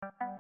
you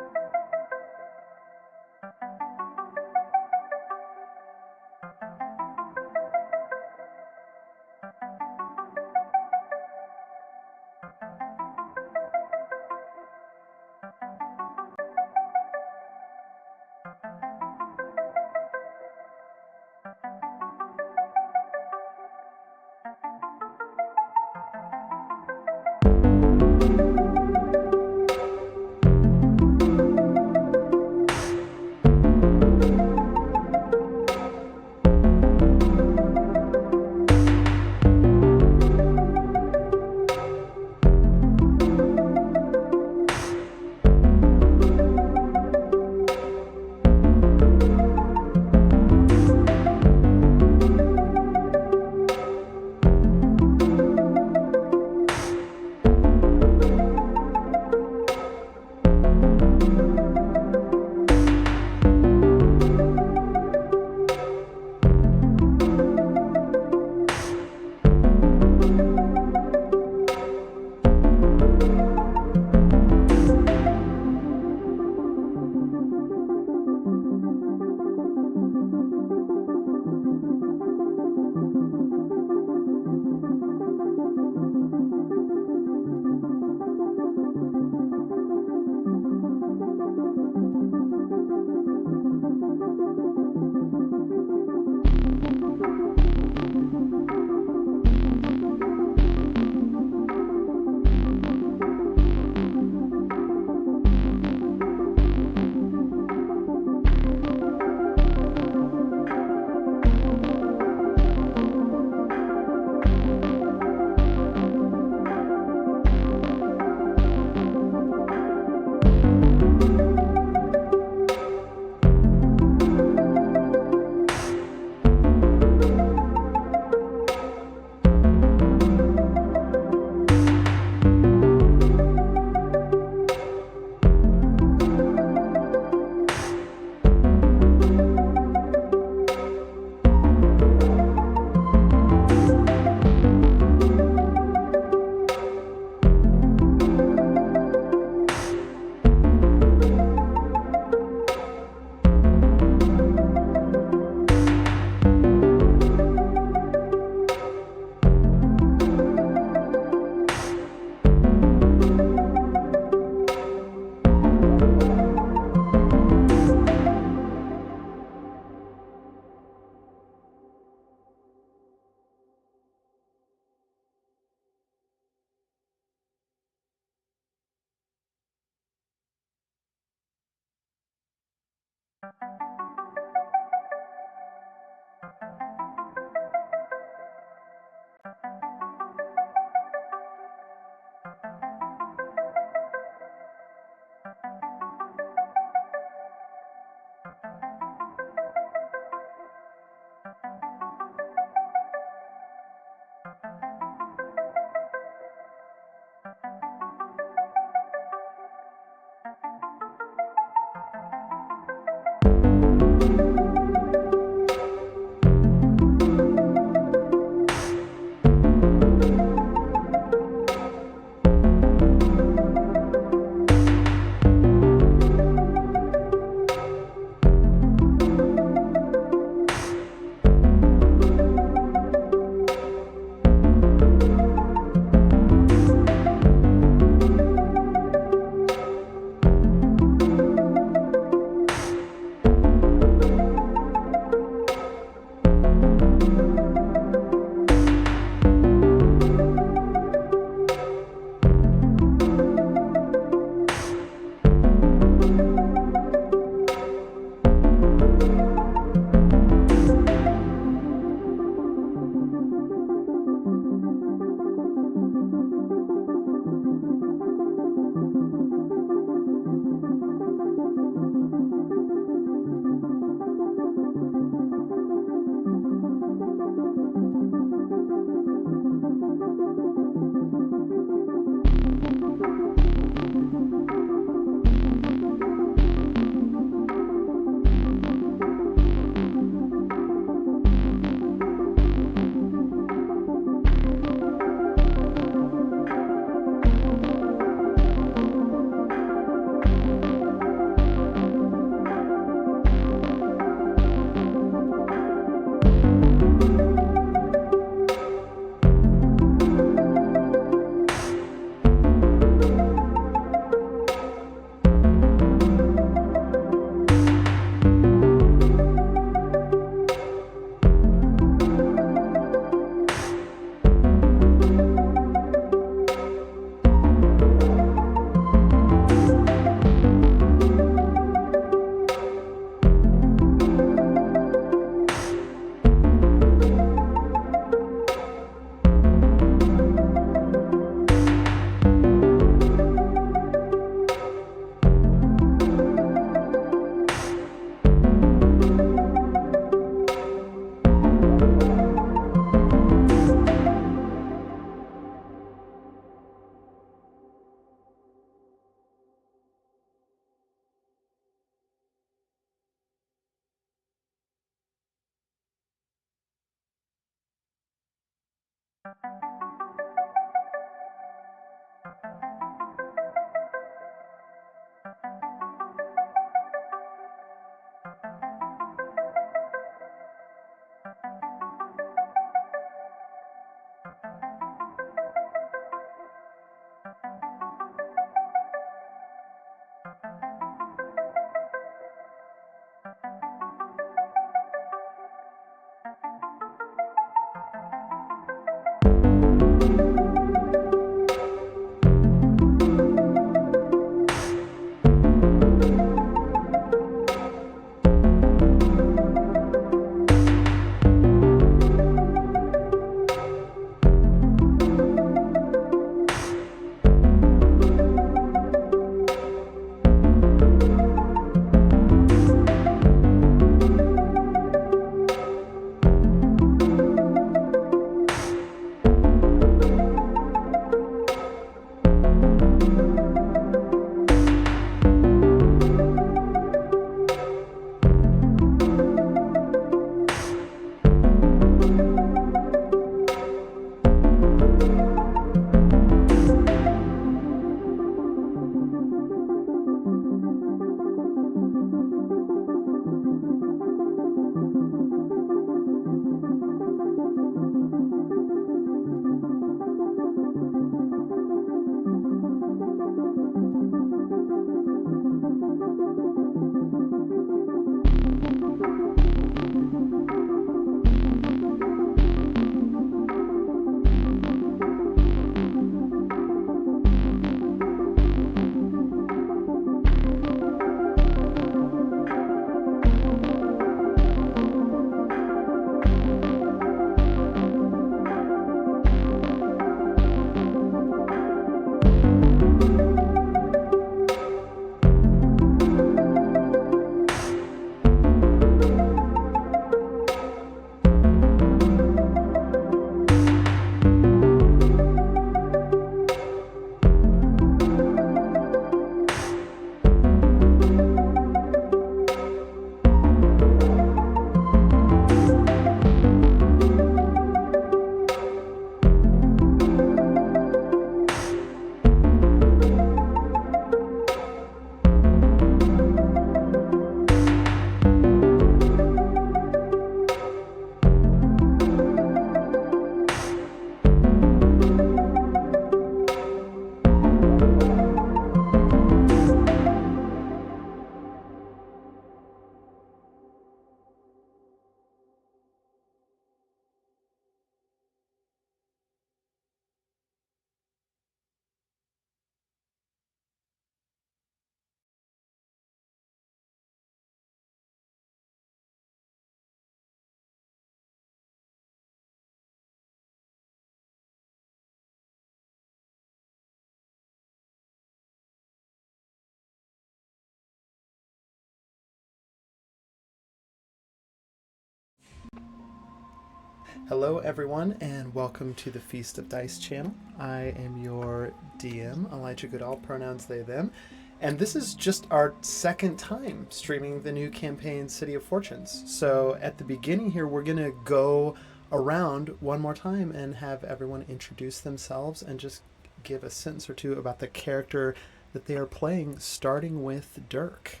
Hello, everyone, and welcome to the Feast of Dice channel. I am your DM, Elijah Goodall, pronouns they, them, and this is just our second time streaming the new campaign, City of Fortunes. So at the beginning here, we're going to go around one more time and have everyone introduce themselves and just give a sentence or two about the character that they are playing, starting with Dirk.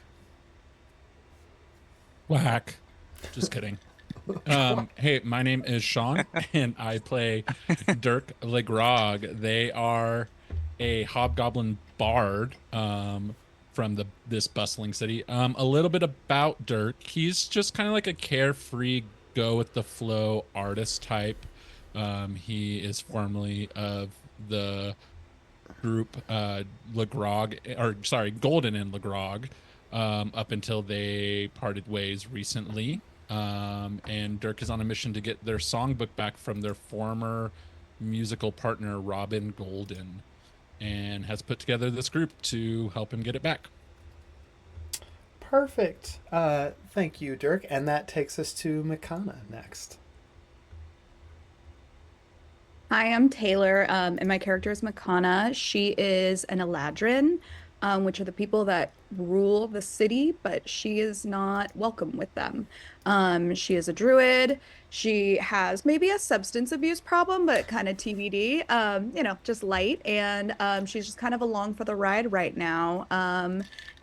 Whack. Just kidding. Hey, my name is Sean, and I play Dirk Legrog. They are a hobgoblin bard from this bustling city. A little bit about Dirk. He's just kind of like a carefree, go with the flow artist type. He is formerly of the group Legrog, or sorry, Golden and Legrog, up until they parted ways recently. And Dirk is on a mission to get their songbook back from their former musical partner, Robin Golden, and has put together this group to help him get it back. Perfect. Thank you, Dirk. And that takes us to Makana next. Hi, I'm Taylor, and my character is Makana. She is an Eladrin. which are the people that rule the city, but she is not welcome with them. She is a druid. She has maybe a substance abuse problem, but kind of TBD, just light. And she's just kind of along for the ride right now.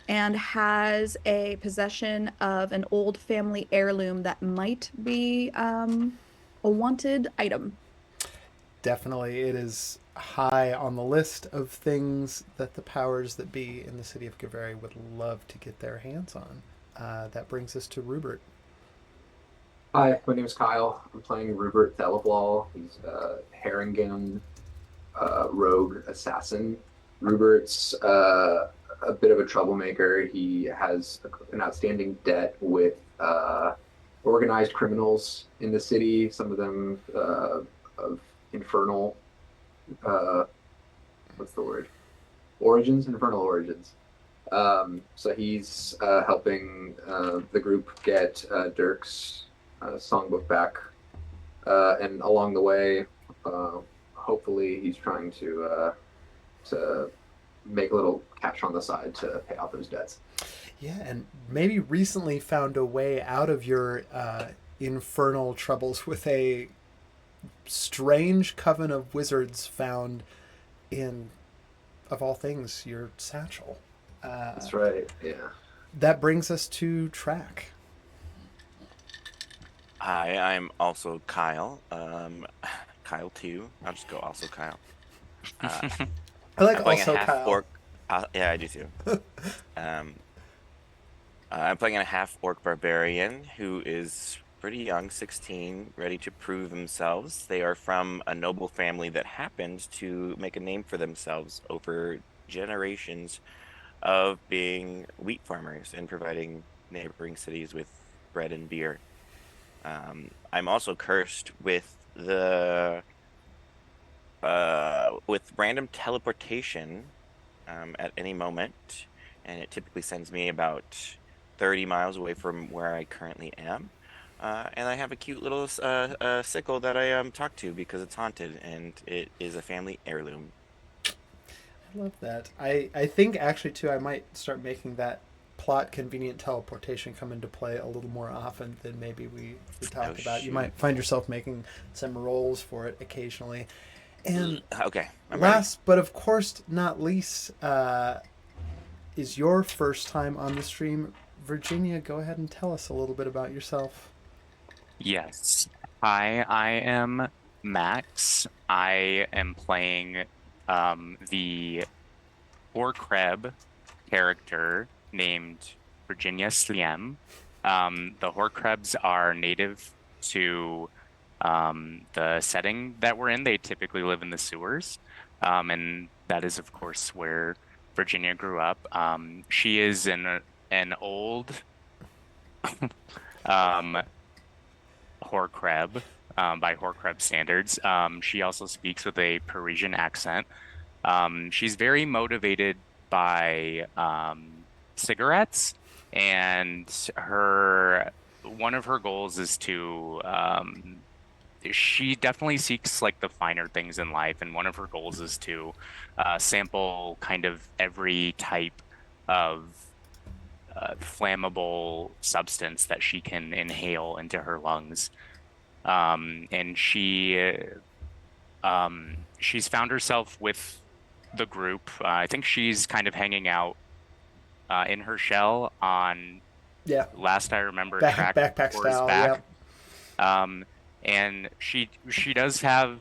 And has a possession of an old family heirloom that might be a wanted item. Definitely, it is high on the list of things that the powers that be in the city of Kaveri would love to get their hands on. That brings us to Rupert. Hi, my name is Kyle. I'm playing Rupert Theliblaw. He's a Harengon rogue assassin. Rupert's a bit of a troublemaker. He has an outstanding debt with organized criminals in the city, some of them of infernal, uh, what's the word? Origins, infernal origins. So he's helping the group get Dirk's songbook back, and along the way, uh, hopefully, he's trying to make a little cash on the side to pay off those debts. Yeah, and maybe recently found a way out of your infernal troubles with a strange coven of wizards found in, of all things, your satchel. That's right. Yeah. That brings us to Track. Hi, I'm also Kyle. Kyle too. I'll just go also Kyle. Uh, I like I'm playing also a half Kyle. orc. Yeah, I do too. Um, I'm playing a half orc barbarian who is pretty young, 16, ready to prove themselves. They are from a noble family that happened to make a name for themselves over generations of being wheat farmers and providing neighboring cities with bread and beer. I'm also cursed with random teleportation at any moment, and it typically sends me about 30 miles away from where I currently am. And I have a cute little sickle that I talk to because it's haunted, and it is a family heirloom. I love that. I think actually too I might start making that plot convenient teleportation come into play a little more often than maybe we Oh talked about. You shoot. might find yourself making some rolls for it occasionally. And Okay, I'm ready. last but of course not least, is your first time on the stream. Virginia, go ahead and tell us a little bit about yourself. Yes. Hi, I am Max. I am playing the Horcreb character named Virginia Sliem. The Horcrebs are native to the setting that we're in. They typically live in the sewers. And that is, of course, where Virginia grew up. She is an old um, Horcreb, by Horcreb standards. She also speaks with a Parisian accent. She's very motivated by cigarettes, and her one of her goals is to she definitely seeks like the finer things in life, and one of her goals is to sample kind of every type of flammable substance that she can inhale into her lungs. And she's found herself with the group. I think she's kind of hanging out in her shell on Yeah, last I remember track backpack tours style. back. Yep. Um, and she does have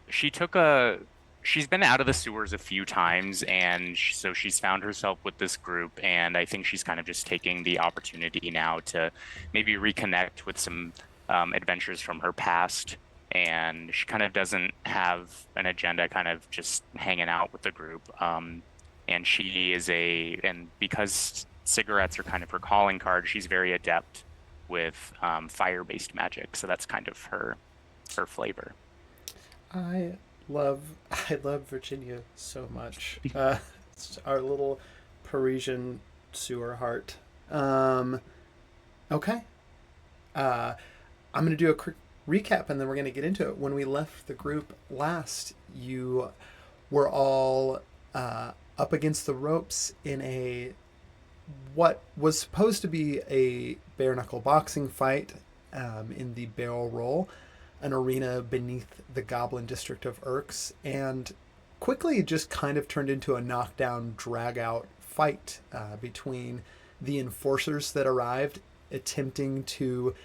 she took a she's been out of the sewers a few times, and so she's found herself with this group, and I think she's kind of just taking the opportunity now to maybe reconnect with some adventures from her past. And she kind of doesn't have an agenda, kind of just hanging out with the group. And and because cigarettes are kind of her calling card, she's very adept with fire-based magic. So that's kind of her flavor. I love I love Virginia so much. It's our little Parisian sewer heart. Okay. Uh, I'm going to do a quick recap and then we're going to get into it. When we left the group last, you were all up against the ropes in a what was supposed to be a bare knuckle boxing fight in the barrel roll, an arena beneath the Goblin District of Urks, and quickly just kind of turned into a knockdown, drag-out fight between the enforcers that arrived, attempting to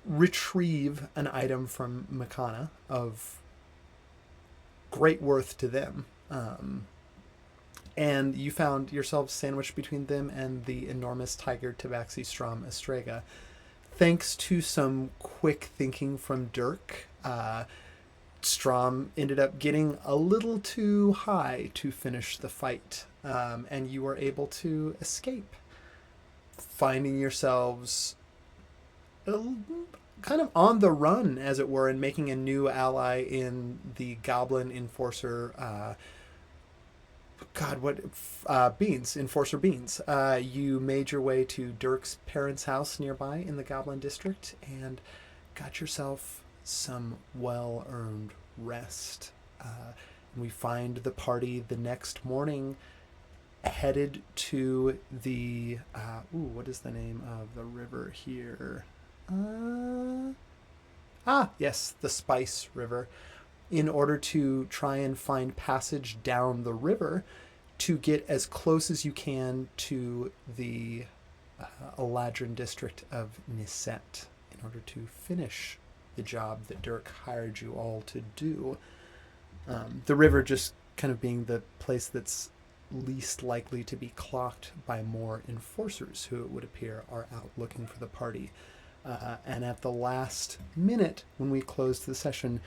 retrieve an item from Makana of great worth to them. And you found yourselves sandwiched between them and the enormous tiger Tabaxi Strom Estrega. Thanks to some quick thinking from Dirk, Strom ended up getting a little too high to finish the fight, and you were able to escape, finding yourselves kind of on the run, as it were, and making a new ally in the Goblin Enforcer. Enforcer Beans. You made your way to Dirk's parents' house nearby in the Goblin District and got yourself some well-earned rest. We find the party the next morning headed to the... what is the name of the river here? Yes, the Spice River, in order to try and find passage down the river to get as close as you can to the Eladrin district of Niset in order to finish the job that Dirk hired you all to do. The river just kind of being the place that's least likely to be clocked by more enforcers who, it would appear, are out looking for the party. And at the last minute, when we closed the session,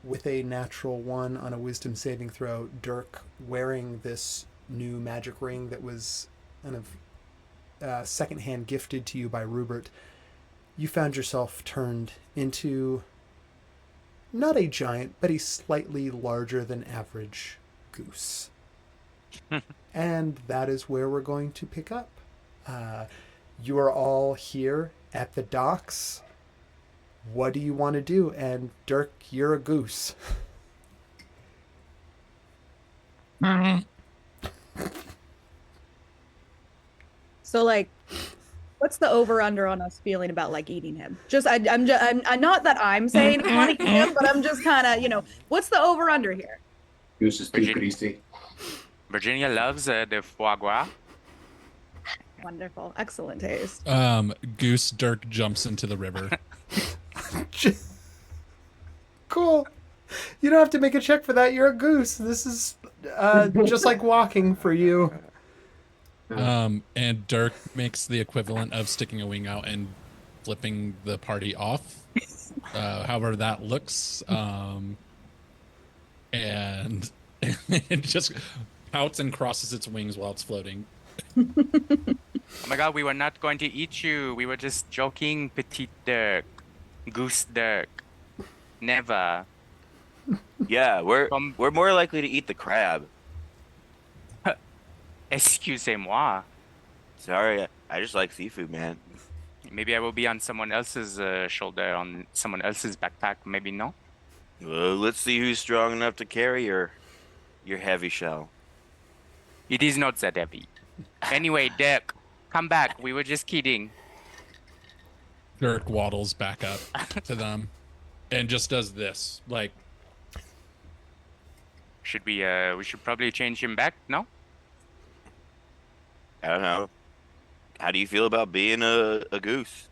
with a natural 1 on a wisdom saving throw, Dirk, wearing this new magic ring that was kind of secondhand gifted to you by Rupert, you found yourself turned into not a giant, but a slightly larger than average goose. And that is where we're going to pick up. You are all here at the docks. What do you want to do? And Dirk, you're a goose. So, like, what's the over/under on us feeling about like eating him? I'm not that I'm saying I want to eat him, but I'm just kind of, what's the over/under here? Goose is too greasy. Virginia loves the foie gras. Wonderful, excellent taste. Goose Dirk jumps into the river. Cool. You don't have to make a check for that. You're a goose. This is just like walking for you. And Dirk makes the equivalent of sticking a wing out and flipping the party off. However that looks. And it just pouts and crosses its wings while it's floating. Oh my god, we were not going to eat you. We were just joking, petite Dirk. Goose Dirk. Never. Yeah, we're more likely to eat the crab. Excusez-moi. Sorry, I just like seafood, man. Maybe I will be on someone else's shoulder, on someone else's backpack. Maybe no. Well, let's see who's strong enough to carry your heavy shell. It is not that heavy. Anyway, Dirk, come back. We were just kidding. Dirk waddles back up to them and just does this. Like, Should we should probably change him back, no? I don't know. How do you feel about being a goose?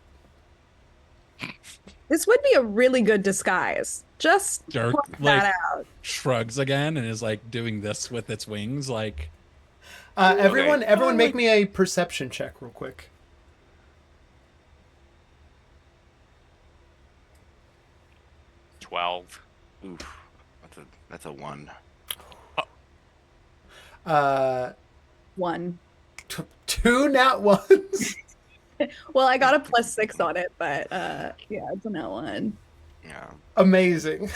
This would be a really good disguise. Just Dirk point that out. shrugs again and is like doing this with its wings. Like, Everyone make me a perception check real quick. 12. Oof, that's a 1. One. 2 nat ones. Well, I got a +6 on it, but yeah, it's a nat 1. Yeah. Amazing.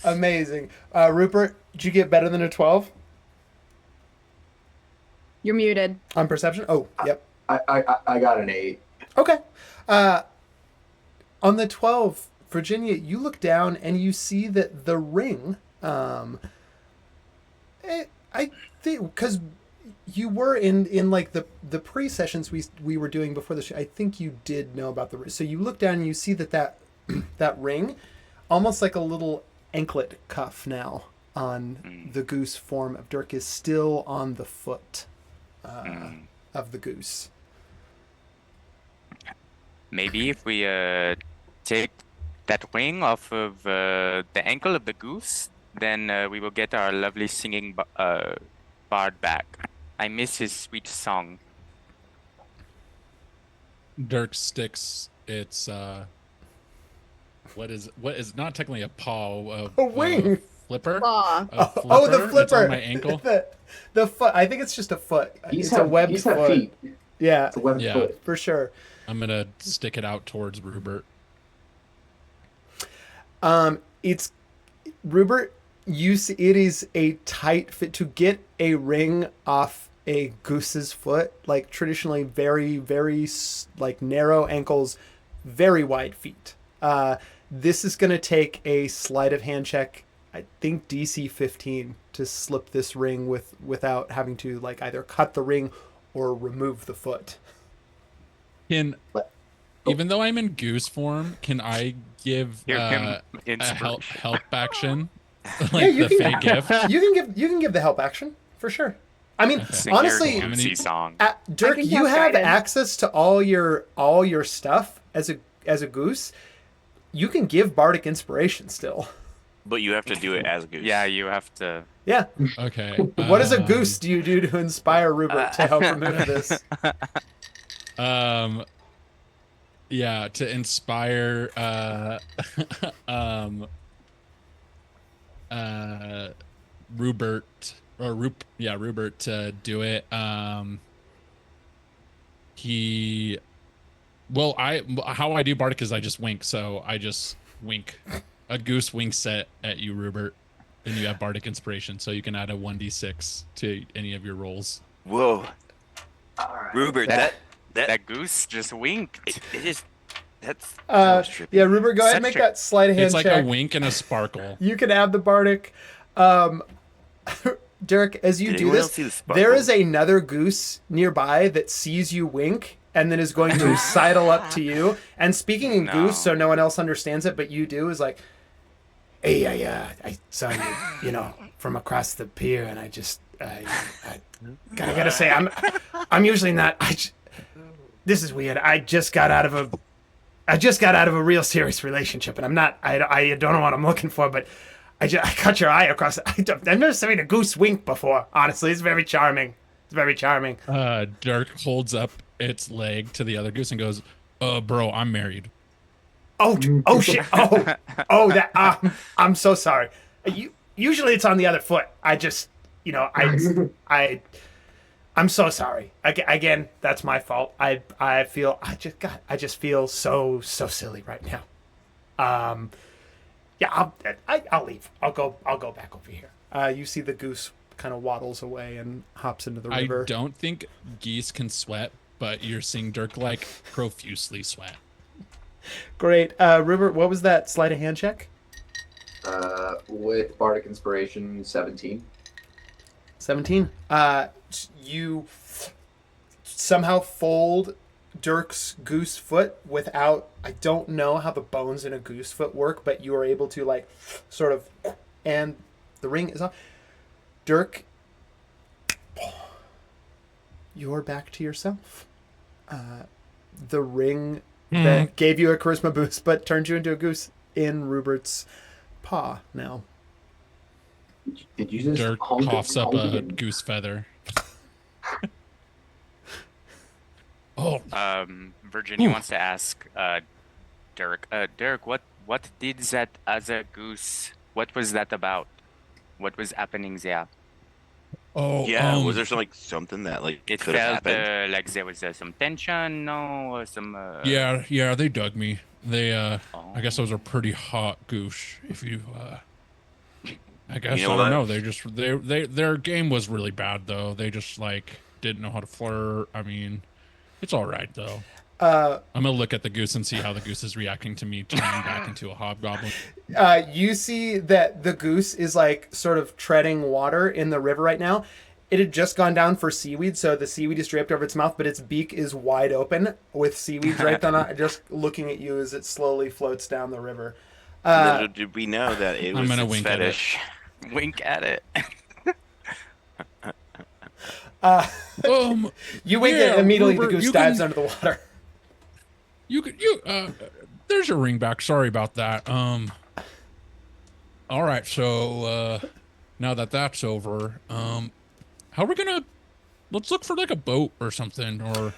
Amazing. Rupert, did you get better than a 12 You're muted. on perception? Oh, yep. I got an 8. Okay. On the 12, Virginia, you look down and you see that the ring I think because you were in like the pre sessions we were doing before the show. I think you did know about the. So you look down and you see that that ring, almost like a little anklet cuff now on the goose form of Dirk, is still on the foot of the goose. Maybe if we take that ring off of the ankle of the goose, then we will get our lovely singing bard back. I miss his sweet song. Dirk sticks its what is not technically a paw, A wing. flipper. Claw. A Oh, the It's flipper. on my ankle. The foot. I think it's just a foot. Geese It's a webbed geese have foot. feet. Yeah, It's a webbed Yeah. foot. for sure. I'm gonna stick it out towards Rupert. It's Rupert. You see, it is a tight fit to get a ring off a goose's foot. Like traditionally, very like narrow ankles, very wide feet. This is going to take a sleight of hand check. I think DC 15 to slip this ring without having to like either cut the ring or remove the foot. Can even though I'm in goose form, can I give Give him a inspiration. help action? Yeah, you the can- fake gift. You can give the help action for sure. I mean, Sing honestly, your Goosey song. Dirk, can you cast have guidance. access to all your stuff as a goose. You can give bardic inspiration still. But you have to do it as Goose. Yeah, you have to. Yeah. Okay. What does a goose do you do to inspire Rupert to help remove this? Yeah, to inspire Rupert Rupert to do it. How I do bardic is I just wink, so I just wink. A goose winks at you, Rupert, and you have bardic inspiration, so you can add a 1d6 to any of your rolls. Whoa, All right. Rupert, That- that That goose just winked. it is that's that was trippy. Yeah, Rupert, go ahead and Such make a- that sleight of hand It's like check. a wink and a sparkle. You can add the bardic. Dirk, as you Did do anyone else this, see the sparkle? there is another goose nearby that sees you wink and then is going to sidle up to you. And speaking in No. goose, so no one else understands it, but you do, is like, "Hey, I saw you, from across the pier, and I gotta say, I'm usually not. This is weird. I just got out of a real serious relationship, and I'm not. I don't know what I'm looking for, but I cut your eye across. I've never seen a goose wink before. Honestly, it's very charming. It's very charming. Dirk holds up its leg to the other goose and goes, bro, I'm married." Oh shit. That. I'm so sorry. Usually it's on the other foot. I just, I'm so sorry. Again, that's my fault. I just feel so silly right now. Yeah, I'll leave. I'll go back over here. You see the goose kind of waddles away and hops into the I river. don't think geese can sweat, but you're seeing Dirk like profusely sweat. Great. Rupert, what was that sleight of hand check? With bardic inspiration, 17. 17. You somehow fold Dirk's goose foot without. I don't know how the bones in a goose foot work, but you are able to like sort of, and the ring is off. Dirk, you're back to yourself. The ring that gave you a charisma boost but turned you into a goose in Rupert's paw now. Did you just Dirk coughs up a goose feather. Oh, Virginia wants to ask Dirk. Dirk, what did that other goose? What was that about? What was happening there? Yeah, was there something that It could have felt happened? like there was some tension, no, or some. yeah, they dug me. They, I Oh. guess I was a pretty hot goose. If you, I guess You know I what? don't know. Their game was really bad though. They just like didn't know how to flirt. I mean, it's all right though. I'm gonna look at the goose and see how the goose is reacting to me turning back into a hobgoblin. You see that the goose is like sort of treading water in the river right now. It had just gone down for seaweed, so the seaweed is draped over its mouth, but its beak is wide open with seaweed draped on it, just looking at you as it slowly floats down the river. Little did we know that it I'm was gonna its wink at it. fetish. Wink at it. You wink Yeah, at it, immediately Rupert, the goose you dives can- under the water. There's your ring back. Sorry about that. All right. So, now that that's over, how are we gonna? Let's look for like a boat or something, or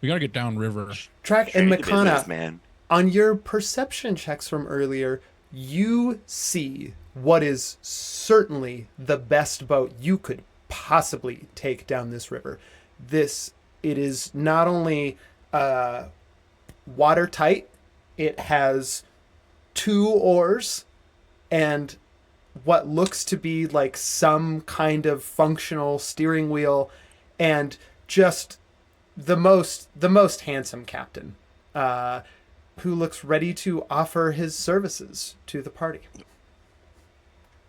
we gotta get downriver. Track and Shady business, Makana, man. on your perception checks from earlier, you see what is certainly the best boat you could possibly take down this river. It is not only watertight, it has 2 oars and what looks to be like some kind of functional steering wheel, and just the most handsome captain who looks ready to offer his services to the party.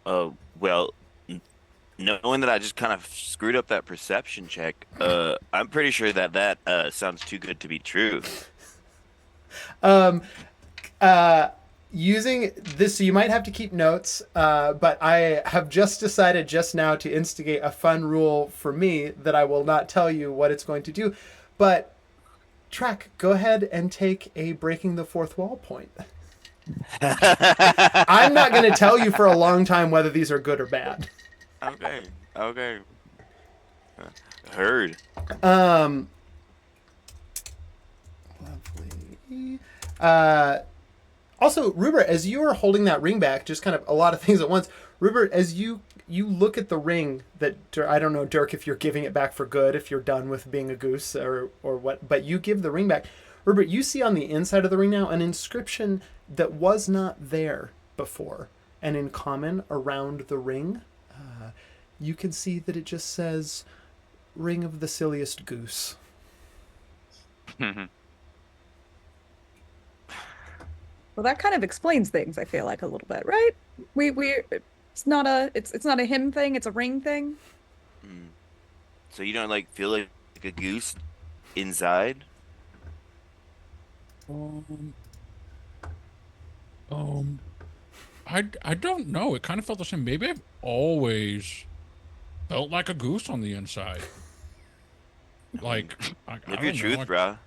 Well, knowing that I just kind of screwed up that perception check, I'm pretty sure that sounds too good to be true. Using this, so you might have to keep notes, but I have just decided just now to instigate a fun rule for me that I will not tell you what it's going to do. But, Track, go ahead and take a breaking the fourth wall point. I'm not going to tell you for a long time whether these are good or bad. Okay. Heard. Lovely. Also, Rupert, as you are holding that ring back, just kind of a lot of things at once. Rupert, as you look at the ring that, I don't know, Dirk, if you're giving it back for good, if you're done with being a goose or what, but you give the ring back. Rupert, you see on the inside of the ring now an inscription that was not there before. And in common around the ring, you can see that it just says, Ring of the Silliest Goose. Well, that kind of explains things, I feel like, a little bit, right? It's not a him thing, it's a ring thing. So you don't like feel like a goose inside? I don't know. It kind of felt the same. Maybe I've always felt like a goose on the inside. Like, I Live don't your know, truth, like, bruh.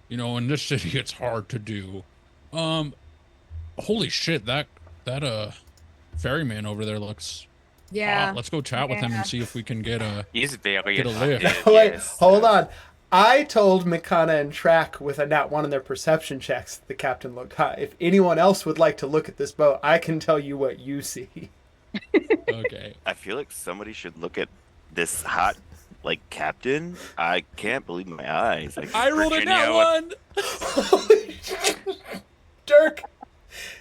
You know, in this city, it's hard to do. Holy shit, that ferryman over there looks hot. Let's go chat with him and see if we can get a He's very Get a attractive. lift. Wait, yes. hold on. I told Makana and Track with a nat 1 on their perception checks that the captain looked hot. If anyone else would like to look at this boat, I can tell you what you see. okay. I feel like somebody should look at this hot, like, captain. I can't believe my eyes. Like, I rolled a Virginia nat would- 1. Dirk,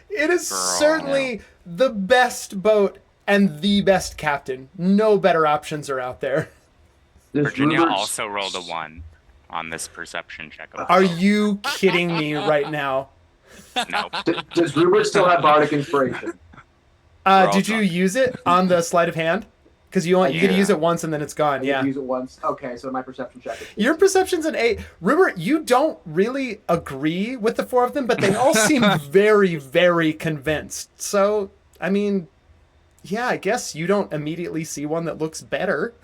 it is Girl. certainly the best boat and the best captain. No better options are out there. Does Virginia Rupert's- also rolled a 1 on this perception check. Are you kidding me right now? No. Does Rupert still have bardic inspiration? all Did you drunk. use it on the sleight of hand? Because you I can did. use it once and then it's gone. I Yeah. use it once. Okay, so my perception check is Your perception's an 8. Rupert, you don't really agree with the 4 of them, but they all seem very, very convinced. So, I mean, yeah, I guess you don't immediately see one that looks better.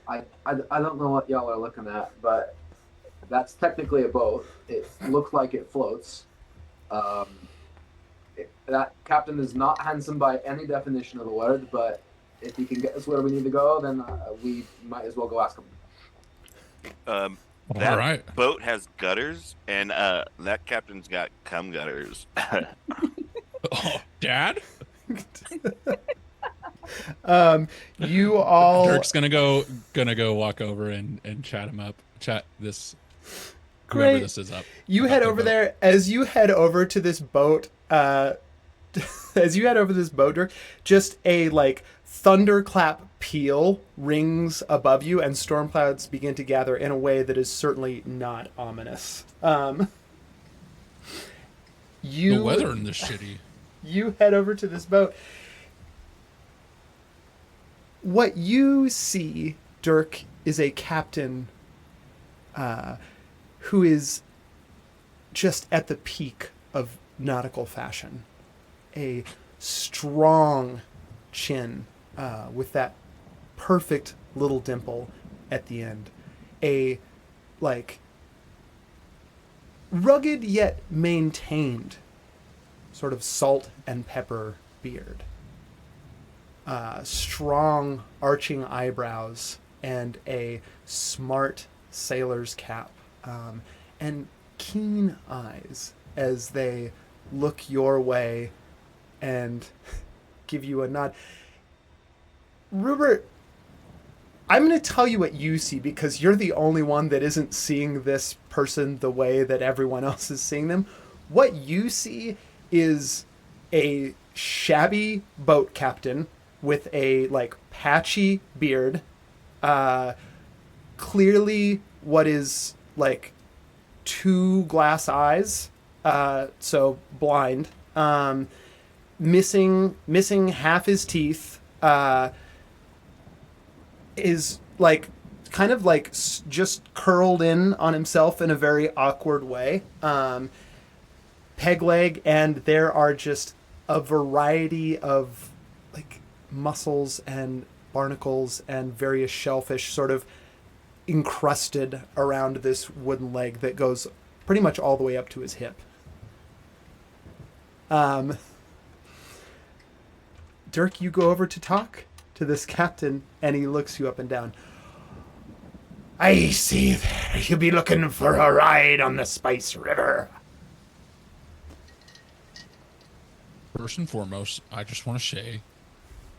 I don't know what y'all are looking at, but that's technically a boat. It looks like it floats. That captain is not handsome by any definition of the word, but if he can get us where we need to go, then we might as well go ask him. That All right. boat has gutters, and that captain's got cum gutters. Oh, Dad? You all... Dirk's gonna go walk over and chat him up. Chat this whoever Great. this is up. You about head their over boat. there. As you head over to this boat, as you head over this boat, Dirk, just a like thunderclap peal rings above you, and storm clouds begin to gather in a way that is certainly not ominous. The You weather in this city. you head over to this boat. What you see, Dirk, is a captain who is just at the peak of nautical fashion. A strong chin with that perfect little dimple at the end. A, like, rugged yet maintained sort of salt and pepper beard. Strong arching eyebrows and a smart sailor's cap, and keen eyes as they look your way and give you a nod. Rupert, I'm going to tell you what you see because you're the only one that isn't seeing this person the way that everyone else is seeing them. What you see is a shabby boat captain with a like patchy beard, clearly what is like 2 glass eyes, so blind, missing half his teeth, is like kind of like just curled in on himself in a very awkward way, peg leg, and there are just a variety of like mussels and barnacles and various shellfish sort of encrusted around this wooden leg that goes pretty much all the way up to his hip. Dirk, you go over to talk to this captain, and he looks you up and down. I see there. You'll be looking for a ride on the Spice River. First and foremost, I just want to say,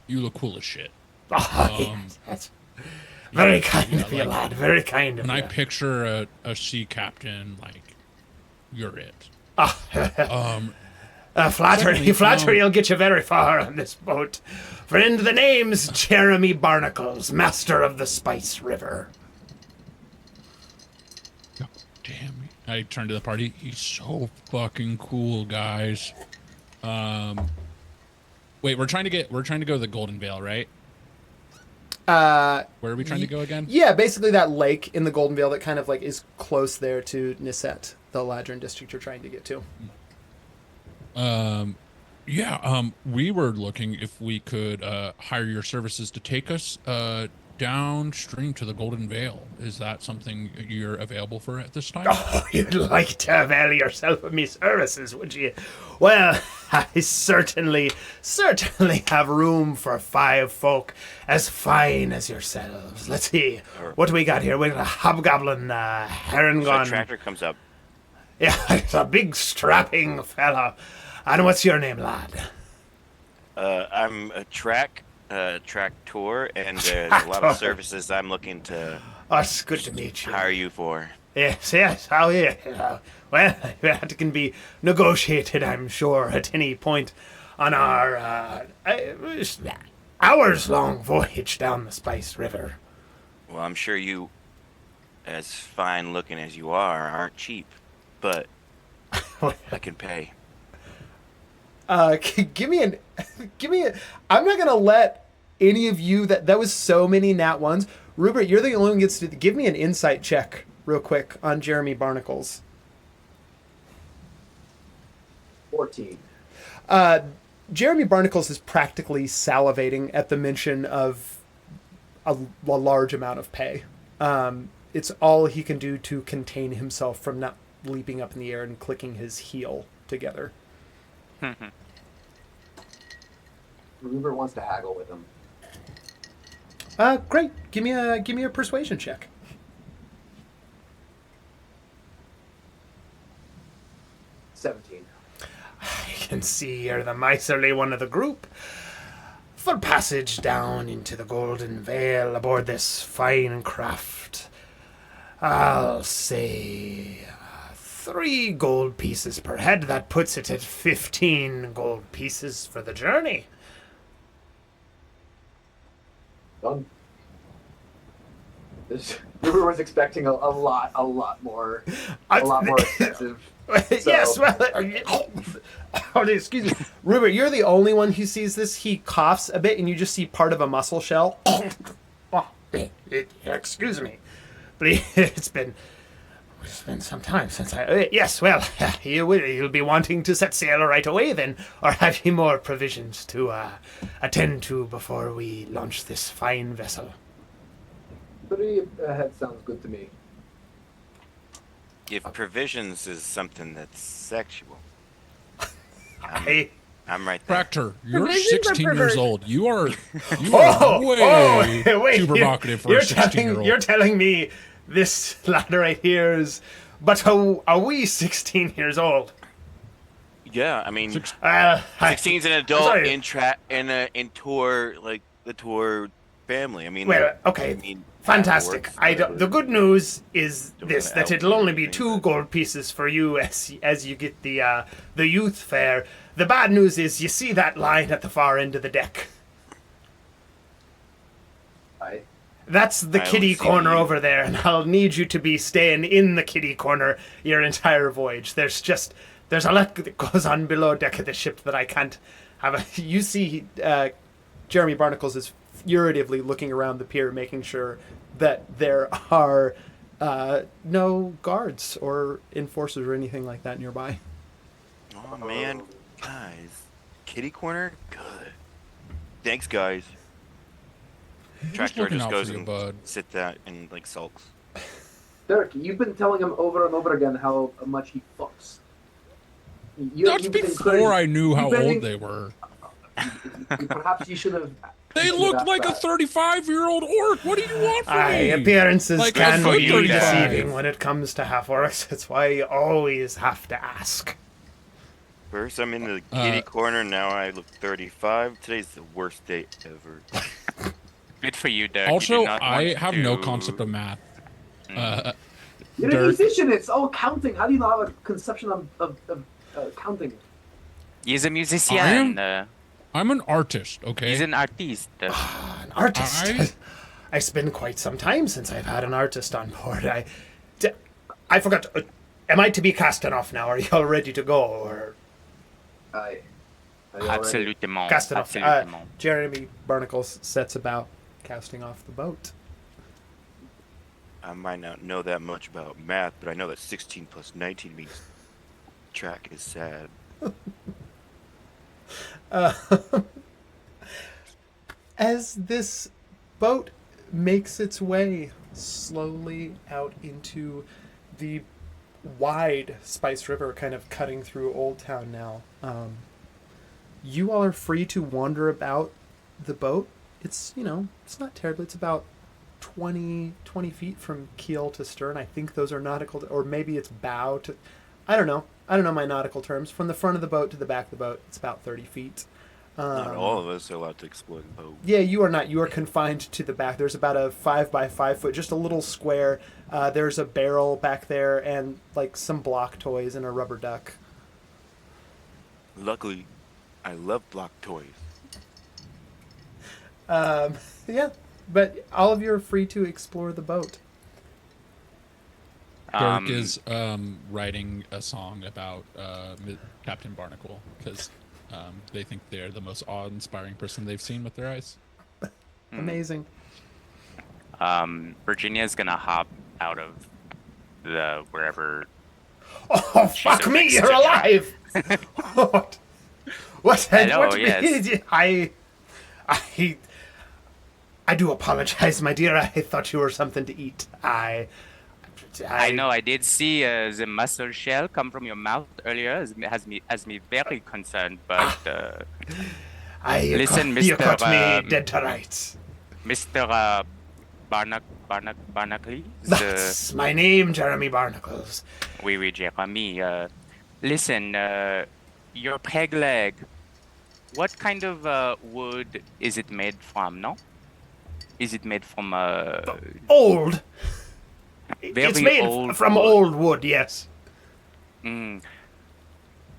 you look cool as shit. Oh, yes, that's very kind of you, lad. Very kind of When you. I picture a sea captain, like, you're it. Flattery will get you very far on this boat. Friend, the name's Jeremy Barnacles, master of the Spice River. God damn. I turn to the party. He's so fucking cool, guys. Wait, we're trying to go to the Golden Vale, right? Where are we trying to go again? Yeah, basically that lake in the Golden Vale that kind of like is close there to Niset, the Ladrin district you're trying to get to. We were looking if we could hire your services to take us downstream to the Golden Vale. Is that something you're available for at this time? Oh, you'd like to avail yourself of me services, would you? Well, I certainly have room for 5 folk as fine as yourselves. Let's see, what do we got here? We got a hobgoblin, So Harengon. a tractor comes up. Yeah, it's a big strapping fella. And what's your name, lad? I'm a tractor, and there's a lot of services I'm looking to Oh, it's good to meet you. hire you for. Yes. Oh, yeah. Well, that can be negotiated, I'm sure, at any point on our hours-long voyage down the Spice River. Well, I'm sure you, as fine looking as you are, aren't cheap, but I can pay. Give me a. I'm not gonna let any of you. That was so many nat ones. Rupert, you're the only one who gets to give me an insight check real quick on Jeremy Barnacles. 14. Jeremy Barnacles is practically salivating at the mention of a large amount of pay. It's all he can do to contain himself from not leaping up in the air and clicking his heel together. Rupert wants to haggle with him. Great. Give me a persuasion check. 17. I can see you're the miserly one of the group. For passage down into the Golden Vale aboard this fine craft, I'll say 3 gold pieces per head. That puts it at 15 gold pieces for the journey. Done. Ruber was expecting a lot more expensive. Yes, well, excuse me. Ruber, you're the only one who sees this. He coughs a bit, and you just see part of a mussel shell. Excuse me. But it's been some time since I... Yes, well, you'll be wanting to set sail right away then, or have you more provisions to attend to before we launch this fine vessel? 3 ahead sounds good to me. If provisions is something that's sexual, I... I'm right there. Tractor, you're Provisions are 16 years perverted. old. You are way wait, too provocative for a 16-year-old. You're telling me this lad right here is but a wee 16 years old. Yeah, I mean, 16's 16's an adult in tour, like the tour family. I mean, Well, okay, I mean, fantastic. works, The good news is Don't this: wanna that it'll only be outdo 2 anything. gold pieces for you as you get the youth fare. The bad news is you see that line at the far end of the deck. I That's the I kiddie don't see corner you. over there, and I'll need you to be staying in the kiddie corner your entire voyage. There's a lot that goes on below deck of the ship that I can't have. You see, Jeremy Barnacles is furtively looking around the pier, making sure that there are no guards or enforcers or anything like that nearby. Oh man, guys, kitty corner, good. Thanks, guys. Tractor looking just out goes for you, and bud. sit that and like sulks. Derek, you've been telling him over and over again how much he fucks. That's before I knew how old they were. Perhaps you should have. They look like a 35-year-old orc. What do you want from me? Appearances Like, can good be for you deceiving guys. when it comes to half orcs. That's why you always have to ask. First, I'm in the kitty corner. Now I look 35. Today's the worst day ever. Good for you, Dirk. You Also, do not I want have no to- concept of math. You're a Dirk. musician. It's all counting. How do you not have a conception of counting? He's a musician. I am- I'm an artist, okay? He's an artist. An artist. I- It's been quite some time since I've had an artist on board. I forgot. Am I to be casting off now? Are you all ready to go? Or I Absolument. casting off? Absolument. Jeremy Barnacles sets about casting off the boat. I might not know that much about math, but I know that 16 plus 19 means track is sad. As this boat makes its way slowly out into the wide Spice River, kind of cutting through Old Town now, you all are free to wander about the boat. It's, it's not terribly. It's about 20 feet from keel to stern. I think those are nautical, or maybe it's bow to... I don't know my nautical terms. From the front of the boat to the back of the boat, it's about 30 feet. Not all of us are allowed to explore the boat. Yeah, you are not. You are confined to the back. There's about a 5 by 5 foot, just a little square. There's a barrel back there and like some block toys and a rubber duck. Luckily, I love block toys. Yeah, but all of you are free to explore the boat. Dirk is writing a song about Captain Barnacle because they think they're the most awe-inspiring person they've seen with their eyes. Amazing. Virginia's gonna hop out of the wherever. Oh, fuck me! fixed You're to alive. What? Hello, what? yes. I do apologize, my dear. I thought you were something to eat. I know I did see the mussel shell come from your mouth earlier. Has me very concerned. But listen, you Mr. caught me dead to rights. Mr. Barnacle. That's my name, Jeremy Barnacles. Oui, Jeremy. Listen, your peg leg. What kind of wood is it made from? No, is it made from Old. Very It's made old from wood. old wood, yes. Mm.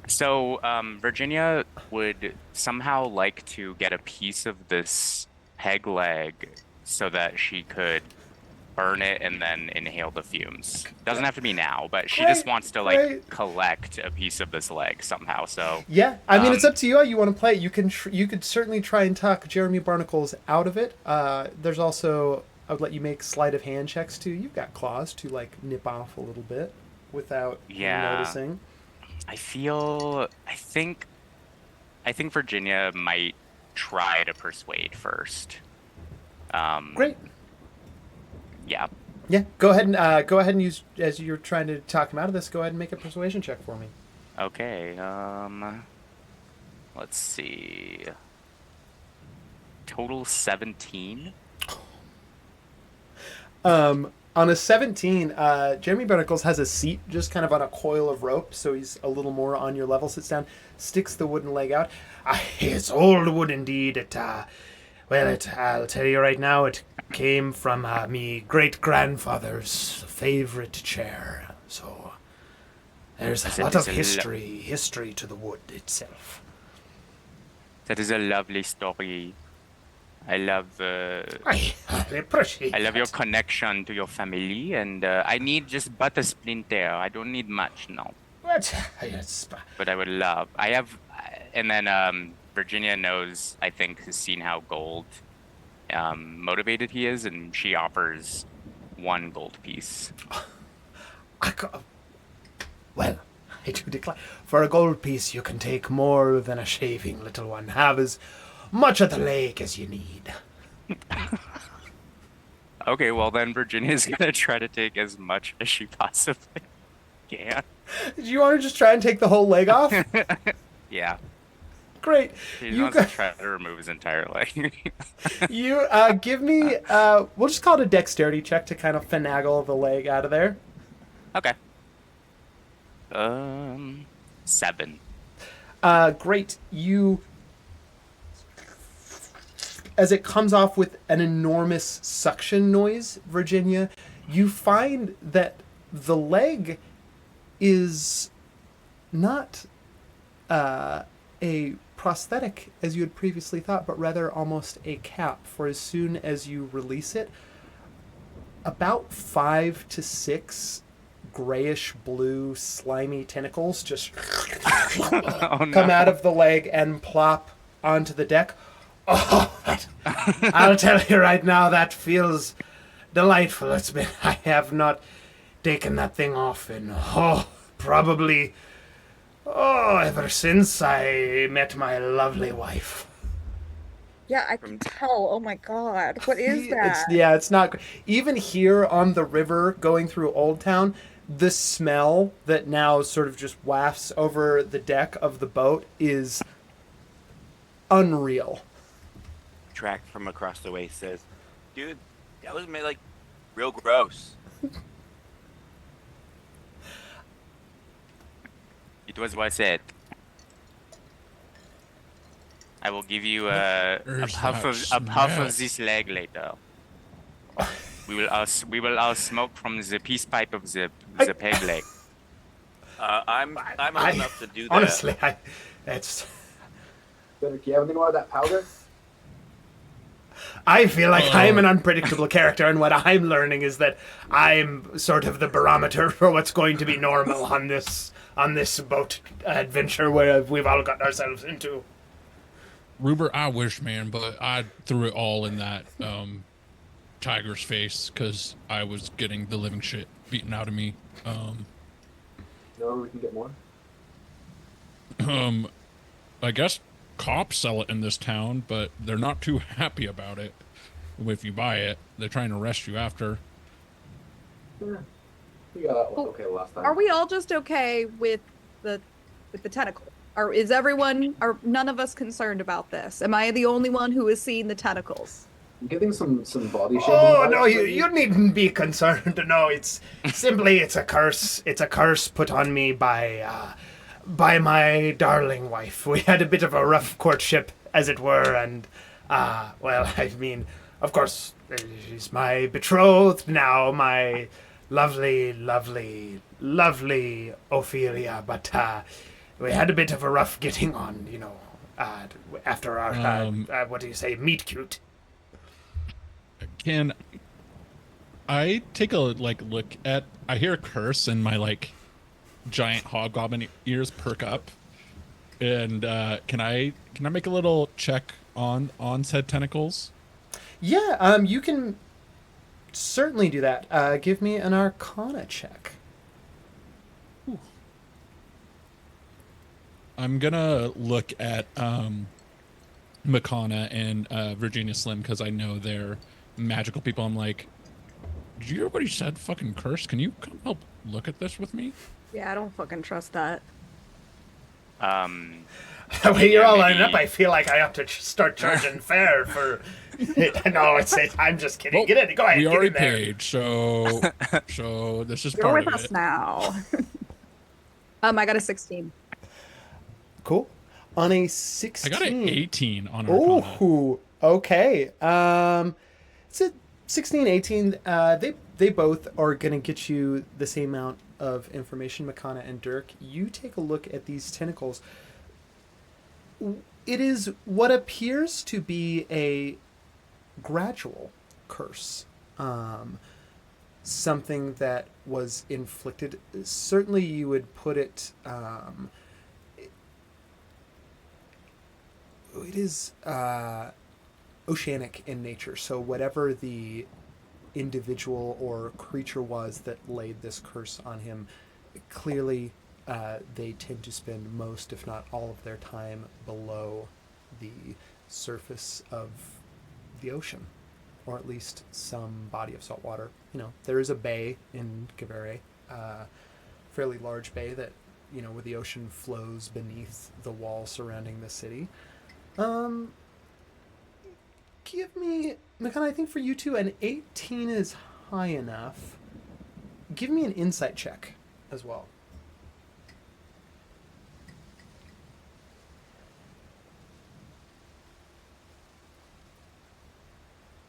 So, Virginia would somehow like to get a piece of this peg leg so that she could burn it and then inhale the fumes. Doesn't have to be now, but she just Great, wants to great. collect a piece of this leg somehow. So, Yeah, I mean, it's Um, up to you how you want to play it. You could certainly try and talk Jeremy Barnacles out of it. There's also, I would let you make sleight of hand checks too. You've got claws to like nip off a little bit without you yeah, noticing. I think Virginia might try to persuade first. Um, Great. yeah. Yeah, go ahead and use as you're trying to talk him out of this. Go ahead and make a persuasion check for me. Okay. Let's see. Total 17. On a 17, Jeremy Barnacles has a seat just kind of on a coil of rope, so he's a little more on your level. Sits down, sticks the wooden leg out. It's old wood indeed. I'll tell you right now, it came from me great-grandfather's favorite chair. So there's a lot of history to the wood itself. That is a lovely story. I love I appreciate I love your that. connection to your family, and I need just but a splinter. I don't need much, no. Yes, But I would love. I have, and then Virginia knows. I think has seen how motivated he is, and she offers 1 gold piece. Well, I do declare. For a gold piece, you can take more than a shaving, little one. Have as much of the lake as you need. Okay, well then Virginia's gonna try to take as much as she possibly can. Do you want to just try and take the whole leg off? Yeah, Great. she You wants to gu- try to remove his entire leg. you give me. We'll just call it a dexterity check to kind of finagle the leg out of there. Okay. 7. Great. You, as it comes off with an enormous suction noise, Virginia, you find that the leg is not a prosthetic as you had previously thought, but rather almost a cap. For as soon as you release it, about 5 to 6 grayish blue slimy tentacles just Oh come no. out of the leg and plop onto the deck. Oh, I'll tell you right now, that feels delightful. I have not taken that thing off in, probably, ever since I met my lovely wife. Yeah, I can tell. Oh my god. What is that? It's not, even here on the river going through Old Town, the smell that now sort of just wafts over the deck of the boat is unreal. Track from across the way says, "Dude, that was made like real gross." It was what I said. I will give you a There's puff that of a puff smell. of this leg later. We will all smoke from the peace pipe of the peg leg. I'm old enough to do that. Honestly, it's. Do you have any more of that powder? I feel like I'm an unpredictable character, and what I'm learning is that I'm sort of the barometer for what's going to be normal on this boat adventure where we've all got ourselves into. Rupert, I wish, man, but I threw it all in that tiger's face because I was getting the living shit beaten out of me. No, we can get more. I guess cops sell it in this town, but they're not too happy about it. If you buy it, they're trying to arrest you after. Yeah. We got that one Well, okay last time. Are we all just okay with the tentacle? Or is everyone, are none of us concerned about this? Am I the only one who is seeing the tentacles? I'm getting some body shaming. Oh vibes no, from you needn't be concerned. No, it's simply it's a curse. It's a curse put on me by my darling wife. We had a bit of a rough courtship, as it were, and well, I mean, of course, she's my betrothed now, my lovely, lovely, lovely Ophelia, but we had a bit of a rough getting on, after our, what do you say, meet cute. Can I take a look at? I hear a curse and my giant hobgoblin ears perk up, and can I make a little check on said tentacles? Yeah, you can certainly do that. Give me an Arcana check. Ooh. I'm gonna look at Makana and Virginia Slim because I know they're magical people. I'm like, did you hear what he said? Fucking curse. Can you come help look at this with me? Yeah, I don't fucking trust that. The way you're all lining maybe- up, I feel like I have to start charging fare for. No, I'm just kidding. Well, Get in. Go ahead. We get already in there. paid, so this is You're part with of us it. now. I got a 16. Cool. On a 16. I got an 18 on Arcana. Oh, okay. It's a 16, 18. They both are going to get you the same amount of information, Makana and Dirk. You take a look at these tentacles. It is what appears to be a gradual curse. Something that was inflicted. Certainly you would put it... it is oceanic in nature. So whatever the individual or creature was that laid this curse on him, clearly they tend to spend most, if not all, of their time below the surface of the ocean, or at least some body of salt water. There is a bay in Gavere, fairly large bay that, where the ocean flows beneath the wall surrounding the city. Give me, Makana, I think for you two, an 18 is high enough. Give me an insight check as well.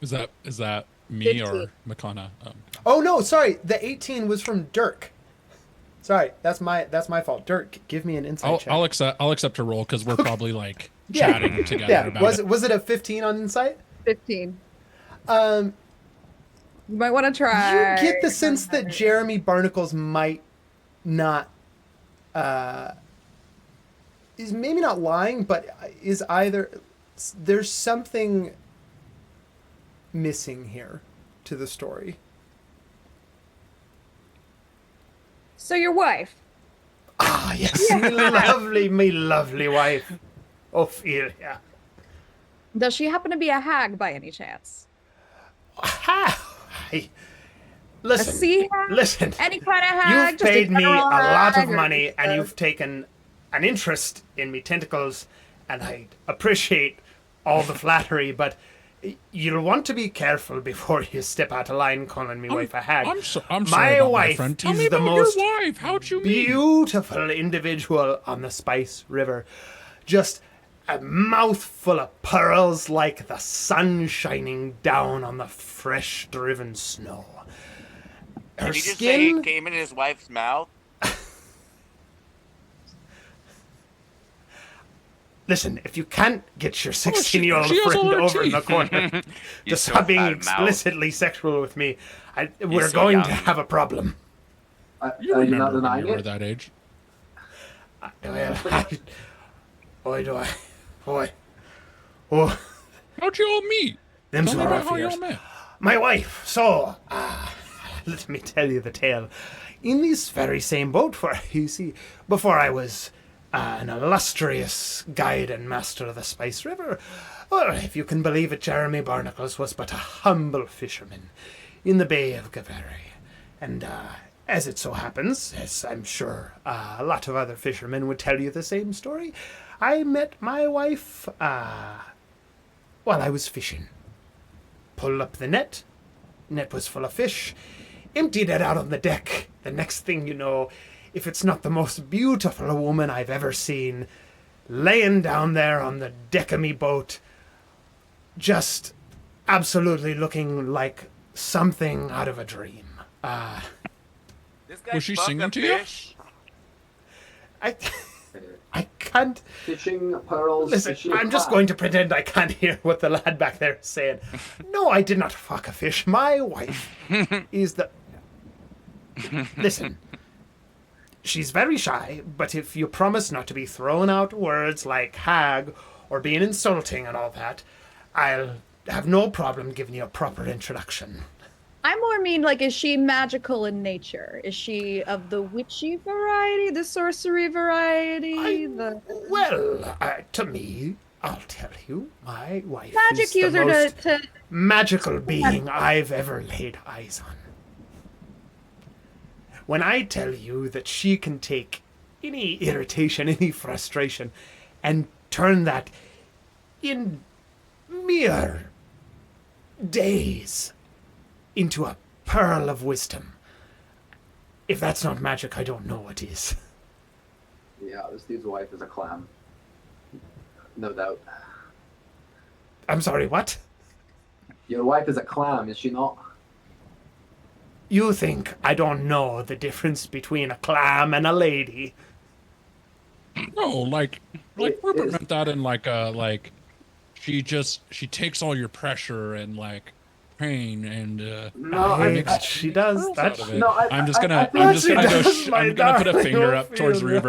Is that me 15. or Makana? Oh no, sorry. The 18 was from Dirk. Sorry, that's my fault. Dirk, give me an insight check. I'll accept her role because we're probably Yeah. chatting together Yeah, about it. was it a 15 on insight? 15. You You might want to try. get the sense that Jeremy Barnacles might not is maybe not lying, but is either there's something missing here to the story. So your wife. Ah, yes, me lovely wife, Ophelia. Does she happen to be a hag by any chance? Hey, A listen, sea hag? listen. Any kind of hag? You've Just paid me a general lot hag, of or money, just and a- you've taken an interest in me tentacles, and I appreciate all the flattery, but you'll want to be careful before you step out of line calling me wife a hag. I'm My sorry about wife my friend. Tell is me the about most your wife. How'd you meet? beautiful individual on the Spice River. Just a mouthful of pearls like the sun shining down on the fresh driven snow. Her Did he just say skin... he came in his wife's mouth? Listen, if you can't get your 16-year-old she has friend all her over in the teeth. corner to You stop being still had mouth. explicitly sexual with me, we're so going to young. have a problem. You You're remember not when denying you were it? that age? Boy, do I. Boy. Oh, How'd you all meet? them's Tell me were about rough how years. y'all met. My wife, so, let me tell you the tale. In this very same boat, for you see, before I was an illustrious guide and master of the Spice River, or if you can believe it, Jeremy Barnacles was but a humble fisherman in the Bay of Gavere. And as it so happens, as I'm sure a lot of other fishermen would tell you the same story, I met my wife while I was fishing. Pulled up the net. Net was full of fish. Emptied it out on the deck. The next thing you know, if it's not the most beautiful woman I've ever seen, laying down there on the deck of me boat, just absolutely looking like something out of a dream. guy Was she fuck singing a to you? fish? I can't. Fishing pearls. Listen, fishing I'm just crab. going to pretend I can't hear what the lad back there is saying. No, I did not fuck a fish. My wife is the. Listen, she's very shy, but if you promise not to be throwing out words like hag or being insulting and all that, I'll have no problem giving you a proper introduction. I more mean like, is she magical in nature? Is she of the witchy variety, the sorcery variety, the Well, to me, I'll tell you, my wife magic is the user most to magical being I've ever laid eyes on. When I tell you that she can take any irritation, any frustration, and turn that in mere days into a pearl of wisdom. If that's not magic, I don't know what is. Yeah, this dude's wife is a clam. No doubt. I'm sorry, what? Your wife is a clam, is she not? You think I don't know the difference between a clam and a lady? No, like It Rupert is. meant that in like she takes all your pressure and like pain and No, She does. pearls That out of it. No, I'm just gonna think I'm just she gonna go does, my I'm gonna put a darling finger up towards Ophelia.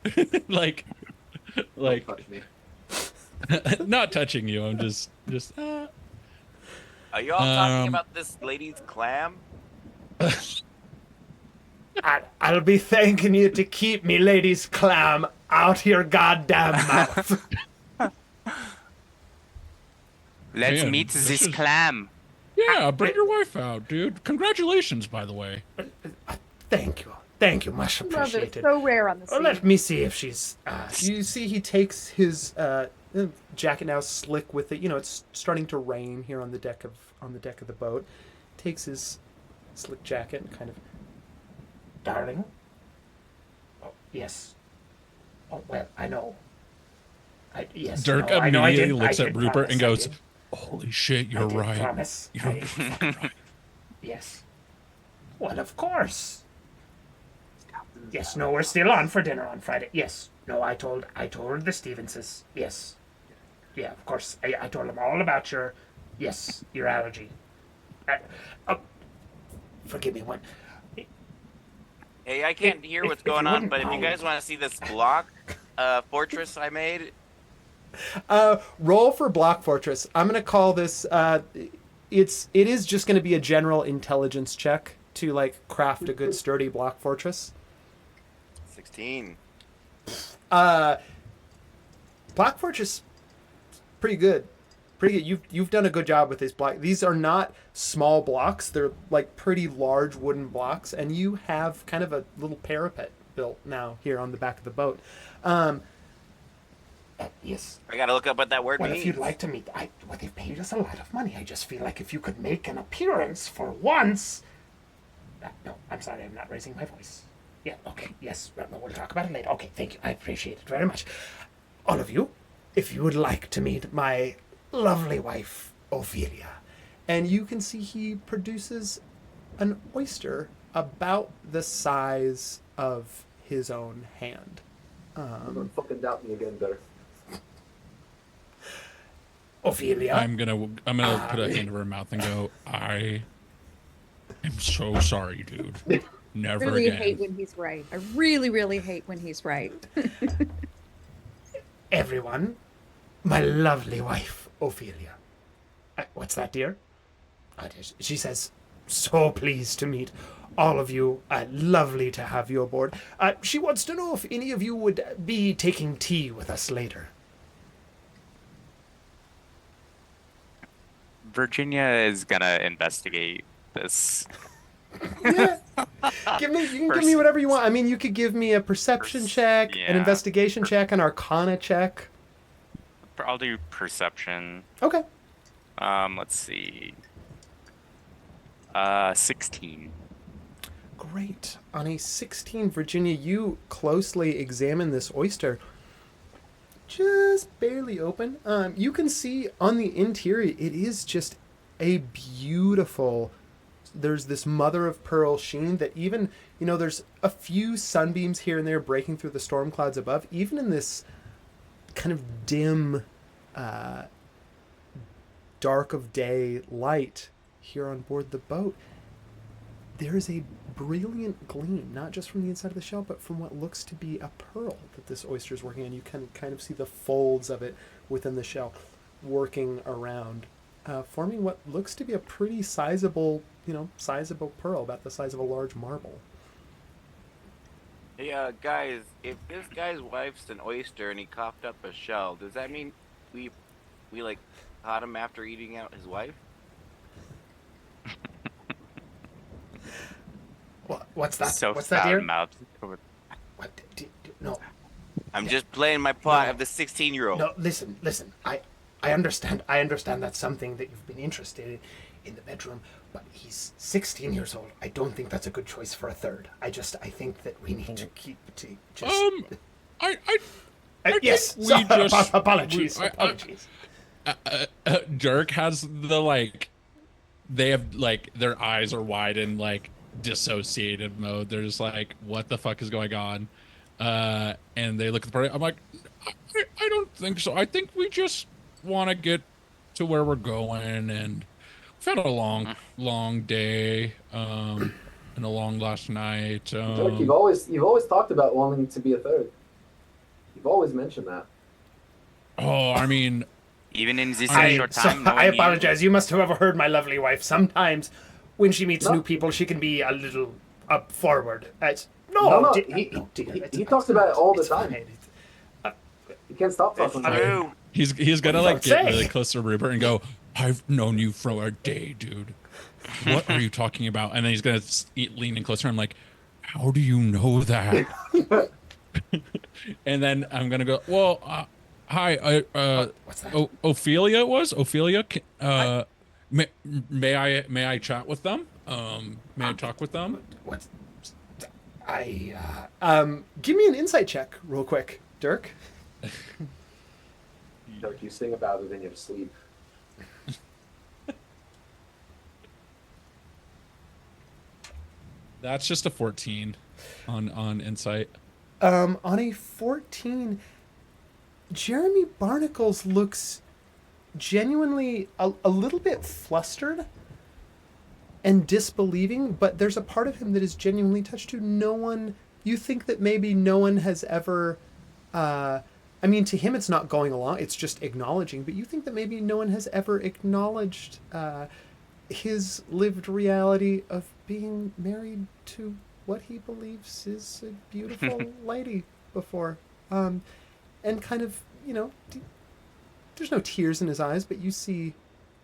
Rupert. like Don't touch me. not touching you. I'm just Are you all talking Um, about this lady's clam? I'll be thanking you to keep me lady's clam out your goddamn mouth. Let's Man, meet this this is- clam. yeah, bring your wife out, dude. Congratulations, by the way. Thank you. Thank you. Much love it. appreciated. So rare on the Oh, scene. let me see if she's. You see, he takes his jacket now, slick with it. You know, it's starting to rain here on the deck of the boat. Takes his slick jacket and kind of. Darling. Oh yes. Oh well, I know. Yes. Dirk no, I know I immediately did- looks I at did Rupert promise, and I goes, did. "Holy shit, I you're did right." promise. I did fucking promise. Yes. Well, of course. Yes, no, we're still on for dinner on Friday. Yes. No, I told the Stevenses. Yes. Yeah, of course. I told them all about your allergy. Oh, forgive me one. Hey, I can't hear what's if you going on, wouldn't but if you mind. guys want to see this block fortress I made, Roll for Block Fortress. I'm gonna call this. It is just gonna be a general intelligence check to like craft a good sturdy block fortress. 16. Block Fortress, pretty good. Pretty good. You've done a good job with this block. These are not small blocks. They're like pretty large wooden blocks, and you have kind of a little parapet built now here on the back of the boat. Yes. I gotta look up what that word Well, means. if you'd like to meet, they've paid us a lot of money. I just feel like if you could make an appearance for once. No, I'm sorry, I'm not raising my voice. Yeah, okay, yes, we'll talk about it later. Okay, thank you, I appreciate it very much. All of you, if you would like to meet my lovely wife, Ophelia, and you can see he produces an oyster about the size of his own hand. Don't fucking doubt me again, Dirk. Ophelia, I'm gonna put a hand over her mouth and go, "I am so sorry, dude. Never really again." hate when he's right. I really, really hate when he's right. everyone, my lovely wife, Ophelia. What's that, dear? She says, so pleased to meet all of you. Lovely to have you aboard. She wants to know if any of you would be taking tea with us later. Virginia is gonna investigate this. Yeah. You can give me whatever you want. I mean, you could give me a perception check, an yeah. investigation check, an arcana check. I'll do perception. Okay. Let's see. 16. Great. On a 16, Virginia, you closely examine this oyster. Just barely open. You can see on the interior, it is just a beautiful there's this mother of pearl sheen that even, there's a few sunbeams here and there breaking through the storm clouds above. Even in this kind of dim, dark of day light here on board the boat, there is a brilliant gleam, not just from the inside of the shell, but from what looks to be a pearl that this oyster is working on. You can kind of see the folds of it within the shell working around, forming what looks to be a pretty sizable pearl, about the size of a large marble. Hey, guys, if this guy's wife's an oyster and he coughed up a shell, does that mean we like caught him after eating out his wife? What's that? So What's that here? foul-mouthed. What? No, I'm just playing my part of the 16-year-old. no. Listen. I understand. I understand that's something that you've been interested in the bedroom, but he's 16 years old. I don't think that's a good choice for a third. I think that we need to keep to just. I yes. think we just Apologies. we- I- Apologies. Dirk has the like, they have like their eyes are wide in like dissociated mode. They're just like, what the fuck is going on? And they look at the party. I'm like, I don't think so. I think we just want to get to where we're going, and we've had a long day, and a long last night. Jack, you've always talked about wanting to be a third. You've always mentioned that. Oh, I mean, Even in this I short time, knowing I you- apologize. You must have overheard my lovely wife. Sometimes, when she meets No. new people, she can be a little up forward. No, No, dear, he it's talks about it all the it's time. fine. You can't stop talking about it. Hello. he's gonna What like do you get say? really close to Rupert and go, I've known you for a day, dude. What are you talking about? And then he's gonna lean in closer. I'm like, how do you know that? And then I'm gonna go, well, hi, What's that? Ophelia was Ophelia. May I chat with them? May I talk with them? What's give me an insight check real quick, Dirk. Dirk, you sing about it in your sleep. That's just a 14 on insight. On a 14, Jeremy Barnacles looks genuinely a little bit flustered and disbelieving, but there's a part of him that is genuinely touched too. You think that maybe no one has ever, I mean, to him it's not going along, it's just acknowledging, but you think that maybe no one has ever acknowledged his lived reality of being married to what he believes is a beautiful lady before. And kind of, there's no tears in his eyes, but you see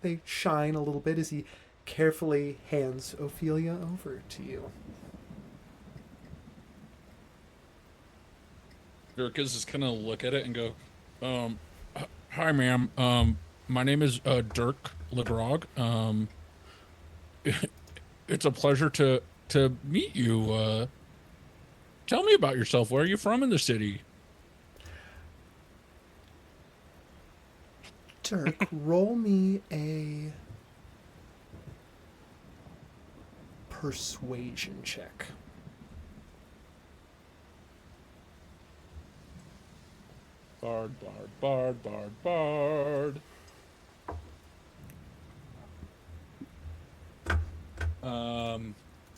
they shine a little bit as he carefully hands Ophelia over to you. Dirk is just gonna look at it and go, hi ma'am, my name is Dirk Legrog. It's a pleasure to meet you. Tell me about yourself. Where are you from in the city? Dirk, roll me a persuasion check. Bard.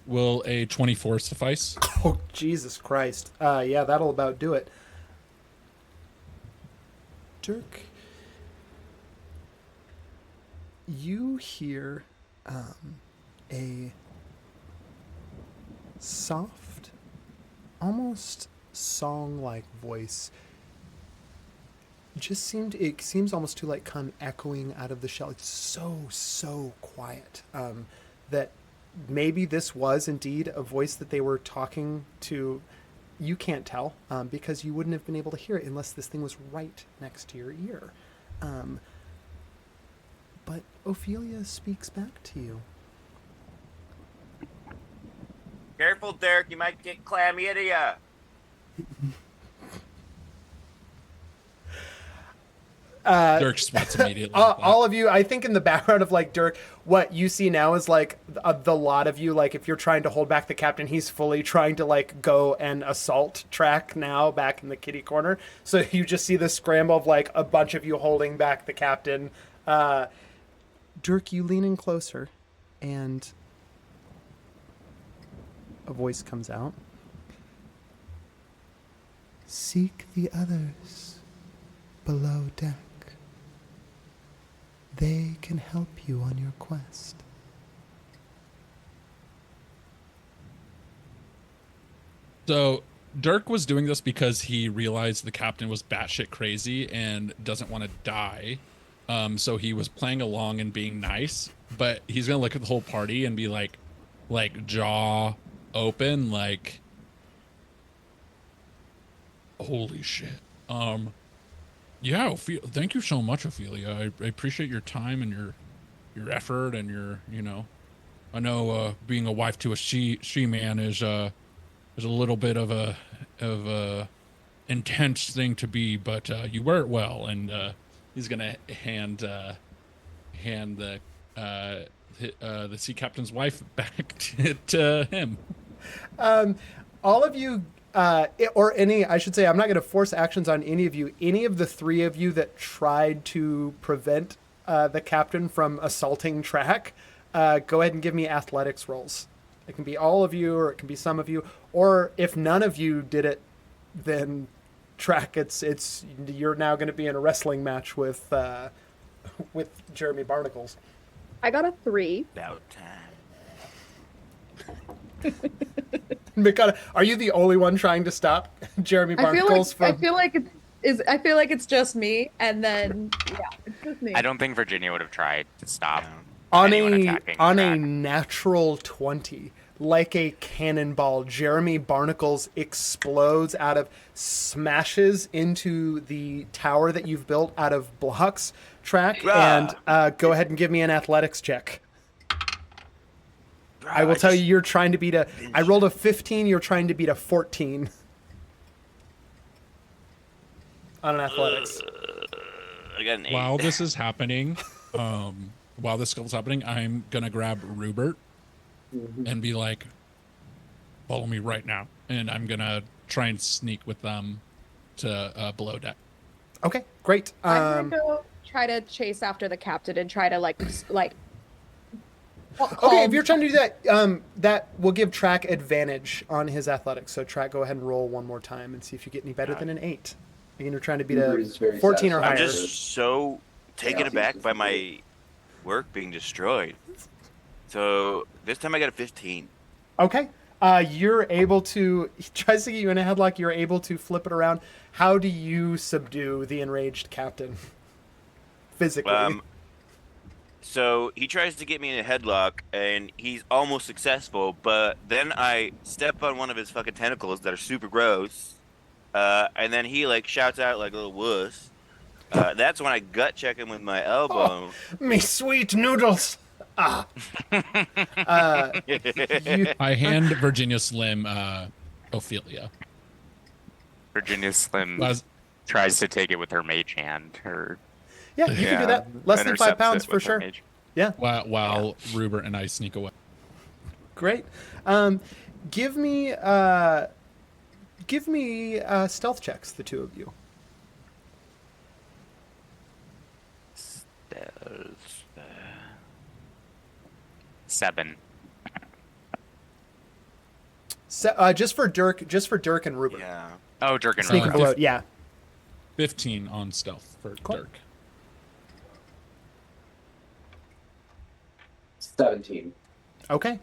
Will a 24 suffice? Oh, Jesus Christ. Yeah, that'll about do it. Dirk, you hear a soft, almost song-like voice. It seems almost to like come echoing out of the shell. It's so quiet that maybe this was indeed a voice that they were talking to. You can't tell because you wouldn't have been able to hear it unless this thing was right next to your ear. But Ophelia speaks back to you. Careful, Dirk. You might get chlamydia. Dirk sweats immediately. All of you, I think in the background of like Dirk, what you see now is like the lot of you, like if you're trying to hold back the captain, he's fully trying to like go and assault Track now back in the kitty corner. So you just see the scramble of like a bunch of you holding back the captain. Dirk, you lean in closer and a voice comes out. Seek the others below deck. They can help you on your quest. So Dirk was doing this because he realized the captain was batshit crazy and doesn't want to die. So he was playing along and being nice, but he's gonna look at the whole party and be like jaw open, like, holy shit. Yeah, thank you so much, Ophelia. I appreciate your time and your effort and your, you know, I know being a wife to a she man is a little bit of a intense thing to be, but you wear it well. And he's gonna hand the sea captain's wife back to him. All of you, or any, I should say, I'm not going to force actions on any of you. Any of the three of you that tried to prevent the captain from assaulting Track, go ahead and give me athletics rolls. It can be all of you, or it can be some of you, or if none of you did it, then Track, it's you're now going to be in a wrestling match with Jeremy Barnacles. I got a 3. About time. Mikata, are you the only one trying to stop Jeremy Barnacles I feel like it's just me, and then it's just me. I don't think Virginia would have tried to stop on anyone a attacking a Track. natural 20, like a cannonball, Jeremy Barnacles smashes into the tower that you've built out of blocks, Track, and go ahead and give me an athletics check. I will tell you, you're trying to beat I rolled a 15, you're trying to beat a 14 on an athletics. I got an 8. While this is happening, while this skill's happening, I'm gonna grab Rupert and be like, follow me right now. And I'm gonna try and sneak with them to below deck. Okay, great. I'm gonna go try to chase after the captain and try to like Okay, if you're trying to do that, that will give Track advantage on his athletics. So Track, go ahead and roll one more time and see if you get any better than an 8. Again, you're trying to beat a 14 or higher. I'm just so taken aback by my work being destroyed. So this time I got a 15. Okay. You're able to, he tries to get you in a headlock, you're able to flip it around. How do you subdue the enraged captain? Physically. So he tries to get me in a headlock, and he's almost successful, but then I step on one of his fucking tentacles that are super gross, and then he, like, shouts out like a little wuss. That's when I gut check him with my elbow. Oh, me sweet noodles! I hand Virginia Slim Ophelia. Virginia Slim Was- tries to take it with her mage hand. Yeah, you can do that. Less than 5 pounds for sure. Yeah. While Rupert and I sneak away. Great. Give me stealth checks, the two of you. Stealth. 7. Just for Dirk and Rupert. Yeah. Oh, Dirk and Sneaking Rupert. below, yeah. 15 on stealth for Cool. Dirk. 17. Okay.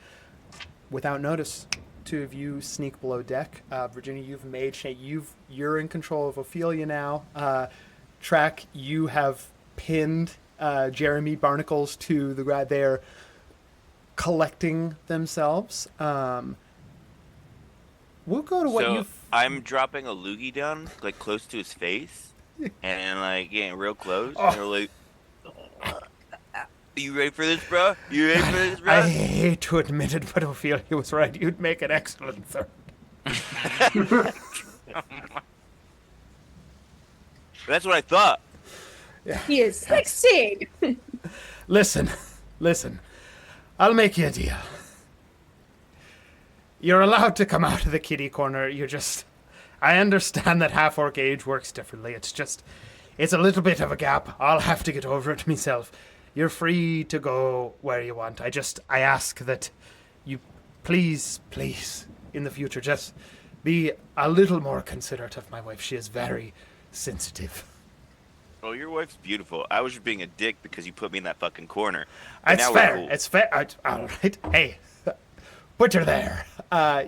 Without notice, two of you sneak below deck. Virginia, you're in control of Ophelia now. Track, you have pinned Jeremy Barnacles to the ground. They're collecting themselves. We'll go to what So you. I'm dropping a loogie down, like, close to his face, and, like, getting real close, Oh. and they're like, you ready for this, bro? You ready for this, bro? I hate to admit it, but Ophelia was right. You'd make an excellent third. That's what I thought. He is 16. Listen. I'll make you a deal. You're allowed to come out of the kitty corner. I understand that half-orc age works differently. It's a little bit of a gap. I'll have to get over it myself. You're free to go where you want. I ask that you please, in the future, just be a little more considerate of my wife. She is very sensitive. Oh, your wife's beautiful. I was just being a dick because you put me in that fucking corner. It's now we're fair. cool. It's fair. All right. Hey, put her there.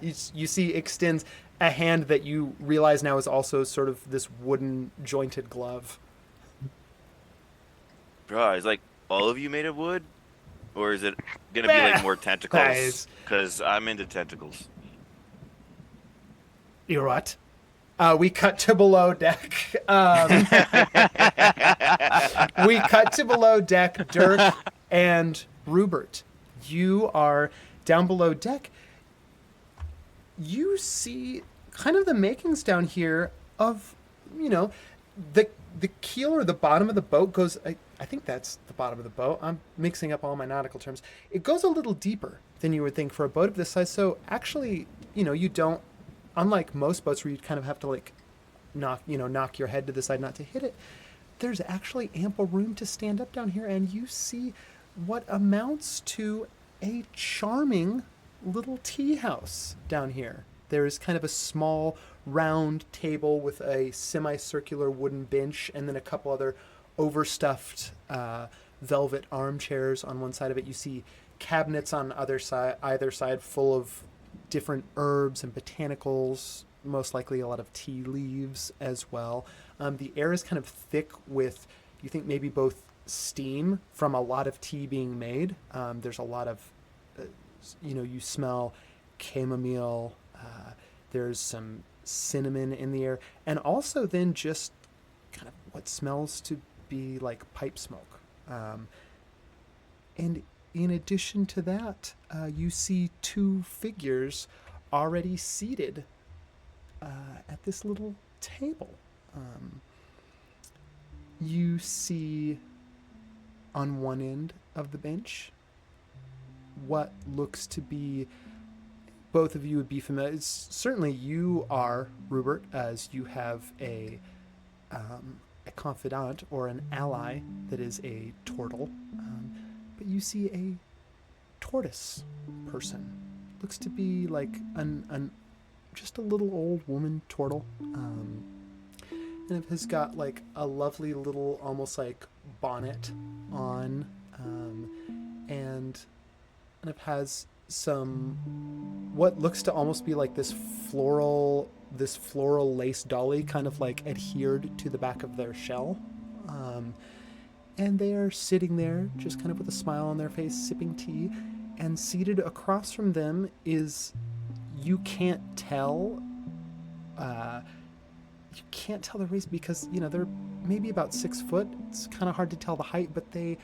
You see extends a hand that you realize now is also sort of this wooden jointed glove. Bro, is like all of you made of wood? Or is it going to be like more tentacles? Nice. Because I'm into tentacles. You're what? We cut to below deck. We cut to below deck, Dirk and Rupert. You are down below deck. You see kind of the makings down here of, the keel or the bottom of the boat goes, I think that's the bottom of the boat. I'm mixing up all my nautical terms. It goes a little deeper than you would think for a boat of this size. So actually, you don't, unlike most boats where you'd kind of have to knock your head to the side not to hit it, there's actually ample room to stand up down here, and you see what amounts to a charming little tea house down here. There is kind of a small round table with a semicircular wooden bench and then a couple other overstuffed velvet armchairs on one side of it. You see cabinets on either side full of different herbs and botanicals, most likely a lot of tea leaves as well. The air is kind of thick with, you think maybe both steam from a lot of tea being made. There's a lot of, you smell chamomile. There's some cinnamon in the air, and also then just kind of what smells to be like pipe smoke. And in addition to that, you see two figures already seated at this little table. You see on one end of the bench what looks to be, both of you would be familiar. Certainly you are, Rupert, as you have a confidant or an ally that is a turtle. But you see a tortoise person. Looks to be like just a little old woman turtle. And it has got like a lovely little almost like bonnet on, and it has some what looks to almost be like this floral lace dolly kind of like adhered to the back of their shell. And they are sitting there just kind of with a smile on their face, sipping tea, and seated across from them is, you can't tell the race because, they're maybe about 6 foot. It's kind of hard to tell the height, but they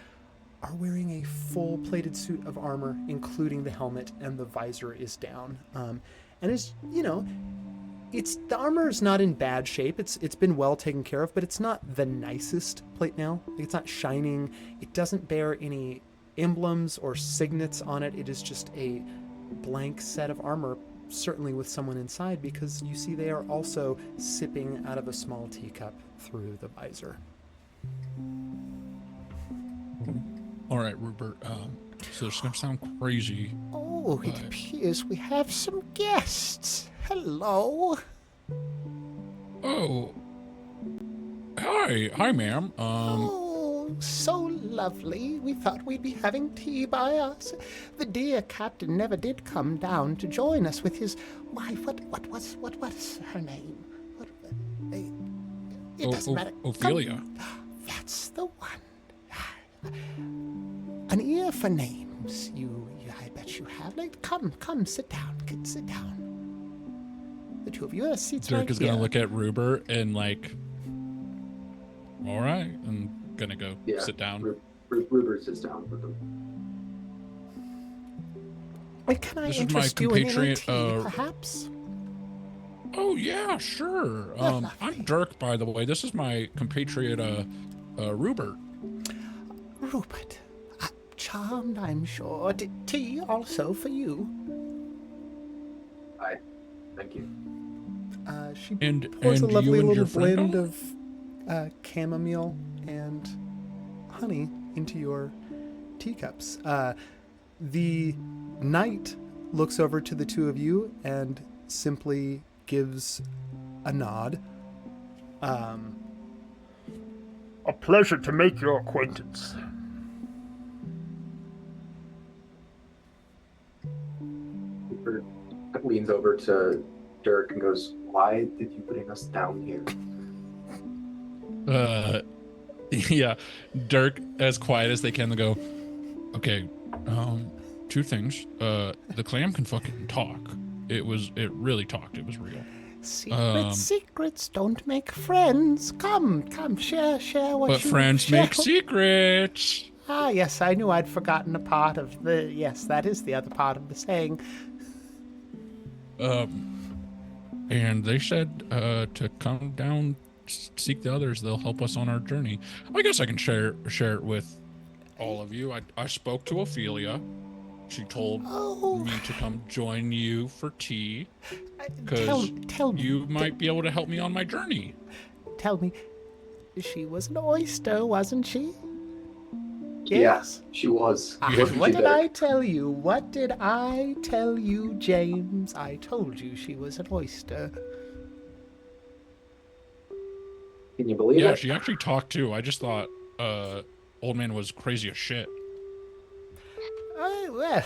are wearing a full plated suit of armor, including the helmet, and the visor is down. And it's, the armor is not in bad shape. It's been well taken care of, but it's not the nicest plate mail. It's not shining. It doesn't bear any emblems or signets on it. It is just a blank set of armor, certainly with someone inside, because you see they are also sipping out of a small teacup through the visor. All right, Rupert. So it's gonna sound crazy. Oh, it appears we have some guests. Hello. Oh. Hi, ma'am. Oh, so lovely. We thought we'd be having tea by us. The dear captain never did come down to join us with his wife. What was her name? It doesn't matter. Ophelia. That's the one. An ear for names. I bet you have. Come, sit down. Sit down. The two of you are seats Dirk right is here. gonna look at Rupert and all right, and gonna go sit down. Rupert sits down with them. Can I This is my interest you in any compatriot, tea, perhaps? Oh yeah, sure. I'm Dirk, by the way. This is my compatriot, Rupert. Rupert, charmed, I'm sure. Tea also for you. Thank you. She And pours a you lovely and little your friend blend all? of chamomile and honey into your teacups. The knight looks over to the two of you and simply gives a nod. A pleasure to make your acquaintance. Rupert leans over to Dirk and goes, "Why did you bring us down here?" Yeah, Dirk, as quiet as they can, they go, okay, two things. The clam can fucking talk. It really talked. It was real. Secrets don't make friends. Come, share what But you friends share. make secrets. Ah, yes, I knew I'd forgotten a part of the... Yes, that is the other part of the saying. And they said to come down, seek the others. They'll help us on our journey. I guess I can share it with all of you. I spoke to Ophelia. She told me to come join you for tea because Tell me. you might be able to help me on my journey. Tell me, she was an oyster, wasn't she? Yes, she was. What did I tell you? What did I tell you, James? I told you she was an oyster. Can you believe Yeah, it? she actually talked too. I just thought old man was crazy as shit. Well,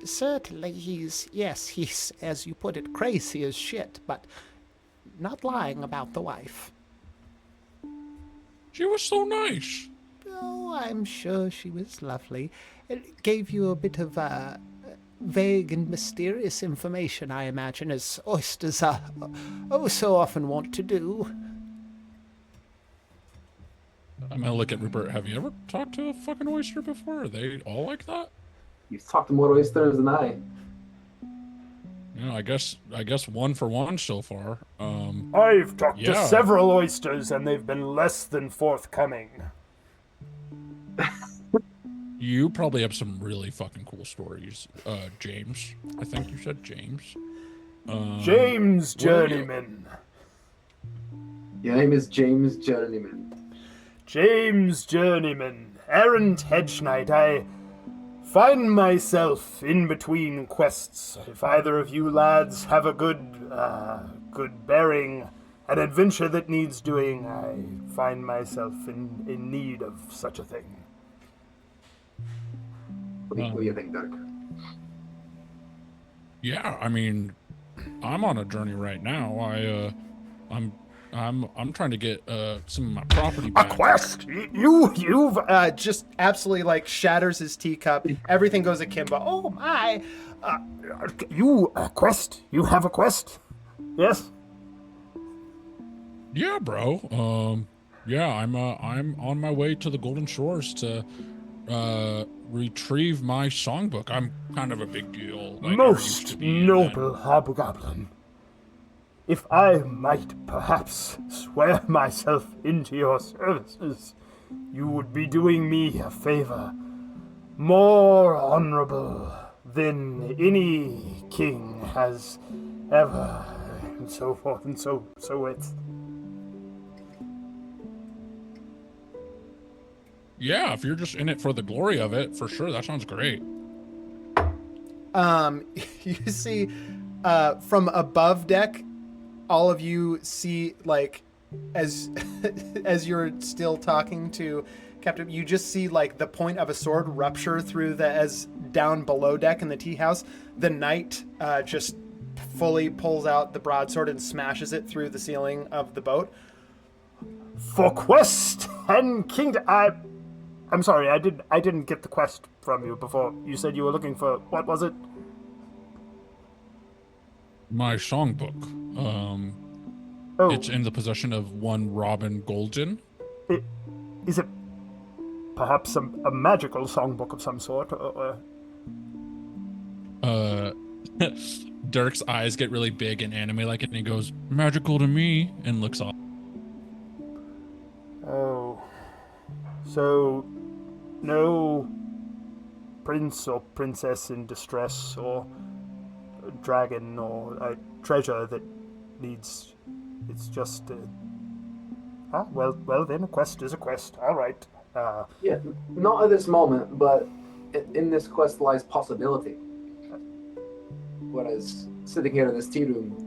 certainly he's, as you put it, crazy as shit, but not lying about the wife. She was so nice. Oh, I'm sure she was lovely. It gave you a bit of vague and mysterious information, I imagine, as oysters so often want to do. I'm gonna look at Rupert. Have you ever talked to a fucking oyster before? Are they all like that? You've talked to more oysters than I. You know, I guess one for one so far. I've talked to Yeah. several oysters and they've been less than forthcoming. You probably have some really fucking cool stories, James. I think you said James. James what are you- Journeyman. Your name is James Journeyman. James Journeyman. Errant hedge knight. I find myself in between quests. If either of you lads have a good bearing, an adventure that needs doing, I find myself in need of such a thing. What do you think, Dirk? Yeah, I mean, I'm on a journey right now. I'm trying to get some of my property A back. quest? You've Just absolutely like shatters his teacup. Everything goes akimbo. Oh my! a quest? You have a quest? Yes. Yeah, bro. Yeah, I'm on my way to the Golden Shores to retrieve my songbook. I'm kind of a big deal. Like, I used to Most be, and noble hobgoblin. If I might perhaps swear myself into your services, you would be doing me a favor more honorable than any king has ever, and so forth and so it. yeah, if you're just in it for the glory of it, for sure, that sounds great. You see, from above deck, all of you see, like, as you're still talking to Captain, you just see like the point of a sword rupture through as down below deck in the tea house. The knight just fully pulls out the broadsword and smashes it through the ceiling of the boat. For quest and kingdom, I'm sorry, I didn't get the quest from you before. You said you were looking for, what was it? My songbook. Oh, It's in the possession of one Robin Golden. is it perhaps a magical songbook of some sort? Or... Dirk's eyes get really big and anime like it, and he goes, magical to me, and looks off. Oh, So, no prince or princess in distress or a dragon or a treasure that needs... It's just... well then, a quest is a quest. All right. Yeah, not at this moment, but in this quest lies possibility. Whereas sitting here in this tea room,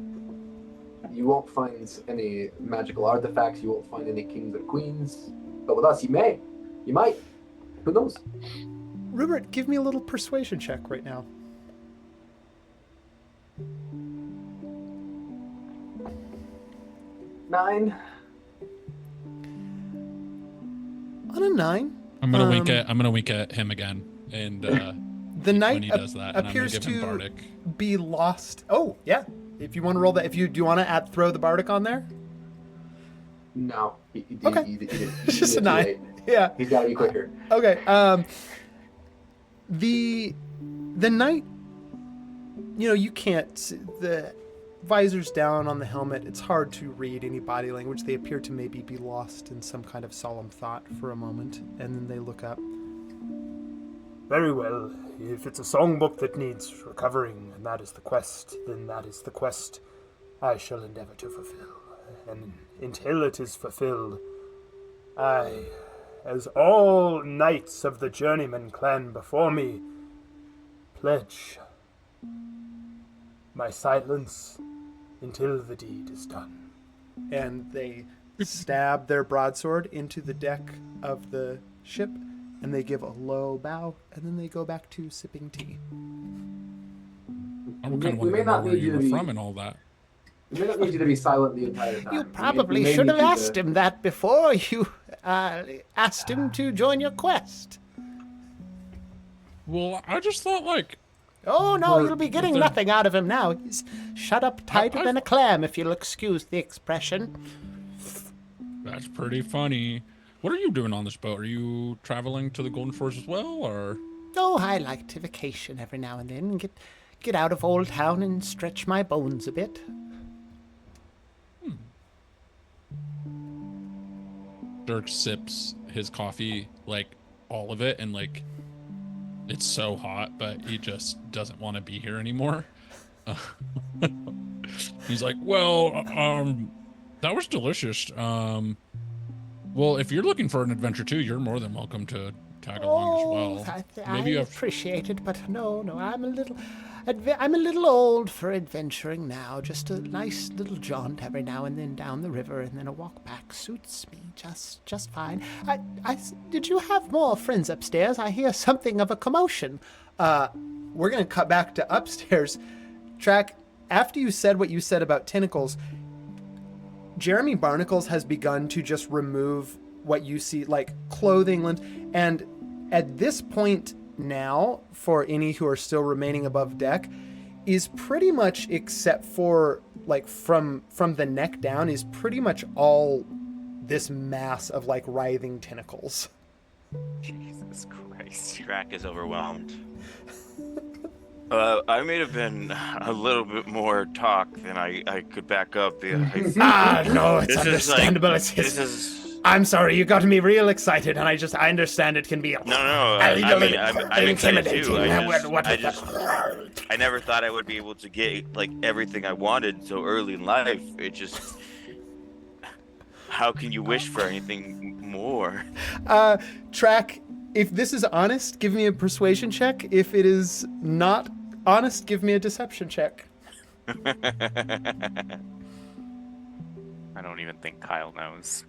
you won't find any magical artifacts, you won't find any kings or queens. But with us, you may. You might. Who knows? Rupert, give me a little persuasion check right now. Nine. On a 9, I'm gonna wink at him again, and the when knight he does that, and I'm gonna appears give him to bardic. be lost. Oh, yeah. If you want to roll that, do you want to throw the bardic on there? No. Okay. It's just a 9. Yeah. He's got to be quicker. Okay. The knight, you can't. The visor's down on the helmet. It's hard to read any body language. They appear to maybe be lost in some kind of solemn thought for a moment, and then they look up. Very well. If it's a songbook that needs recovering, and that is the quest, then that is the quest I shall endeavor to fulfill. And until it is fulfilled, I, as all knights of the Journeyman clan before me, pledge my silence until the deed is done. And they stab their broadsword into the deck of the ship, and they give a low bow, and then they go back to sipping tea. I'm kind of We may wondering not where need you you were to be- from and all that. We may not need you to be silent the entire time. You We probably may should have need you asked to- him that before you asked him to join your quest. Well, I just thought Oh, no, Or you'll be getting there- nothing out of him now. He's shut up tighter I- than a clam, if you'll excuse the expression. that's pretty funny. What are you doing on this boat? Are you traveling to the Golden Forest as well, or? Oh, I like to vacation every now and then and get out of Old Town and stretch my bones a bit. Dirk sips his coffee, all of it, and it's so hot, but he just doesn't want to be here anymore. He's like, well, that was delicious. Well, if you're looking for an adventure too, you're more than welcome to tag along as well. I appreciate it, but no, I'm a little old for adventuring now. Just a nice little jaunt every now and then down the river, and then a walk back suits me just fine. Did you have more friends upstairs? I hear something of a commotion. We're going to cut back to upstairs. Track, after you said what you said about tentacles, Jeremy Barnacles has begun to just remove what you see, like clothing, and at this point now, for any who are still remaining above deck, is pretty much, except for from the neck down, is pretty much all this mass of writhing tentacles. Jesus Christ. Track is overwhelmed. I may have been a little bit more talk than I could back up. No, it's This is understandable. this is... I'm sorry, you got me real excited, and I understand it can be No, I'm excited too. I never thought I would be able to get everything I wanted so early in life. It just... How can you wish for anything more? Track, if this is honest, give me a persuasion check. If it is not honest, give me a deception check. I don't even think Kyle knows.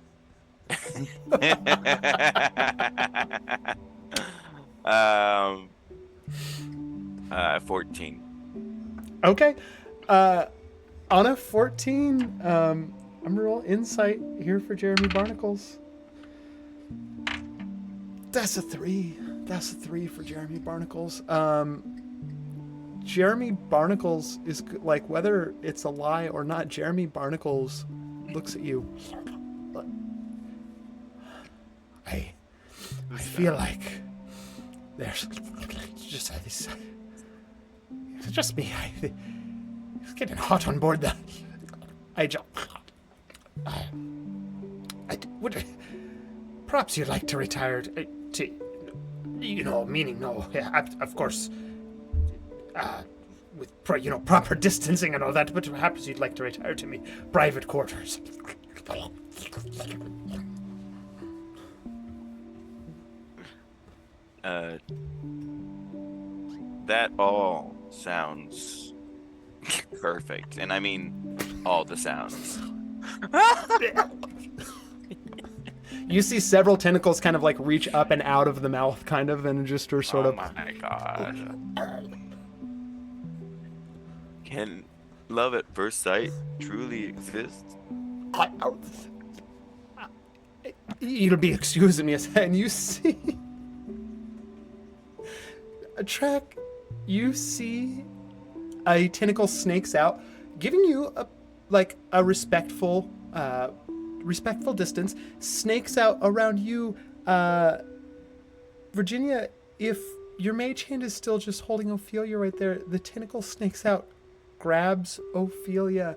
14. Okay. On a 14, I'm gonna roll insight here for Jeremy Barnacles. That's a 3. That's a 3 for Jeremy Barnacles. Jeremy Barnacles is whether it's a lie or not, Jeremy Barnacles looks at you. I feel like there's just this. It's just me. It's getting hot on board. perhaps you'd like to retire to meaning no, yeah, of course, with proper distancing and all that, but perhaps you'd like to retire to me private quarters. That all sounds perfect, and I mean all the sounds. You see several tentacles kind of like reach up and out of the mouth, kind of, and just are sort Oh of. my god. Can love at first sight truly exist? You'll be excusing me, and you see a track. You see a tentacle snakes out, giving you a respectful distance. Snakes out around you, Virginia. If your mage hand is still just holding Ophelia right there, the tentacle snakes out, grabs Ophelia,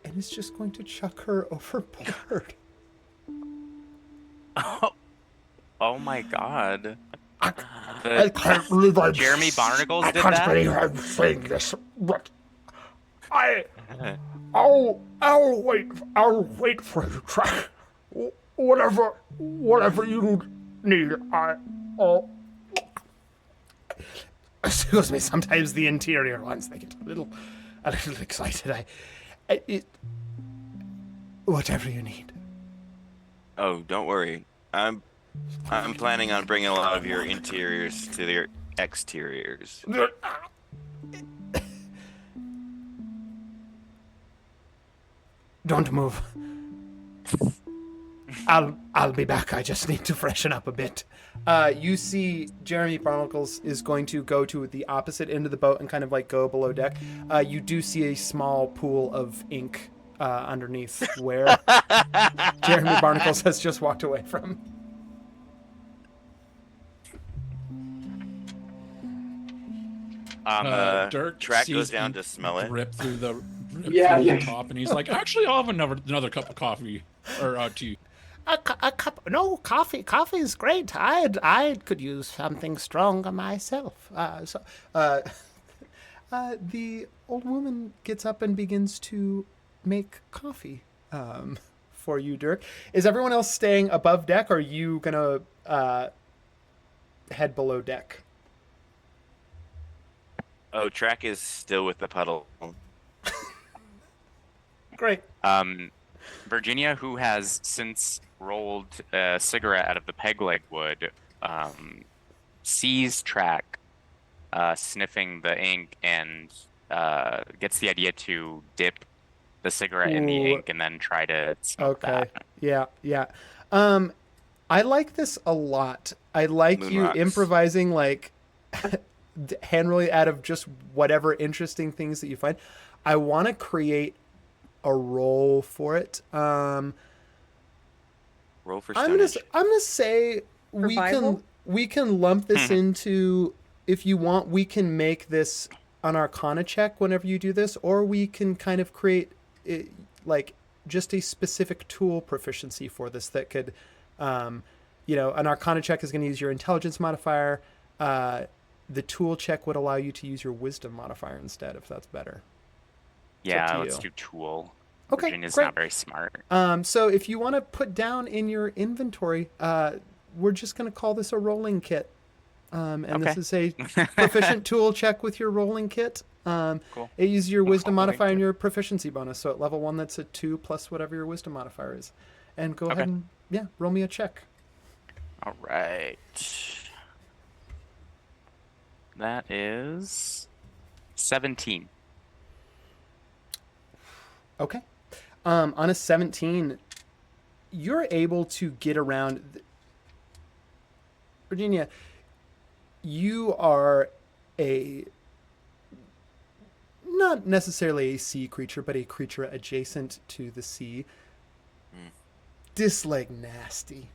and is just going to chuck her overboard. Oh my god. I can't believe I'm Jeremy Barnacles I did can't that? believe I'm saying this, but I'll wait for you, Track. Whatever you need, I'll. Excuse me, sometimes the interior ones, they get a little excited. Whatever you need. Oh, don't worry. I'm planning on bringing a lot of your interiors to their exteriors. Don't move. I'll be back. I just need to freshen up a bit. You see Jeremy Barnacles is going to go to the opposite end of the boat and kind of like go below deck. You do see a small pool of ink underneath where Jeremy Barnacles has just walked away from. Dirk Track sees goes down ink to smell it. Drip through the top, and he's like, "Actually, I'll have another cup of coffee or tea." A cup? No, coffee. Coffee is great. I could use something stronger myself. The old woman gets up and begins to make coffee for you, Dirk. Is everyone else staying above deck, or are you gonna head below deck? Oh, Track is still with the puddle. Great. Virginia, who has since rolled a cigarette out of the peg leg wood, sees Track sniffing the ink and gets the idea to dip the cigarette in the Ooh. ink and then try to smoke Okay. that. Yeah. I like this a lot. I like Moon you rocks. improvising like handily out of just whatever interesting things that you find. I want to create a role for it. Roll for I'm gonna Stonehenge. say Survival? we can lump this into, if you want, we can make this an Arcana check whenever you do this, or we can kind of create it, like just a specific tool proficiency for this that could, an Arcana check is going to use your Intelligence modifier. The tool check would allow you to use your Wisdom modifier instead, if that's better. Yeah, to let's you. do Tool. Okay, Virginia's great. not very smart. So if you want to put down in your inventory, we're just going to call this a rolling kit. And this is a proficient tool check with your rolling kit. Cool. It uses your wisdom rolling modifier and kit. your proficiency bonus. So at level 1, that's a 2 plus whatever your wisdom modifier is. And go ahead and, roll me a check. All right. That is 17. Okay. On a 17, you're able to get around. Virginia, you are not necessarily a sea creature, but a creature adjacent to the sea. Disleg nasty.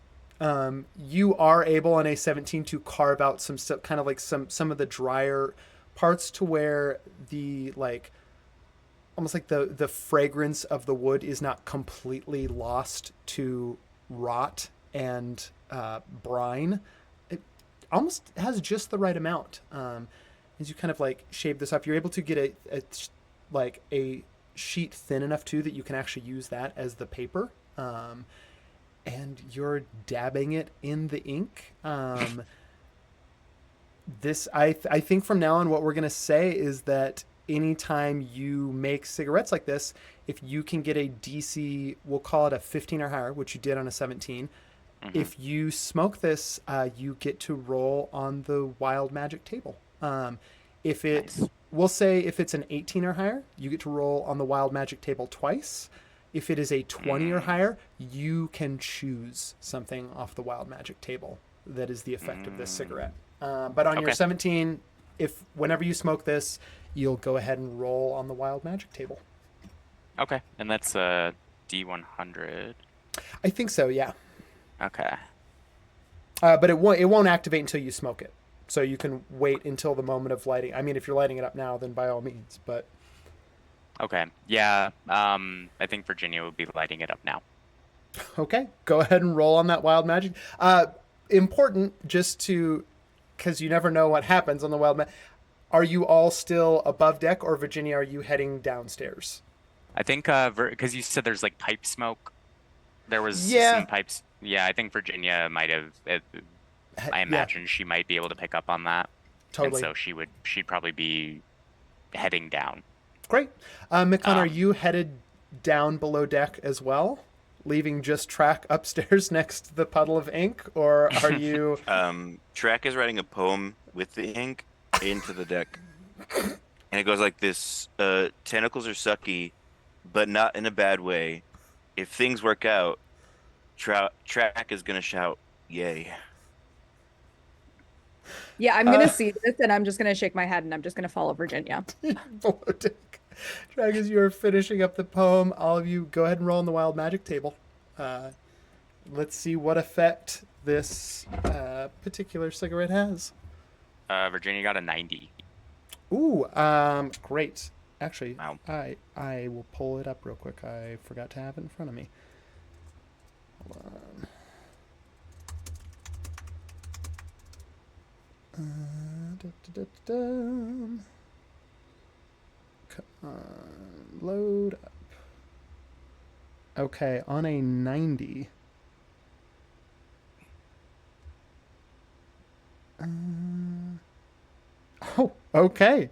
You are able on a 17 to carve out some stuff, kind of like some of the drier parts to where the almost like the fragrance of the wood is not completely lost to rot and brine. It almost has just the right amount. As you kind of like shave this up, you're able to get a sheet thin enough too that you can actually use that as the paper. And you're dabbing it in the ink. This I think from now on, what we're gonna say is that anytime you make cigarettes like this, if you can get a DC, we'll call it a 15 or higher, which you did on a 17. If you smoke this, you get to roll on the wild magic table. If it, we'll say if it's an 18 or higher, you get to roll on the wild magic table twice. If it is a 20 or higher, you can choose something off the wild magic table that is the effect of this cigarette. But on your 17, if whenever you smoke this, you'll go ahead and roll on the wild magic table. Okay, and that's a D100. I think so, yeah. Okay. But it won't activate until you smoke it. So you can wait until the moment of lighting. I mean, if you're lighting it up now, then by all means. But Okay. Yeah. I think Virginia would be lighting it up now. okay, go ahead and roll on that wild magic. Important, just to, because you never know what happens on the wild magic. Are you all still above deck, or Virginia, are you heading downstairs? I think because you said there's like pipe smoke. There was some pipes. Yeah, I think Virginia might have. I imagine she might be able to pick up on that. Totally. And so she'd probably be heading down. Great. Mikon, are you headed down below deck as well, leaving just Track upstairs next to the puddle of ink, or are you? Track is writing a poem with the ink into the deck, and it goes like this: tentacles are sucky, but not in a bad way. If things work out, Track is gonna shout, "Yay!" Yeah, I'm gonna see this and I'm just gonna shake my head and I'm just gonna follow Virginia. Below deck. Track, as you are finishing up the poem, all of you go ahead and roll on the wild magic table. Let's see what effect this particular cigarette has. Virginia got a 90. Ooh, great. Actually, Wow. I will pull it up real quick. I forgot to have it in front of me. Hold on. Come on, load up. Okay, on a 90. Oh, okay.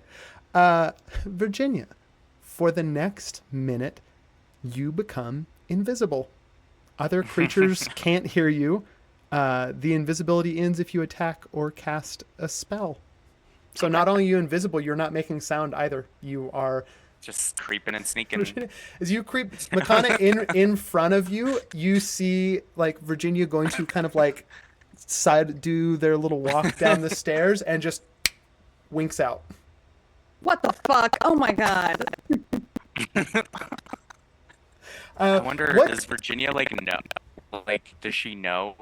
Virginia, for the next minute, you become invisible. Other creatures can't hear you. The invisibility ends if you attack or cast a spell. So not only are you invisible, you're not making sound either. You are just creeping and sneaking. As you creep, Makana, in front of you, you see like Virginia going to kind of like do their little walk down the stairs and just winks out. What the fuck? Oh my god. I wonder, does Virginia like know? Like, does she know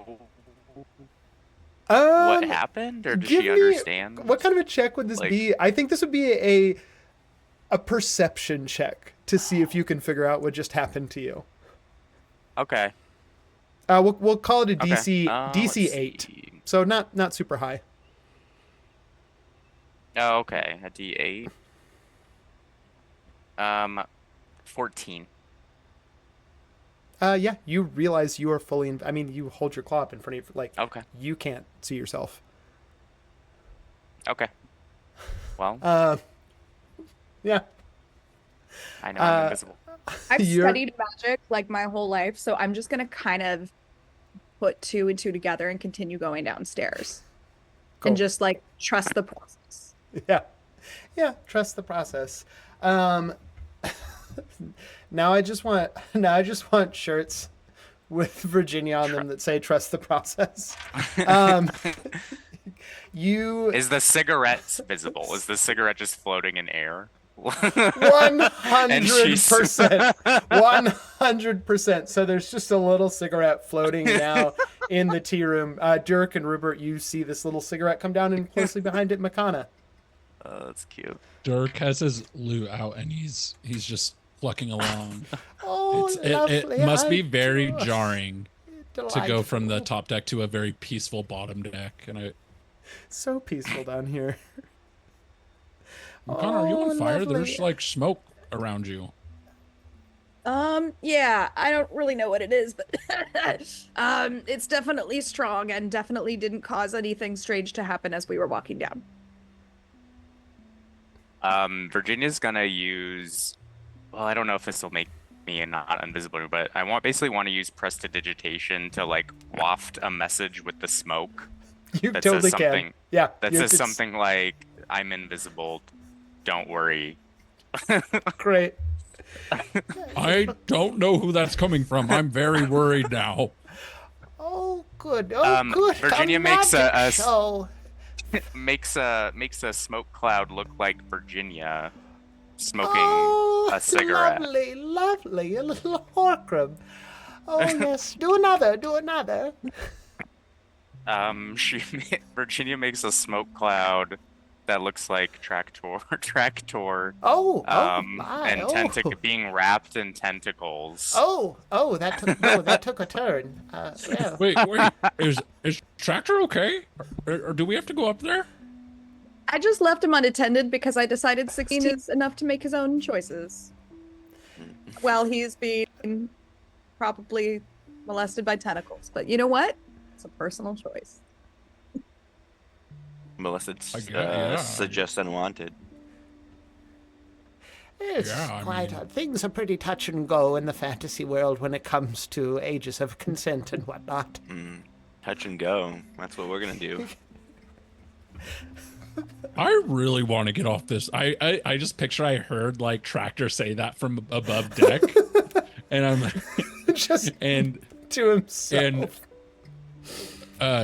what happened, or does she understand? What kind of a check would this be? I think this would be a perception check to see if you can figure out what just happened to you. Okay. We'll call it a DC Okay. DC 8. So not super high. Oh, okay. A D8. 14. Yeah, you realize you are fully I mean, you hold your claw up in front of you, like, Okay. you can't see yourself. Okay. Well, Yeah. I know I'm invisible. I've You're- studied magic like my whole life, so I'm just gonna kind of put 2 and 2 together and continue going downstairs. Cool. And just like trust the process. Yeah, trust the process. Now I just want shirts with Virginia on them that say "Trust the process." Is the cigarette visible? Is the cigarette just floating in air? 100%. 100%. So there's just a little cigarette floating now in the tea room. Dirk and Rupert, you see this little cigarette come down, and closely behind it, Makana. Oh, that's cute. Dirk has his loot out and he's just plucking along. Oh, It lovely. must be very jarring to go from the Delightful. top deck to a very peaceful bottom deck. And So peaceful down here. Connor, are you Oh, on fire? lovely. There's like smoke around you. Yeah, I don't really know what it is, but it's definitely strong and definitely didn't cause anything strange to happen as we were walking down. Virginia's gonna use. Well, I don't know if this will make me not invisible, but basically want to use prestidigitation to like waft a message with the smoke You that totally says can. something. Yeah. That you're- says it's something like, "I'm invisible. Don't worry." Great. I don't know who that's coming from. I'm very worried now. Oh, good. Oh, good. Virginia a makes magic a show. makes a smoke cloud look like Virginia smoking Oh, a cigarette. lovely, lovely. A little Horcrux. Oh, yes. Do another. Do another. Virginia makes a smoke cloud that looks like Tractor, Oh, my. and Oh. being wrapped in tentacles. Oh, that took a turn. Yeah. Wait, is Tractor okay? Or do we have to go up there? I just left him unattended because I decided 16 is enough to make his own choices. Well, he's being probably molested by tentacles, but you know what? It's a personal choice. Melissa I get it, yeah. suggests unwanted. It's Yeah, I quite mean- odd. Things are pretty touch and go in the fantasy world when it comes to ages of consent and whatnot. Touch and go. That's what we're gonna do. I really want to get off this. I just picture I heard like Tractor say that from above deck. And I'm like, Just and to himself.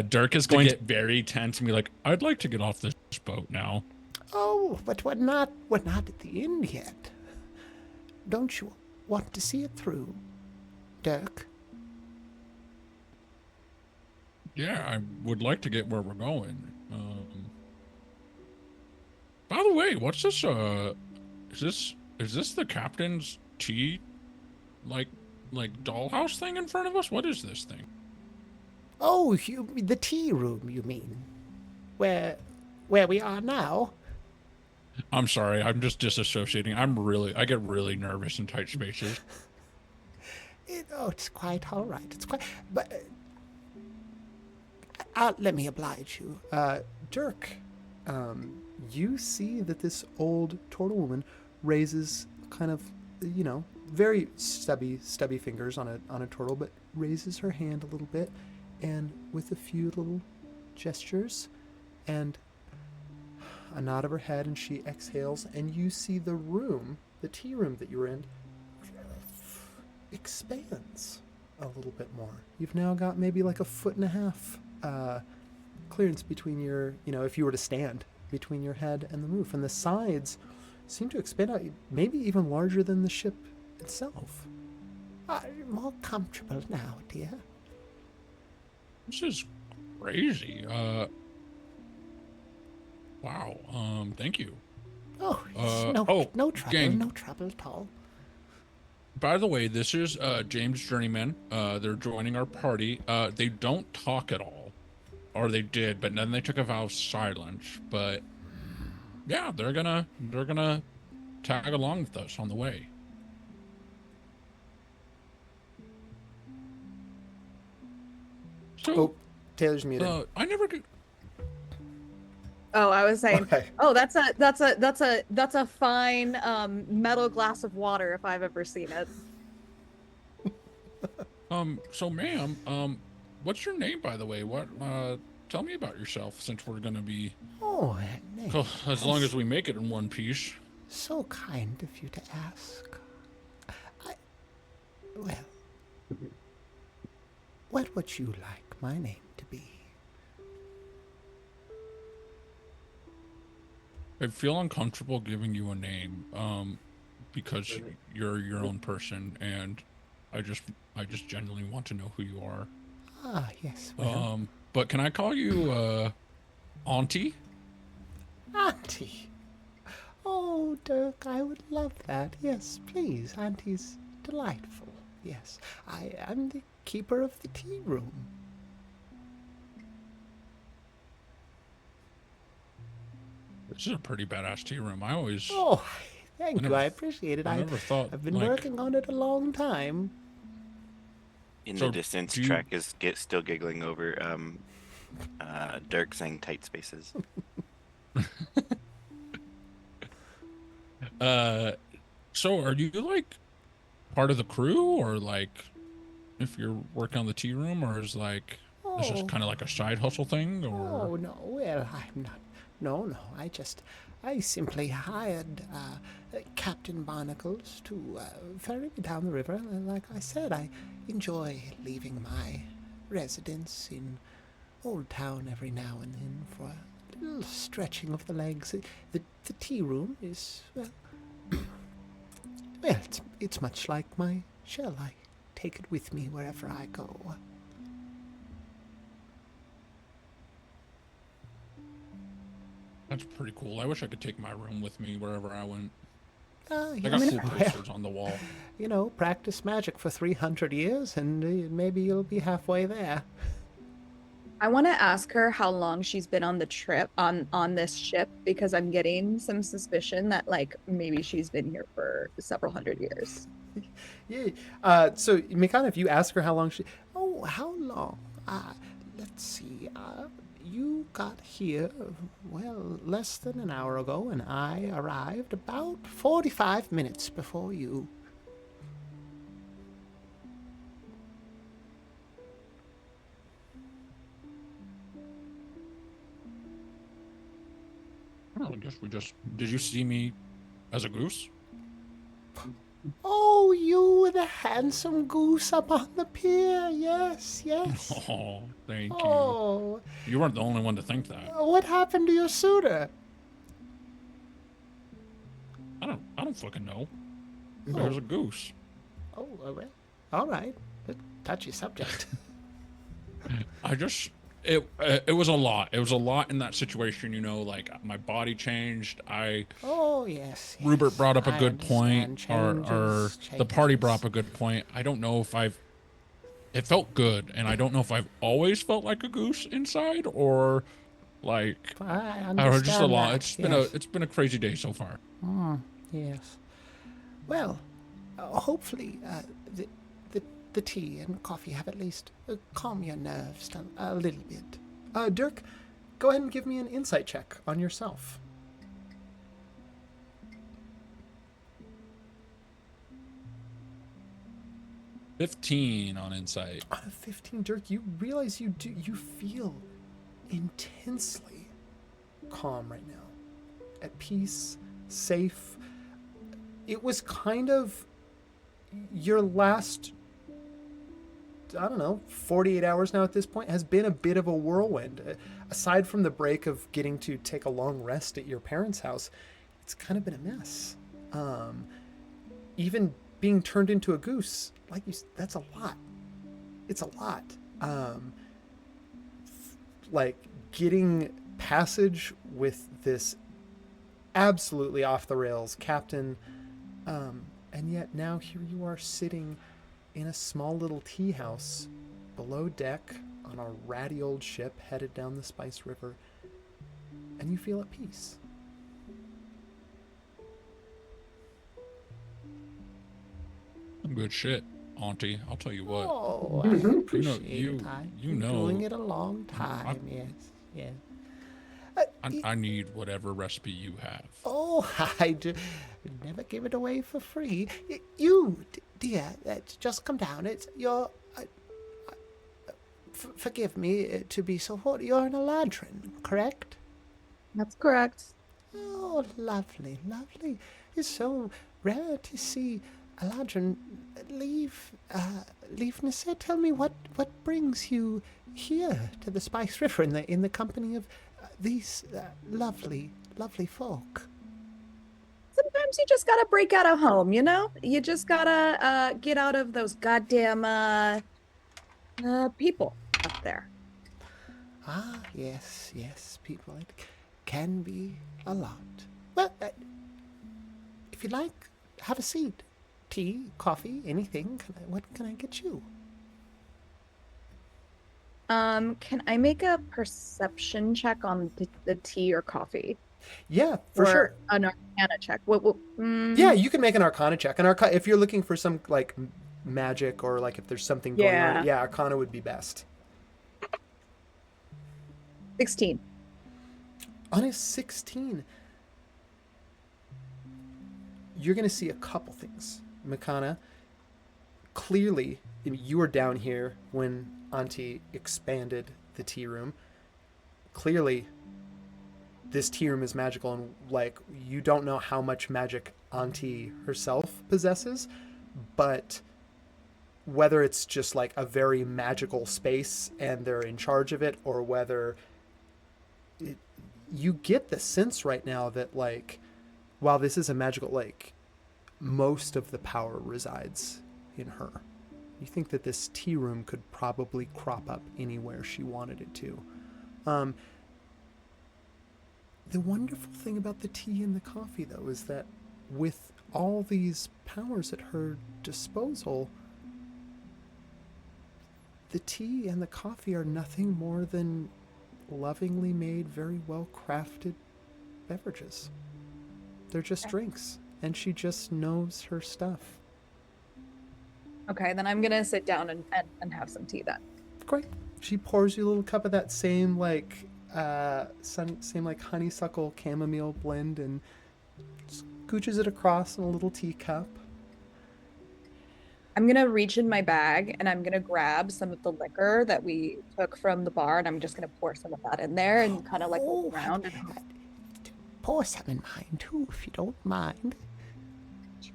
Dirk is going to get very tense and be like, I'd like to get off this boat now. Oh, but we're not at the end yet. Don't you want to see it through, Dirk? Yeah, I would like to get where we're going. By the way, what's this? Is this the captain's tea, like dollhouse thing in front of us? What is this thing? Oh, the tea room, you mean? Where we are now? I'm sorry, I'm just disassociating. I get really nervous in tight spaces. It's quite all right. It's quite, but let me oblige you. Dirk, you see that this old turtle woman raises kind of, very stubby fingers on a turtle, but raises her hand a little bit, and with a few little gestures, and a nod of her head, and she exhales, and you see the room, the tea room that you were in, expands a little bit more. You've now got maybe like 1.5 foot clearance between your, if you were to stand between your head and the roof, and the sides seem to expand out, maybe even larger than the ship itself. More comfortable now, dear. This is crazy. Wow. Thank you. Oh, it's no trouble, gang. no trouble at all. By the way, this is James Journeyman. They're joining our party. They don't talk at all, or they did, but then they took a vow of silence. But yeah, they're gonna tag along with us on the way. So, Oh, Taylor's muted. I never do. Oh, I was saying, Okay. oh, that's a fine metal glass of water if I've ever seen it. So ma'am, what's your name, by the way? Tell me about yourself, since we're gonna be, Oh, nay, as long as we make it in one piece. so kind of you to ask. What would you like my name to be? I feel uncomfortable giving you a name, because you're your own person, and I just genuinely want to know who you are. Ah, yes, well, But can I call you, Auntie? Auntie. Oh, Dirk, I would love that. Yes, please. Auntie's delightful. Yes, I am the keeper of the tea room. This is a pretty badass tea room. I always Oh, thank you. never- I appreciate it. I never thought I've been like, working on it a long time. In So, the distance, do you- Trek is still giggling over Dirk saying tight spaces. So are you like part of the crew, or like if you're working on the tea room, or is like this is Oh. kind of like a side hustle thing, or Oh, no. Well, I'm not. No. I simply hired Captain Barnacles to ferry me down the river. And like I said, I enjoy leaving my residence in Old Town every now and then for a little stretching of the legs. The tea room is, well, well, it's much like my shell. I take it with me wherever I go. that's pretty cool. I wish I could take my room with me wherever I went. I Yeah, got cool well, posters on the wall. you know, practice magic for 300 years and maybe you'll be halfway there. I want to ask her how long she's been on the trip on this ship, because I'm getting some suspicion that like maybe she's been here for several hundred years. Yeah. So, Mikana, if you ask her how long she. Oh, how long? Let's see. You got here, well, less than an hour ago, and I arrived about 45 minutes before you. Well, I guess we just. Did you see me as a goose? Oh, you were the handsome goose up on the pier. Yes. Oh, thank you. Oh, You weren't the only one to think that. what happened to your suitor? I don't fucking know. There's a goose. Oh, well, all right. Touchy subject. I just it was a lot. It was a lot in that situation, you know, like my body changed. Oh, yes. Rupert brought up a I good point, understand. or the party brought up a good point. I don't know if it felt good, and I don't know if I've always felt like a goose inside, or like I or understand just a lot. that, It's been a crazy day so far. Yes. Well, hopefully the tea and coffee have at least calm your nerves a little bit. Dirk, go ahead and give me an insight check on yourself. 15 on insight. On a 15, Dirk, you realize you feel intensely calm right now, at peace, safe. It was kind of your last, I don't know, 48 hours now at this point has been a bit of a whirlwind. Aside from the break of getting to take a long rest at your parents' house, it's kind of been a mess. Even being turned into a goose, like that's a lot. It's a lot. Like getting passage with this absolutely off the rails captain, and yet now here you are sitting in a small little tea house below deck on a ratty old ship headed down the Spice River, and you feel at peace. Good shit, Auntie. I'll tell you what. Oh, I appreciate you- it. I've you been know- doing it a long time. Yes. I need whatever recipe you have. Oh, I never give it away for free. You, dear, just come down. It's your. Forgive me to be so hot. You're an Eladrin, correct? That's correct. Oh, lovely. It's so rare to see Eladrin leave Nasset. Tell me what brings you here to the Spice River in the company of these lovely folk. Sometimes you just gotta break out of home, you know? You just gotta get out of those goddamn people up there. Ah, yes, people. It can be a lot. Well, if you like, have a seat. Tea, coffee, anything. What can I get you? Can I make a perception check on the tea or coffee? Yeah, for or sure. an arcana check? Yeah, you can make an Arcana check. If you're looking for some like magic or like if there's something going on, Yeah. yeah, Arcana would be best. 16. On a 16, you're going to see a couple things. Makana, clearly, you were down here when Auntie expanded the tea room. Clearly, this tea room is magical, and like you don't know how much magic Auntie herself possesses, but whether it's just like a very magical space and they're in charge of it, or whether you get the sense right now that like while this is a magical like most of the power resides in her. You think that this tea room could probably crop up anywhere she wanted it to. The wonderful thing about the tea and the coffee, though, is that with all these powers at her disposal, the tea and the coffee are nothing more than lovingly made, very well crafted beverages. They're just drinks, and she just knows her stuff. Okay, then I'm gonna sit down and have some tea then. Great. She pours you a little cup of that same like same like honeysuckle chamomile blend and scooches it across in a little teacup. I'm gonna reach in my bag and I'm gonna grab some of the liquor that we took from the bar, and I'm just gonna pour some of that in there and kind of like look around. And Pour some in mine too, if you don't mind.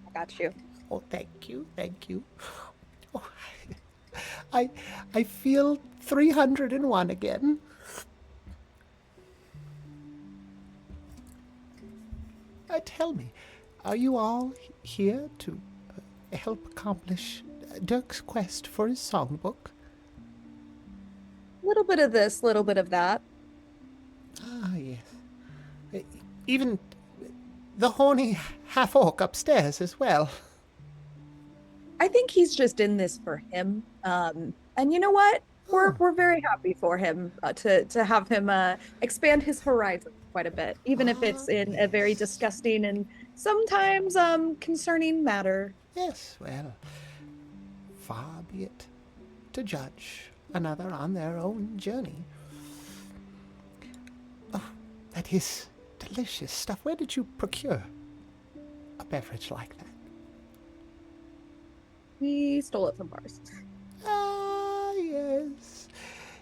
I got you. Oh, thank you, thank you. Oh, I feel 301 again. tell me, are you all here to help accomplish Dirk's quest for his songbook? A little bit of this, little bit of that. Ah, yes. Even the horny half-orc upstairs as well. I think he's just in this for him. And you know what? We're very happy for him to have him expand his horizons quite a bit, even if it's in a very disgusting and sometimes concerning matter. Yes, well, far be it to judge another on their own journey. Oh, that is delicious stuff. Where did you procure a beverage like that? We stole it from bars. Ah, yes.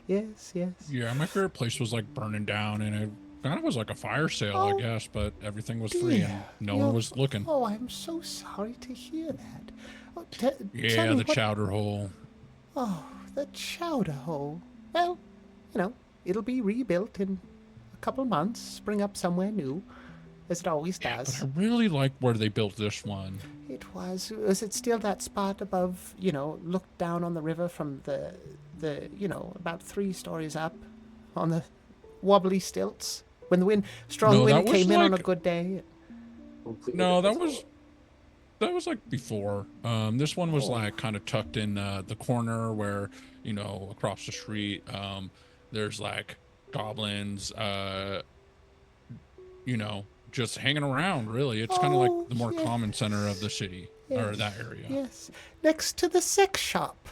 Yes, yes. Yeah, my favorite place was like burning down, and it kind of was like a fire sale, I guess, but everything was free and Dear, no one was looking. Oh, I'm so sorry to hear that. Oh, Yeah, tell me the chowder hole. Oh, the chowder hole. Well, it'll be rebuilt in a couple months, spring up somewhere new, as it always But does. I really like where they built this one. Was it still that spot above, looked down on the river from the about 3 stories up on the wobbly stilts? When the strong No, that wind was came in on a like- good day? Completely No, that different. was like before. This one was like kind of tucked in the corner where, across the street, there's like goblins, just hanging around, really. It's kind of Oh, like the more yes. common center of the city, or Yes, that area. Yes, next to the sex shop.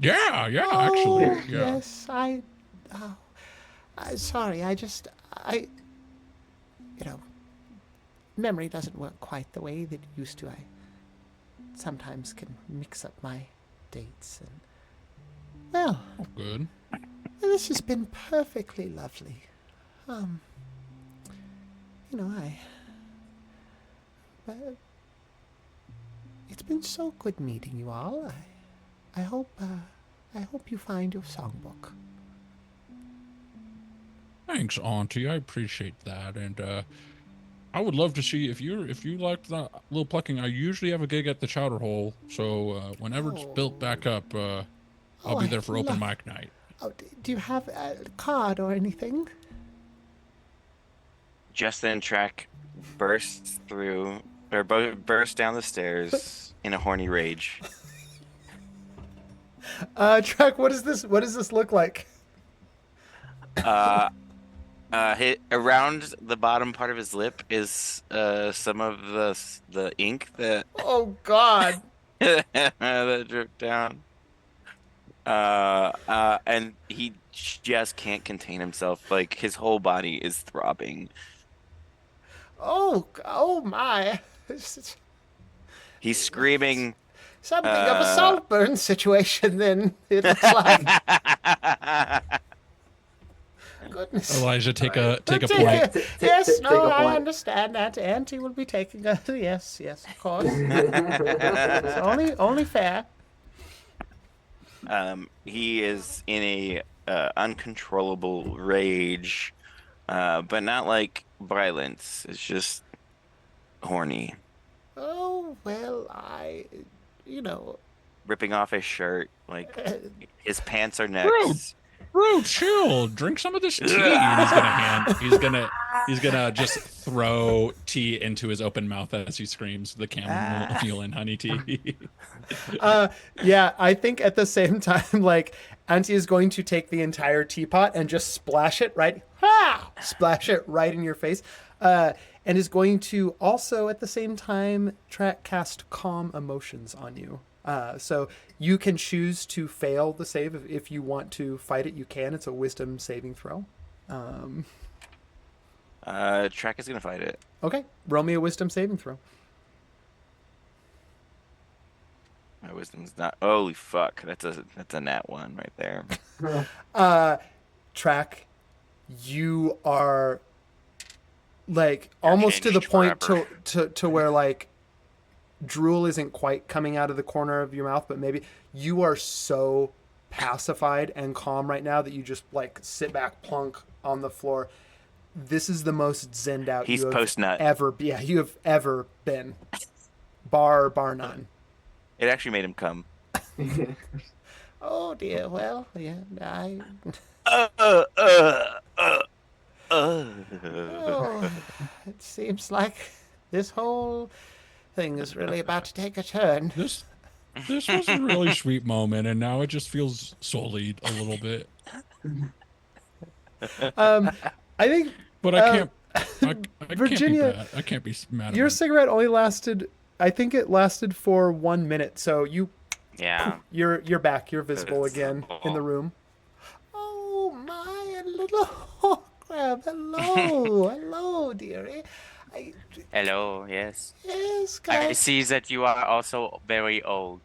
Yeah, Oh, actually. Yeah. yes, sorry, memory doesn't work quite the way that it used to. I sometimes can mix up my dates and, well, Oh, good. this has been perfectly lovely. It's been so good meeting you all. I hope you find your songbook. Thanks, Auntie. I appreciate that, and I would love to see if you liked that little plucking. I usually have a gig at the Chowder Hole, so whenever it's built back up, I'll be I there for open love- mic night. Oh, do you have a card or anything? Just then, Track bursts through, or bursts down the stairs in a horny rage. Trek, what is this? What does this look like? Hit around the bottom part of his lip is some of the ink that Oh God. that dripped down. And he just can't contain himself. Like his whole body is throbbing. Oh my. It's He's screaming. something of a saltburn situation then, it looks like. Goodness. Elijah, take a Take point. Yes, take no, a I point. understand that. Auntie will be taking a yes, of course. It's only fair. He is in a uncontrollable rage, but not like violence. It's just horny, Oh well, ripping off his shirt. Like his pants are Bro, next. bro, chill. Drink some of this tea. And he's gonna just throw tea into his open mouth as he screams the chamomile and honey tea. Yeah, I think at the same time, like, Auntie is going to take the entire teapot and just splash it right in your face. And is going to also at the same time cast calm emotions on you. So you can choose to fail the save if you want to fight it. You can. It's a wisdom saving throw. Trek is gonna fight it. Okay, roll me a wisdom saving throw. My wisdom's not. Holy fuck! That's a nat 1 right there. Track, you are like almost to the changed point forever. to where like drool isn't quite coming out of the corner of your mouth, but maybe you are so pacified and calm right now that you just like sit back plunk on the floor. This is the most zenned out He's you have post-nut. you have ever been, bar none. It actually made him come. Oh dear. Well, yeah, Oh, it seems like this whole thing is really about to take a turn. This was a really sweet moment, and now it just feels sullied a little bit. I think But I can't. I Virginia, can't be bad. I can't be mad at your him. cigarette only lasted. I think it lasted for 1 minute. So Yeah. you're back. You're visible That's again in the room. Oh my, a little hawk crab. Hello, dearie. Hello. Yes. Yes, I guys. see that you are also very old.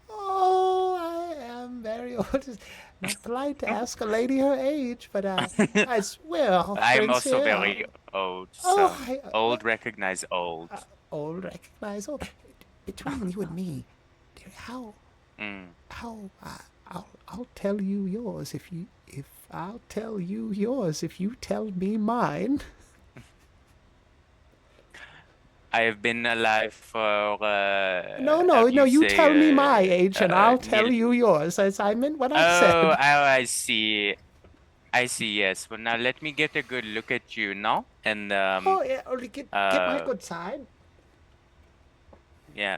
Oh, I am very old. It's not polite to ask a lady her age, but I swear. our I'm friends also here very old. So Oh, old recognize old. old recognize old. Between you and me, dear, how I'll tell you yours if I'll tell you yours if you tell me mine. I have been alive for. No, how do you say, tell me my age and I'll tell nearly- you yours, as I meant what I Oh, said. I see. I see. Yes. Well, now let me get a good look at you, no? And Oh, yeah, only get my uh, good side. yeah.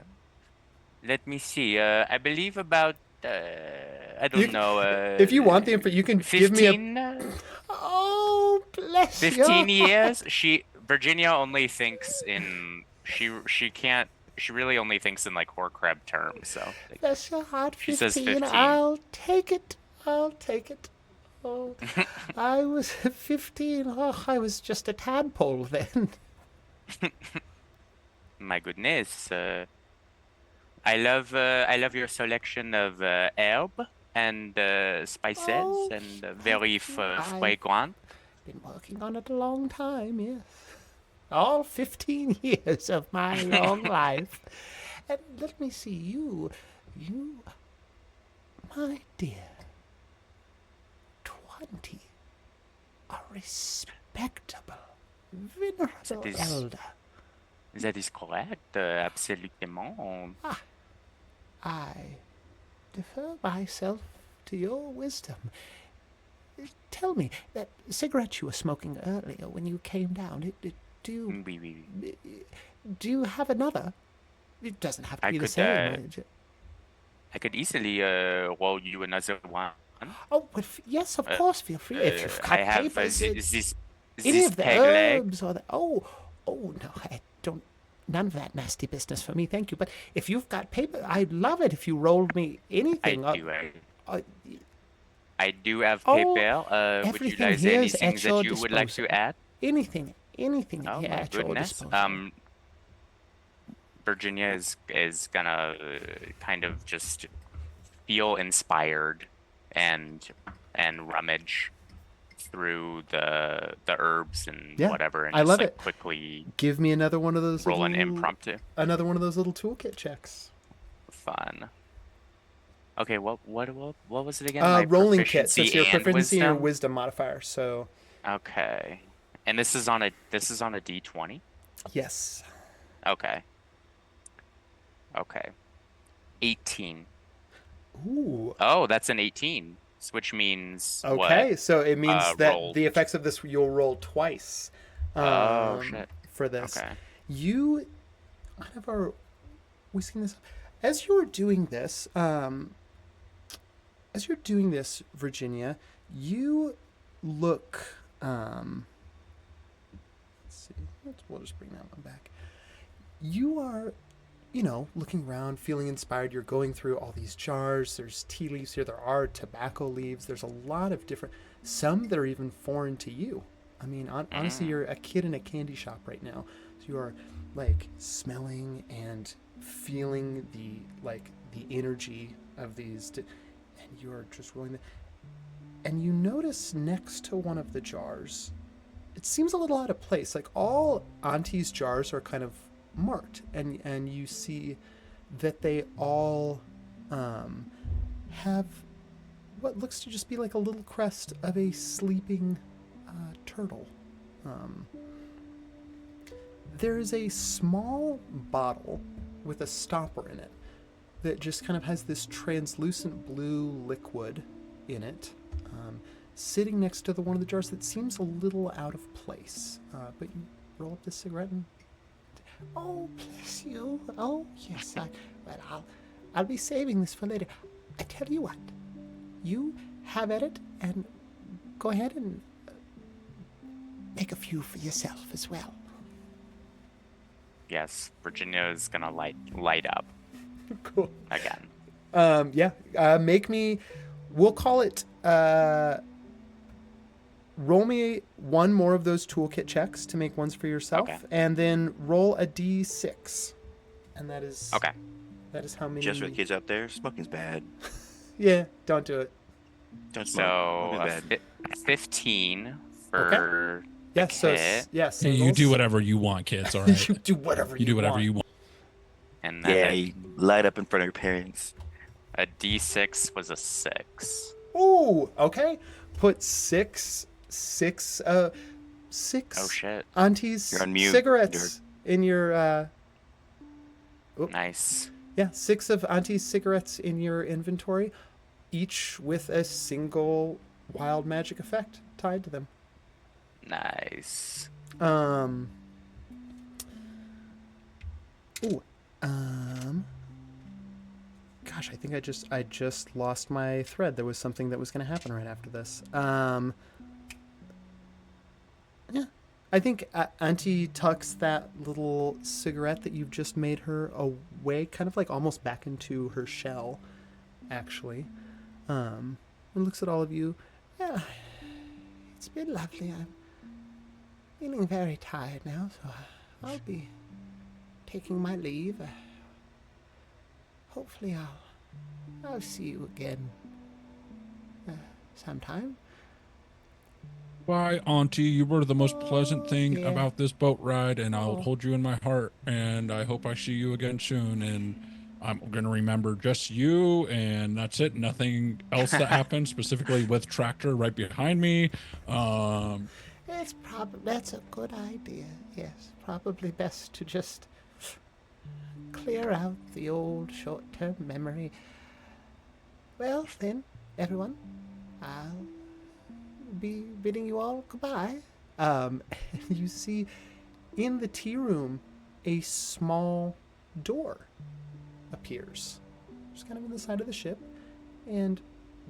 Let me see. I believe about. I don't You- know. If you want the info, you can give me a. 15. Oh, bless 15 you. years. Virginia only thinks in. She can't. She really only thinks in like horse crab terms. So. Like, Bless your heart, She says 15. 15. I'll take it. Oh, I was 15. Oh, I was just a tadpole then. my goodness. I love your selection of herb and spices Oh, and very thank you. fragrant. Been working on it a long time, yes. All 15 years of my long life. And let me see, you, my dear, 20, a respectable, venerable That is- elder. That is correct. Absolument. I defer myself to your wisdom. Tell me, that cigarette you were smoking earlier when you came down, do Oui, oui, oui. you have another? It doesn't have to I be the could, same. I could easily roll you another one. Oh, but yes, of course, feel free. If you've got I have papers, this any of the peg leg. herbs or the oh no, I don't. None of that nasty business for me, thank you. But if you've got paper, I'd love it if you rolled me anything. I do have Oh, paper. Would you everything like here is anything at your that you would like to disposal. add? anything Oh here my at your goodness. disposal. Virginia is gonna kind of just feel inspired and rummage through the herbs and Yeah, whatever, and I just love like it. quickly Give me another one of those roll an little, impromptu. another one of those little toolkit checks. Fun. Okay, what was it again? My Rolling kit. So it's your and proficiency and your wisdom? wisdom modifier. So Okay, and this is on a D20. yes. Okay. 18. Ooh. Oh, that's an 18, which means Okay, what? so it means that Roll. the effects of this you'll roll twice. Oh, shit. For this, Okay. you kind of are whisking this. As you're doing this, Virginia, you look. Let's see. We'll just bring that one back. You are, looking around, feeling inspired. You're going through all these jars. There's tea leaves here. There are tobacco leaves. There's a lot of different, some that are even foreign to you. I mean, honestly, you're a kid in a candy shop right now. So you are like smelling and feeling the energy of these, and you're just rolling. And you notice next to one of the jars, it seems a little out of place. Like all Auntie's jars are kind of marked, and you see that they all have what looks to just be like a little crest of a sleeping turtle. There is a small bottle with a stopper in it that just kind of has this translucent blue liquid in it, sitting next to the one of the jars that seems a little out of place. But you roll up this cigarette and... Oh, bless you. Oh, yes. I'll be saving this for later. I tell you what, you have at it and go ahead and make a few for yourself as well. Yes, Virginia is gonna light up Cool. again. Make me... We'll call it... roll me one more of those toolkit checks to make ones for yourself, Okay. and then roll a d6. And that is... Okay. That is how many... Just for the kids out there, smoking's bad. Yeah, don't do it. Don't smoke. So Smoking's bad. 15 for Yeah, kit. yes. Hey, you do whatever you want, kids. All right. You do whatever You do whatever you want. and then Yeah, you light up in front of your parents. a D6 was a 6. Ooh, okay. Put six Oh shit! Auntie's You're on mute, cigarettes in your Nice. yeah, 6 of Auntie's cigarettes in your inventory, each with a single wild magic effect tied to them. Nice. Gosh, I think I just lost my thread. There was something that was going to happen right after this. Yeah, I think Auntie tucks that little cigarette that you've just made her away, kind of like almost back into her shell, actually. And looks at all of you. Yeah, it's been lovely. I'm feeling very tired now, so I'll be taking my leave. Hopefully I'll see you again sometime. Bye, Auntie. You were the most pleasant thing yeah. about this boat ride, and I'll Oh. hold you in my heart. And I hope I see you again soon. And I'm gonna remember just you, and that's it. Nothing else that happened, specifically with Tractor right behind me. That's a good idea. Yes, probably best to just clear out the old short-term memory. Well, then, everyone, I'll be bidding you all goodbye. You see in the tea room a small door appears. just kind of in the side of the ship. And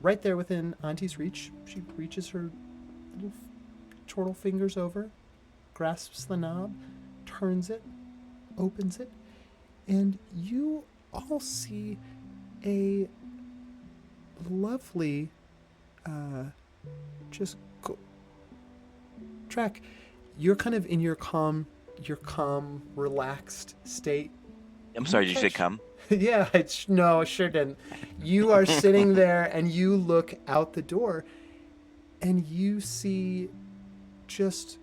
right there within Auntie's reach, she reaches her little chortle fingers over, grasps the knob, turns it, opens it, and you all see a lovely, Track. You're kind of in your calm, relaxed state. I'm sorry, did you say come? Yeah, no, I sure didn't. You are sitting there and you look out the door and you see just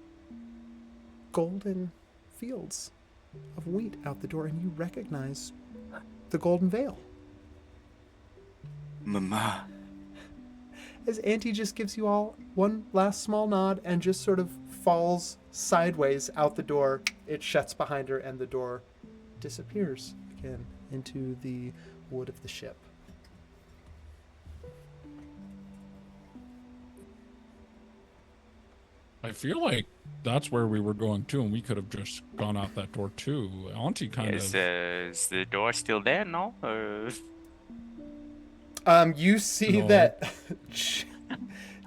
golden fields of wheat out the door, and you recognize the Golden Veil. Mama. As Auntie just gives you all one last small nod and just sort of falls sideways out the door, it shuts behind her and the door disappears again into the wood of the ship. I feel like that's where we were going too, and we could have just gone out that door too. Auntie kind of. Is the door still there? No. You see No. that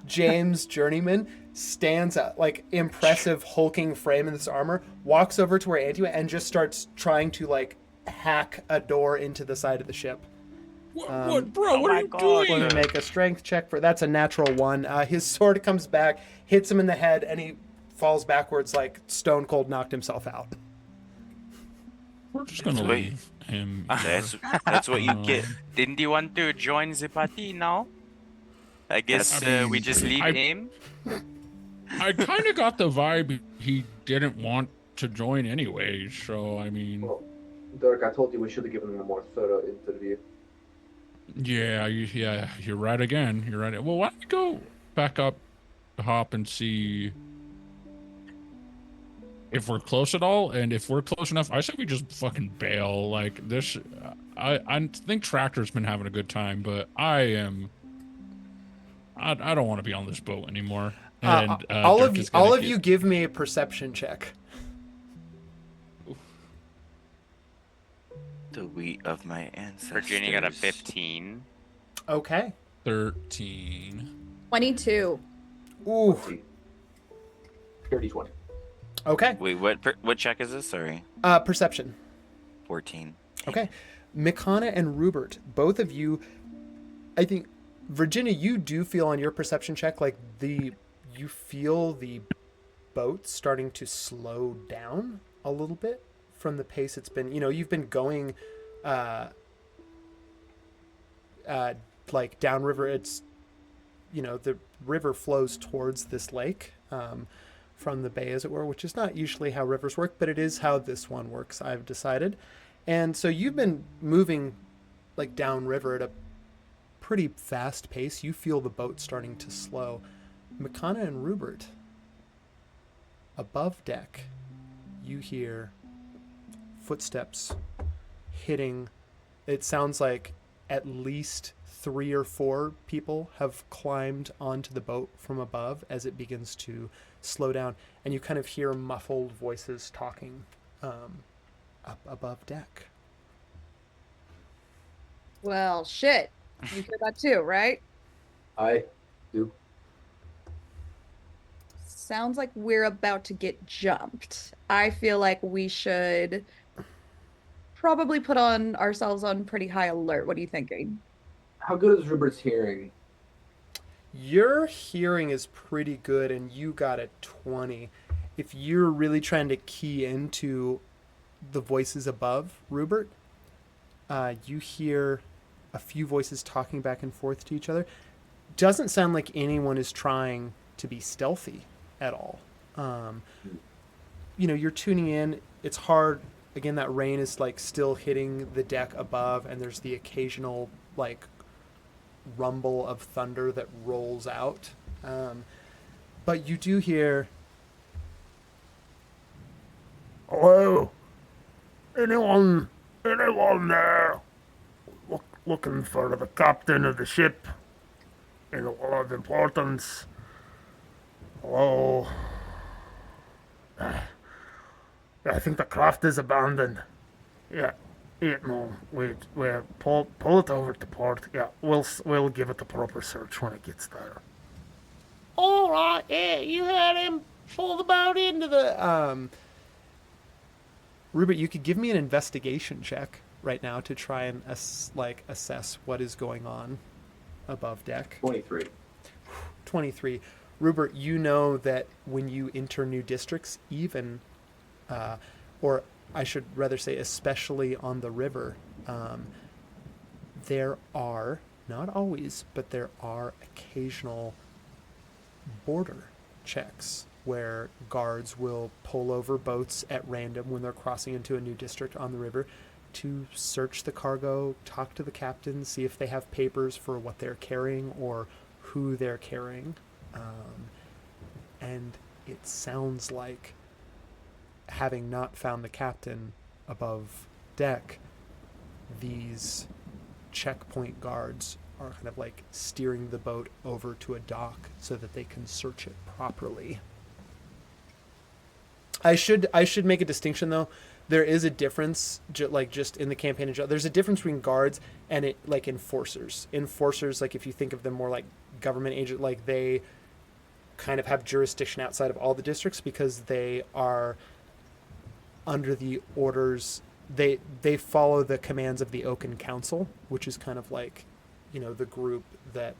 James Journeyman stands up, like impressive hulking frame in this armor, walks over to where Auntie went and just starts trying to like hack a door into the side of the ship. What, bro? oh What are my you God. doing? Going to make a strength check for that's a natural one. His sword comes back, hits him in the head, and he falls backwards like Stone Cold knocked himself out. We're just gonna Wait. leave him. here. That's what you get. Didn't you want to join the party now? I guess I we mean, just leave I- him. I kind of got the vibe he didn't want to join anyway. So I mean, Well, Dirk, I told you we should have given him a more thorough interview. yeah, you're right again. You're right. Well, why don't we go back up, hop, and see if we're close at all, and if we're close enough, I say we just fucking bail. Like this, I think Tractor's been having a good time, but I don't want to be on this boat anymore. And all Dirk of you, is gonna all of get- you, give me a perception check. The wheat of my ancestors. Virginia got a 15. Okay. 13. 22. Ooh. Dirty 20. Okay. Wait, what check is this? Sorry. Perception. 14. Okay. Mikana and Rupert, both of you, I think, Virginia, you do feel on your perception check like you feel the boat starting to slow down a little bit from the pace it's been. You've been going like downriver. It's, the river flows towards this lake from the bay, as it were, which is not usually how rivers work, but it is how this one works, I've decided. And so you've been moving like downriver at a pretty fast pace. You feel the boat starting to slow. Mikana and Rupert, above deck, you hear footsteps hitting. It sounds like at least 3 or 4 people have climbed onto the boat from above as it begins to slow down, and you kind of hear muffled voices talking up above deck. Well, shit. You hear that too, right? I do. Sounds like we're about to get jumped. I feel like we should probably put ourselves on pretty high alert. What are you thinking? How good is Rupert's hearing? Your hearing is pretty good, and you got a 20. If you're really trying to key into the voices above, Rupert, you hear a few voices talking back and forth to each other. Doesn't sound like anyone is trying to be stealthy at all. You're tuning in. It's hard. Again, that rain is like still hitting the deck above, and there's the occasional like rumble of thunder that rolls out. But you do hear, Hello? Anyone there? Looking for the captain of the ship? Anyone of importance? Hello? I think the craft is abandoned. Yeah, Yeah, no, we pull it over to port. Yeah, we'll give it the proper search when it gets there. All right, yeah, you had him pull the boat into the. Rupert, you could give me an investigation check right now to try and assess what is going on above deck. 23. 23. Rupert, you know that when you enter new districts, even, or I should rather say, especially on the river, there are, not always, but there are occasional border checks where guards will pull over boats at random when they're crossing into a new district on the river to search the cargo, talk to the captain, see if they have papers for what they're carrying or who they're carrying. And it sounds like, having not found the captain above deck, these checkpoint guards are kind of like steering the boat over to a dock so that they can search it properly. I should make a distinction though. There is a difference, just in the campaign in general. There's a difference between guards and enforcers. Enforcers, like if you think of them more like government agent, like they kind of have jurisdiction outside of all the districts because they are under the orders. They follow the commands of the Oaken Council, which is kind of like, the group that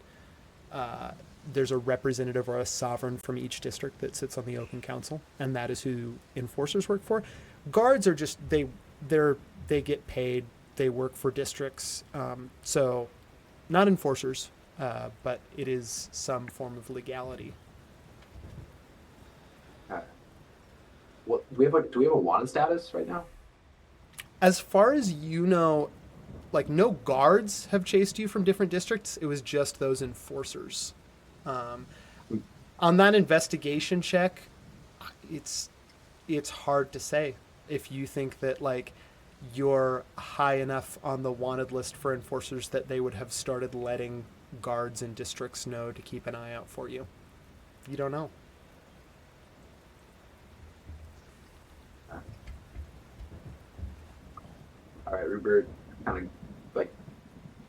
there's a representative or a sovereign from each district that sits on the Oaken Council, and that is who enforcers work for. Guards are just they get paid. They work for districts, so not enforcers, but it is some form of legality. What do we have a wanted status right now? As far as you know, no guards have chased you from different districts. It was just those enforcers. On that investigation check, it's hard to say if you think that you're high enough on the wanted list for enforcers that they would have started letting guards in districts know to keep an eye out for you. You don't know. All right, Rupert kind of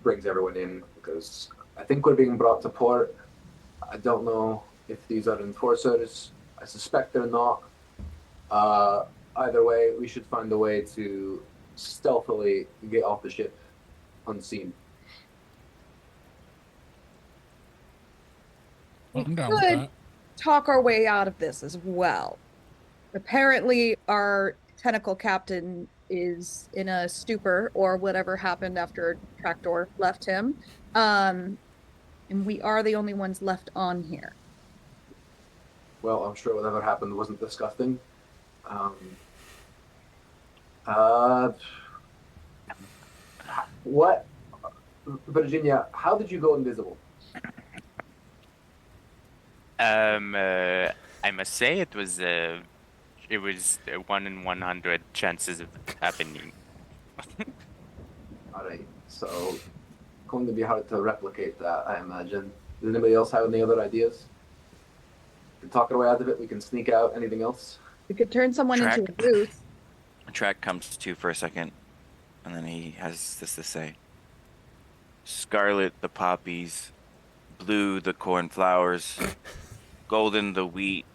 brings everyone in because I think we're being brought to port. I don't know if these are enforcers. I suspect they're not. Either way, we should find a way to stealthily get off the ship unseen. I'm down with Good. that. Talk our way out of this as well. Apparently, our tentacle captain is in a stupor or whatever happened after Tractor left him. And we are the only ones left on here. Well, I'm sure whatever happened wasn't disgusting. What, Virginia? How did you go invisible? I must say it was a 1 in 100 chances of happening. All right, so going to be hard to replicate that, I imagine. Does anybody else have any other ideas? We can talk our way out of it. We can sneak out. Anything else? We could turn someone into a booth. Track comes to for a second, and then he has this to say: scarlet the poppies, blue the cornflowers, golden the wheat,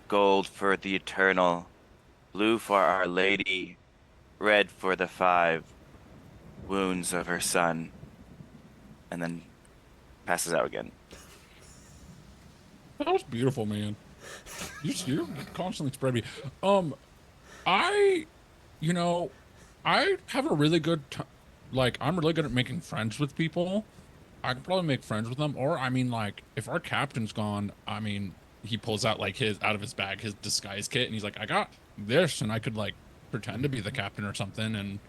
gold for the eternal, blue for Our Lady, red for the 5 wounds of her son, and then passes out again. That was beautiful, man. You're constantly spread me. I have a really good I'm really good at making friends with people. I could probably make friends with them. Or, if our captain's gone, he pulls out out of his bag, his disguise kit, and he's like, I got this, and I could pretend to be the captain or something and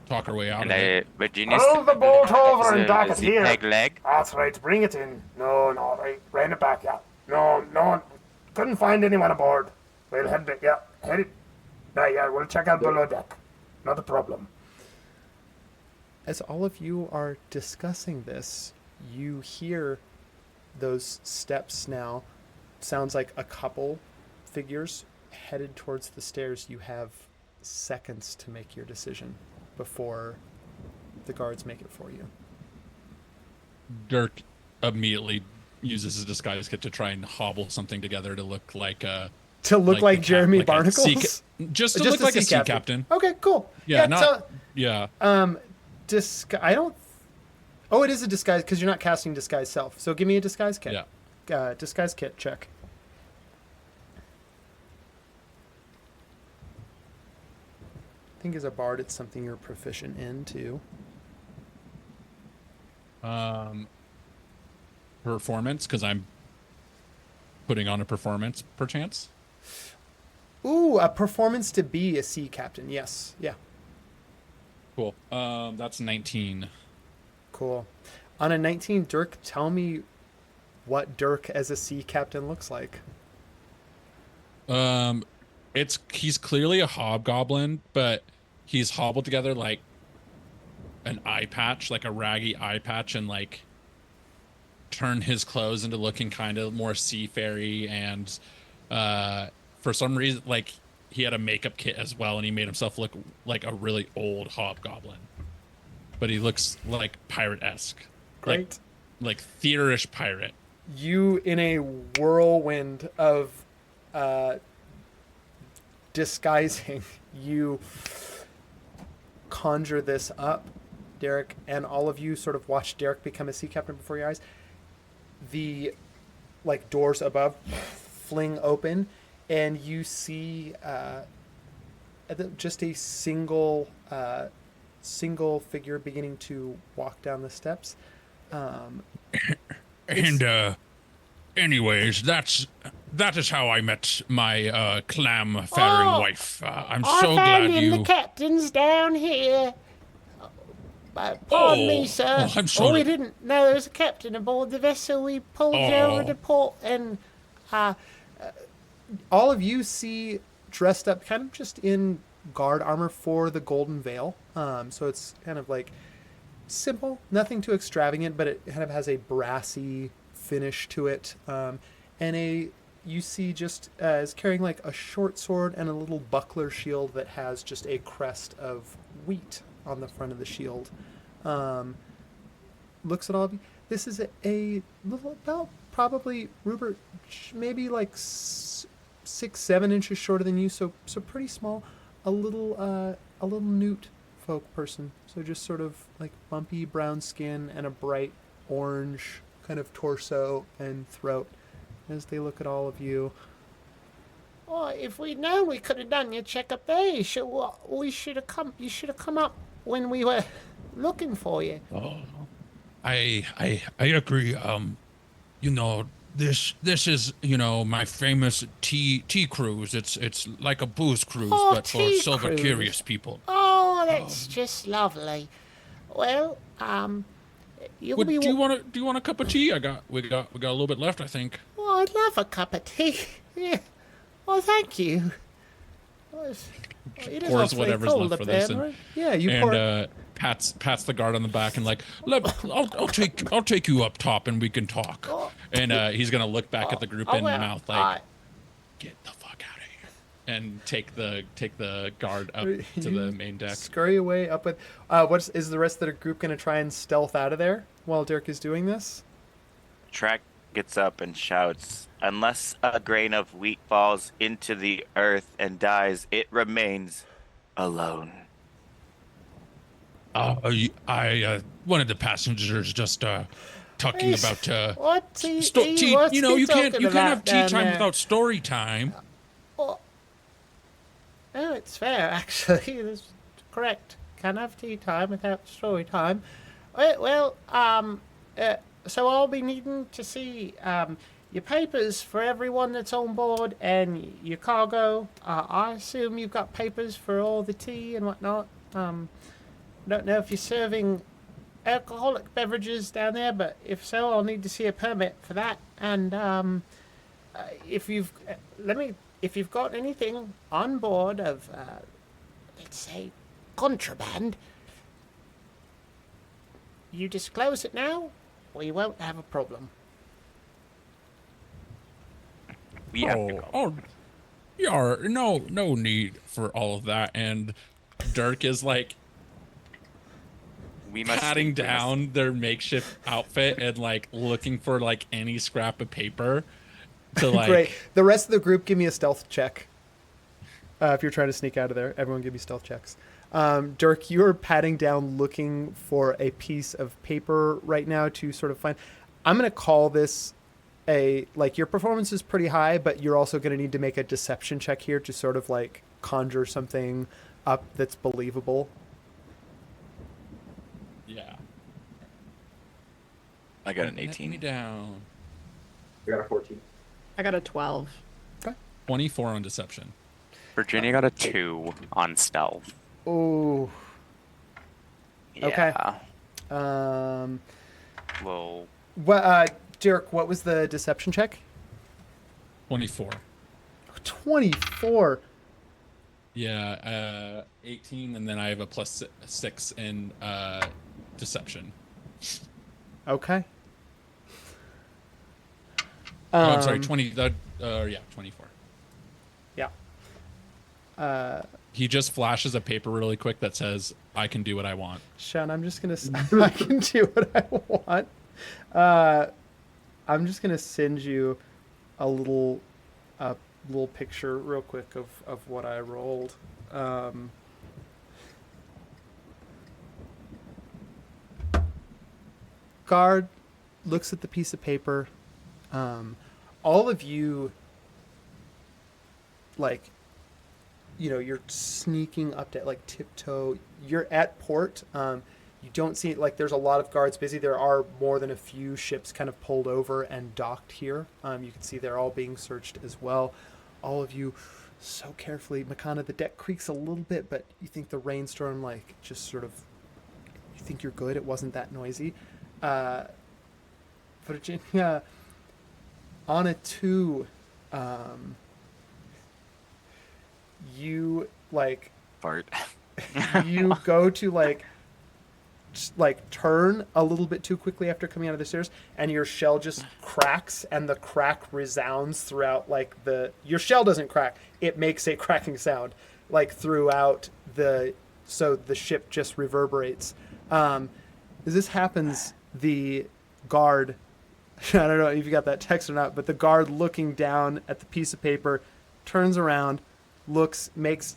talk our way out of it. Virginia's Roll the boat over and dock it is he here. peg leg? That's right, bring it in. No, right, rein it back, yeah. No, couldn't find anyone aboard. We'll head it. Yeah, we'll check out below deck. Not a problem. As all of you are discussing this, you hear those steps now. Sounds like a couple figures headed towards the stairs. You have seconds to make your decision. before the guards make it for you. Dirk immediately uses his disguise kit to try and hobble something together to look like a To look like the Jeremy like a sea Barnacles? just to look like a sea captain. Okay, cool. Yeah, so, yeah. I don't. Oh, it is a disguise because you're not casting disguise self. So give me a disguise kit. Yeah. Disguise kit check. I think as a bard, it's something you're proficient in too. Performance, because I'm putting on a performance perchance. Ooh, a performance to be a sea captain. Yes. Yeah. Cool. That's 19. Cool. On a 19, Dirk, tell me what Dirk as a sea captain looks like. He's clearly a hobgoblin, but he's hobbled together like an eye patch, like a raggy eye patch, and like turn his clothes into looking kind of more seafaring. And for some reason, like he had a makeup kit as well, and he made himself look like a really old hobgoblin. But he looks like pirate-esque. Great. Like theater-ish pirate. You, in a whirlwind of disguising, you conjure this up, Derek, and all of you sort of watch Derek become a sea captain before your eyes. The like doors above fling open, and you see just a single figure beginning to walk down the steps. Anyways, that is how I met my clam fattering wife. I'm so glad you. The captain's down here. Pardon me, sir. Oh, I'm sorry. We didn't know there was a captain aboard the vessel. We pulled you over to port, and all of you see dressed up kind of just in guard armor for the Golden Veil. So it's kind of like simple, nothing too extravagant, but it kind of has a brassy finish to it. And you see just is carrying like a short sword and a little buckler shield that has just a crest of wheat on the front of the shield. Looks at all of you. This is a little, about probably Rupert, maybe like 6-7 inches shorter than you, so pretty small. A little newt folk person. So just sort of like bumpy brown skin and a bright orange kind of torso and throat as they look at all of you. oh, if we'd known, we could have done your checkup there. You should have come. You should have come up when we were looking for you. Oh, I agree. You know, this is, you know, my famous tea cruise. It's like a booze cruise, but for tea silver cruise. curious people. Oh, that's just lovely. Well, you'll be. Do you want a cup of tea? We got a little bit left, I think. Oh, I'd love a cup of tea. Yeah. Well, thank you. It is Pours awfully whatever's cold left up for there, this, and- right? Yeah, you pour. And pats the guard on the back and like, I'll take you up top and we can talk. And he's gonna look back at the group in the mouth like, get the fuck out of here, and take the guard up to the main deck. Scurry away up with. Is the rest of the group going to try and stealth out of there while Dirk is doing this? Track gets up and shouts, "Unless a grain of wheat falls into the earth and dies, it remains alone." One of the passengers just talking about What tea? tea. What's You know, he you can't talking have about tea down time there? without story time. Oh, it's fair, actually. That's correct. Can't have tea time without story time. Well, so I'll be needing to see your papers for everyone that's on board and your cargo. I assume you've got papers for all the tea and whatnot. Don't know if you're serving alcoholic beverages down there, but if so, I'll need to see a permit for that. And if you've got anything on board of, let's say, contraband, you disclose it now, we won't have a problem. We have to go. Yeah, no need for all of that. And Dirk is like We must patting we must- down their makeshift outfit and like looking for like any scrap of paper to like. Great. The rest of the group, give me a stealth check. If you're trying to sneak out of there, everyone give me stealth checks. Dirk, you're patting down looking for a piece of paper right now to sort of find. I'm going to call this your performance is pretty high, but you're also going to need to make a deception check here to sort of like conjure something up that's believable. Yeah. I got an Let me 18. down. I got a 14. I got a 12. 24 on deception. Virginia got a 2 on stealth. Oh. Okay. Yeah. Well, Well, Dirk, what was the deception check? 24. 24. Yeah, 18, and then I have a +6 in deception. Okay. Oh, I'm sorry, Um, 20. Yeah, 24. Yeah. He just flashes a paper really quick that says, "I can do what I want." Sean, I'm just gonna. I can do what I want. I'm just gonna send you a little picture real quick of what I rolled. Guard looks at the piece of paper. All of you, like, you're sneaking up to tiptoe. You're at port. You don't see there's a lot of guards busy. There are more than a few ships kind of pulled over and docked here. You can see they're all being searched as well. All of you so carefully. Makana, the deck creaks a little bit, but you think the rainstorm just sort of, you think you're good. It wasn't that noisy. Virginia, on a 2, you Fart. you go to turn a little bit too quickly after coming out of the stairs, and your shell just cracks, and the crack resounds throughout your shell doesn't crack, it makes a cracking sound throughout so the ship just reverberates. As this happens, the guard, I don't know if you got that text or not, but the guard looking down at the piece of paper turns around, makes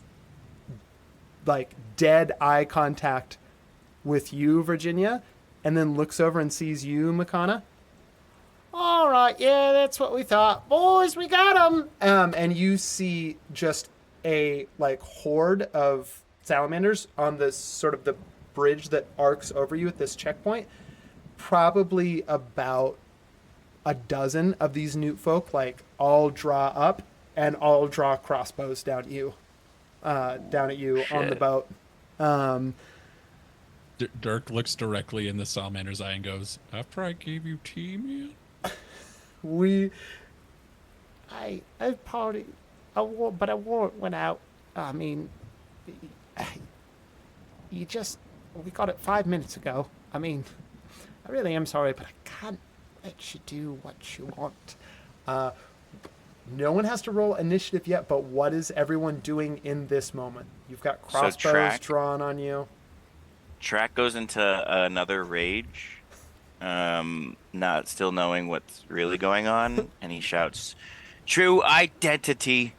dead eye contact with you, Virginia, and then looks over and sees you, Makana. All right, yeah, that's what we thought. Boys, we got him. And you see just a horde of salamanders on the sort of the bridge that arcs over you at this checkpoint. Probably about a dozen of these newt folk all draw up and all draw crossbows down at you on the Shit. boat. Dirk looks directly in the salamander's eye and goes, "After I gave you tea, man." I party. But a warrant went out. I mean, we got it 5 minutes ago. I mean, I really am sorry, but I can't let you do what you want. No one has to roll initiative yet, but what is everyone doing in this moment? You've got So crossbows track. drawn on you. Track goes into another rage, not still knowing what's really going on, and he shouts, "True identity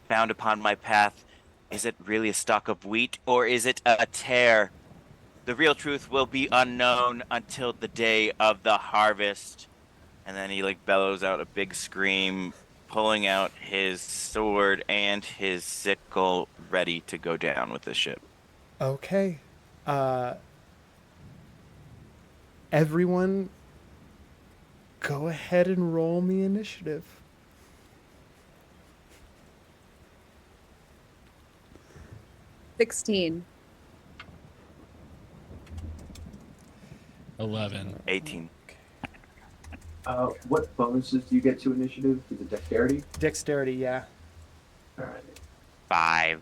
found upon my path. Is it really a stalk of wheat, or is it a tear? The real truth will be unknown until the day of the harvest." And then he bellows out a big scream, pulling out his sword and his sickle, ready to go down with the ship. Okay. Everyone, go ahead and roll me initiative. $16. 11. 18. What bonuses do you get to initiative? Is it dexterity? Dexterity, yeah. All right. 5.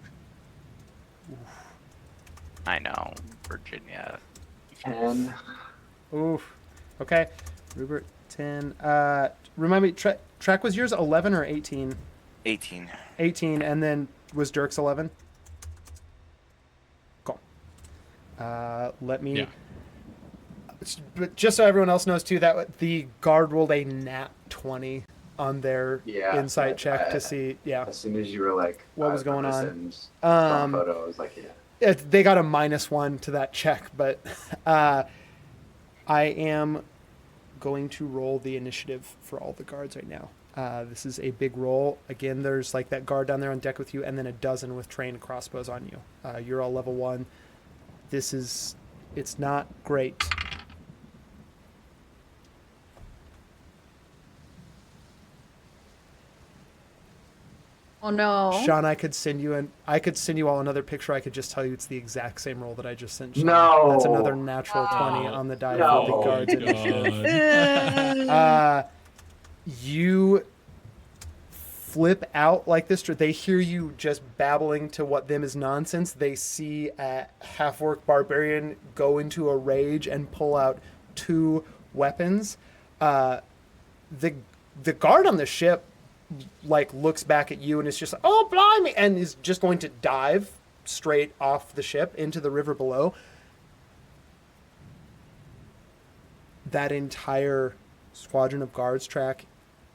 I know, Virginia. 10. Oof. Okay. Rupert, 10. Remind me, track was yours 11 or 18? 18. 18, and then was Dirk's 11? Cool. Let me Yeah. But just so everyone else knows too, that the guard rolled a nat 20 on their Yeah, insight check to see. Yeah, As soon as you were like, What was going on? and strong Um, photo, I was like, yeah. they got a -1 to that check, but I am going to roll the initiative for all the guards right now. This is a big roll. Again, there's like that guard down there on deck with you, and then a dozen with trained crossbows on you. You're all level 1. It's not great. Oh no. Sean, I could send you all another picture. I could just tell you it's the exact same roll that I just sent Sean. No. That's another natural 20 on the die No. for the guards Oh, initiative. God. You flip out like this. They hear you just babbling to what them is nonsense. They see a half-orc barbarian go into a rage and pull out 2 weapons. The guard on the ship like looks back at you and is just like, oh blimey, and is just going to dive straight off the ship into the river below. That entire squadron of guards track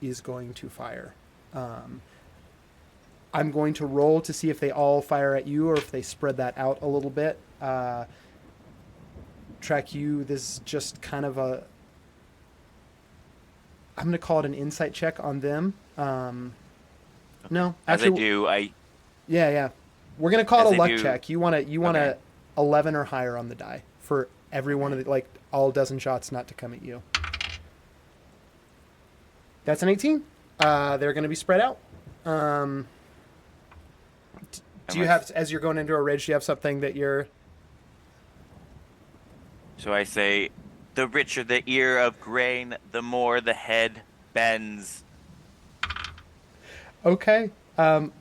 is going to fire. I'm going to roll to see if they all fire at you or if they spread that out a little bit. Track you, this is just kind of a, I'm going to call it an insight check on them. No, As I actually, do, yeah. We're going to call As it a I luck do- check. You want Okay. a 11 or higher on the die for every one of the, like, all dozen shots not to come at you. That's an 18. They're going to be spread out. Do you have, as you're going into a rage, do you have something that you're... So I say, the richer the ear of grain, the more the head bends. Okay. I'm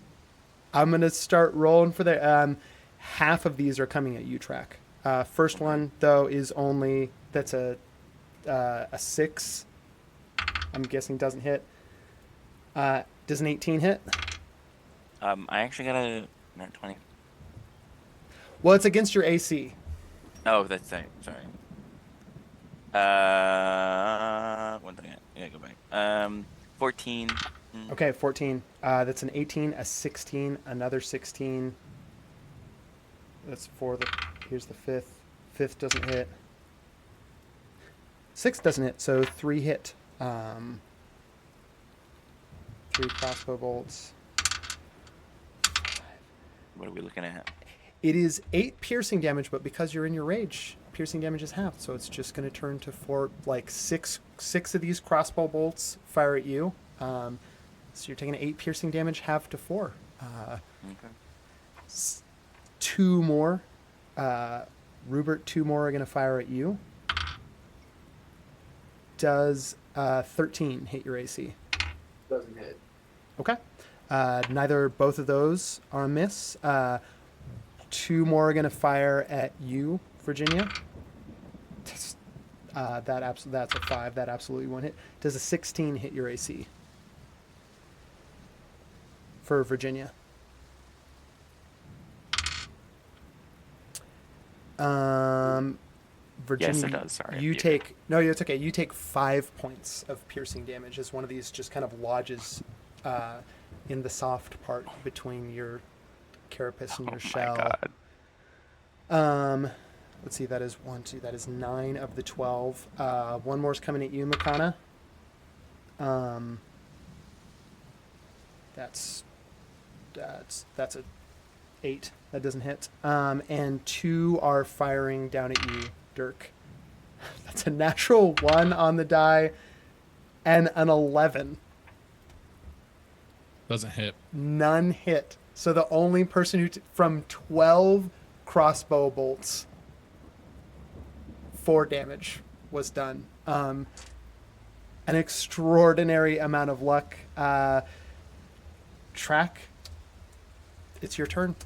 going to start rolling for the... half of these are coming at you, Track. First one, though, is only... That's a 6. I'm guessing doesn't hit. Does an 18 hit? I actually got a nat 20. Well, it's against your AC. Oh, that's right. Sorry. One thing. Yeah, go back. 14. Okay, 14. That's an 18, a 16, another 16. That's 4. Here's the 5th. 5th doesn't hit. 6 doesn't hit, so 3 hit. 3 crossbow bolts. What are we looking at? It is 8 piercing damage, but because you're in your rage, piercing damage is halved, so it's just going to turn to 4. Like 6 of these crossbow bolts fire at you. So you're taking 8 piercing damage, halved to 4. Okay. 2 more. Rupert, 2 more are going to fire at you. Does 13 hit your AC? Doesn't hit. Okay. Both of those are a miss. 2 more are going to fire at you, Virginia. That's a 5. That absolutely won't hit. Does a 16 hit your AC? For Virginia. Virginia, Yes, it does. Sorry. you take no, it's okay. You take 5 points of piercing damage as one of these just kind of lodges in the soft part between your carapace and your shell. Oh my god. Let's see. That is 1, 2. That is 9 of the 12. One more is coming at you, Makana. That's a 8. That doesn't hit. And 2 are firing down at you, Dirk. That's a natural 1 on the die and an 11. Doesn't hit. None hit. So the only person who from 12 crossbow bolts, 4 damage was done. An extraordinary amount of luck. Track, it's your turn.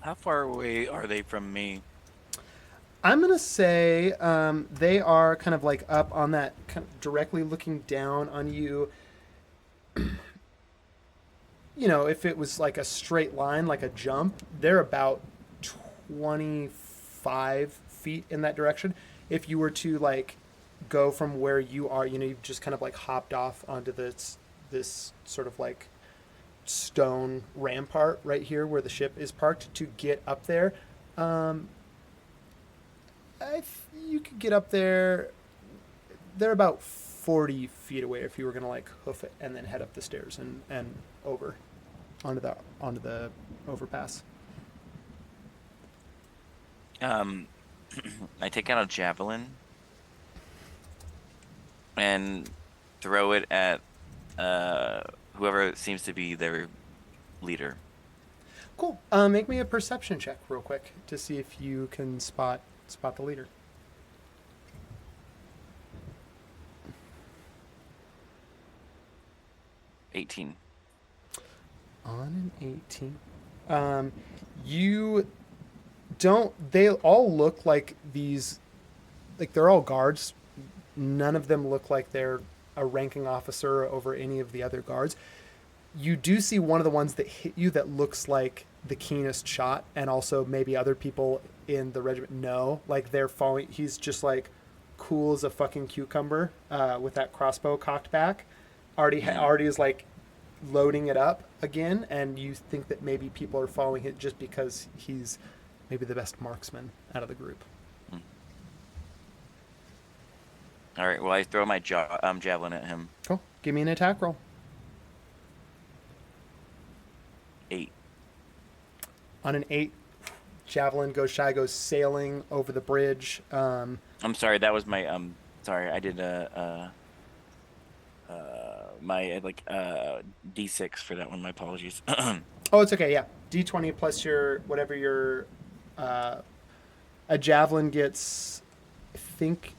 How far away are they from me? I'm going to say they are kind of like up on that, kind of directly looking down on you. you know, if it was like a straight line, like a jump, they're about 25 feet in that direction. If you were to like go from where you are, you know, you've just kind of like hopped off onto this sort of like stone rampart right here where the ship is parked to get up there. You could get up there. They're about 40 feet away if you were gonna like hoof it and then head up the stairs and over onto the overpass. I take out a javelin and throw it at whoever seems to be their leader. Cool. Make me a perception check real quick to see if you can spot the leader. $18. On an 18. You don't. They all look like these. Like they're all guards. None of them look like they're a ranking officer over any of the other guards. You do see one of the ones that hit you that looks like the keenest shot, and also maybe other people in the regiment know. Like they're following. He's just like cool as a fucking cucumber with that crossbow cocked back. Already is like loading it up again, and you think that maybe people are following it just because he's maybe the best marksman out of the group. All right. Well, I throw my javelin at him. Cool. Give me an attack roll. 8. On an 8, javelin goes sailing over the bridge. I'm sorry. That was my Sorry, I did my D6 for that one. My apologies. Oh, it's okay. Yeah, D20 plus your whatever your a javelin gets. I think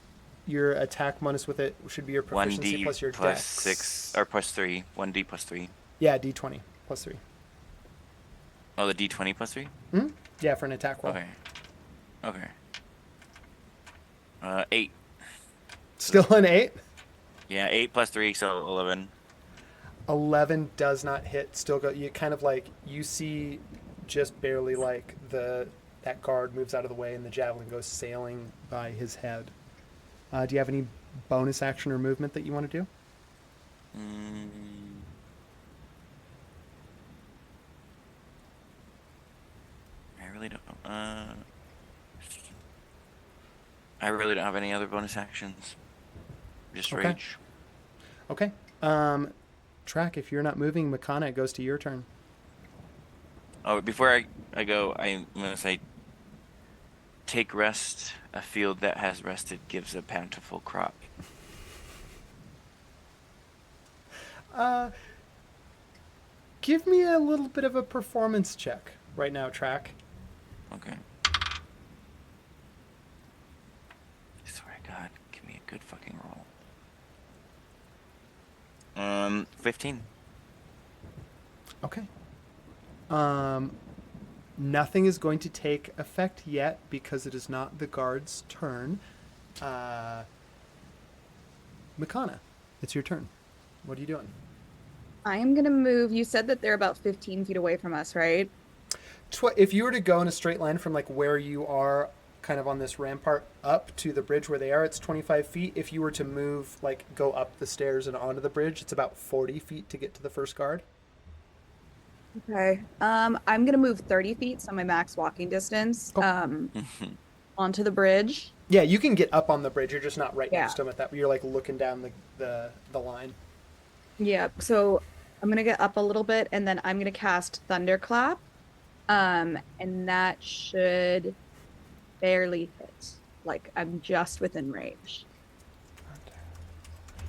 your attack bonus with it should be your proficiency 1D plus your plus dex. 6 or plus 3. 1D plus 3. Yeah, D20 plus 3. Oh, the D20 plus 3. Yeah, for an attack roll. Okay. 8. Still an 8. Yeah, 8 plus 3, so 11. 11 does not hit. Still go. You kind of like you see just barely like that guard moves out of the way and the javelin goes sailing by his head. Do you have any bonus action or movement that you want to do? I really don't. I really don't have any other bonus actions. Just Okay. rage. Okay. Track, if you're not moving, Makana, it goes to your turn. Oh, before I go, I'm gonna say, take rest. A field that has rested gives a bountiful crop. Give me a little bit of a performance check right now, Track. Okay. I swear to God, give me a good fucking roll. 15. Okay. Nothing is going to take effect yet because it is not the guard's turn. Makana, it's your turn. What are you doing? I am going to move. You said that they're about 15 feet away from us, right? If you were to go in a straight line from like where you are kind of on this rampart up to the bridge where they are, it's 25 feet. If you were to move, like go up the stairs and onto the bridge, it's about 40 feet to get to the first guard. Okay. I'm going to move 30 feet, so my max walking distance, onto the bridge. Yeah, you can get up on the bridge. You're just not right Yeah. next to them at that. You're like looking down the line. Yeah, so I'm going to get up a little bit, and then I'm going to cast Thunderclap, and that should barely hit. Like, I'm just within range.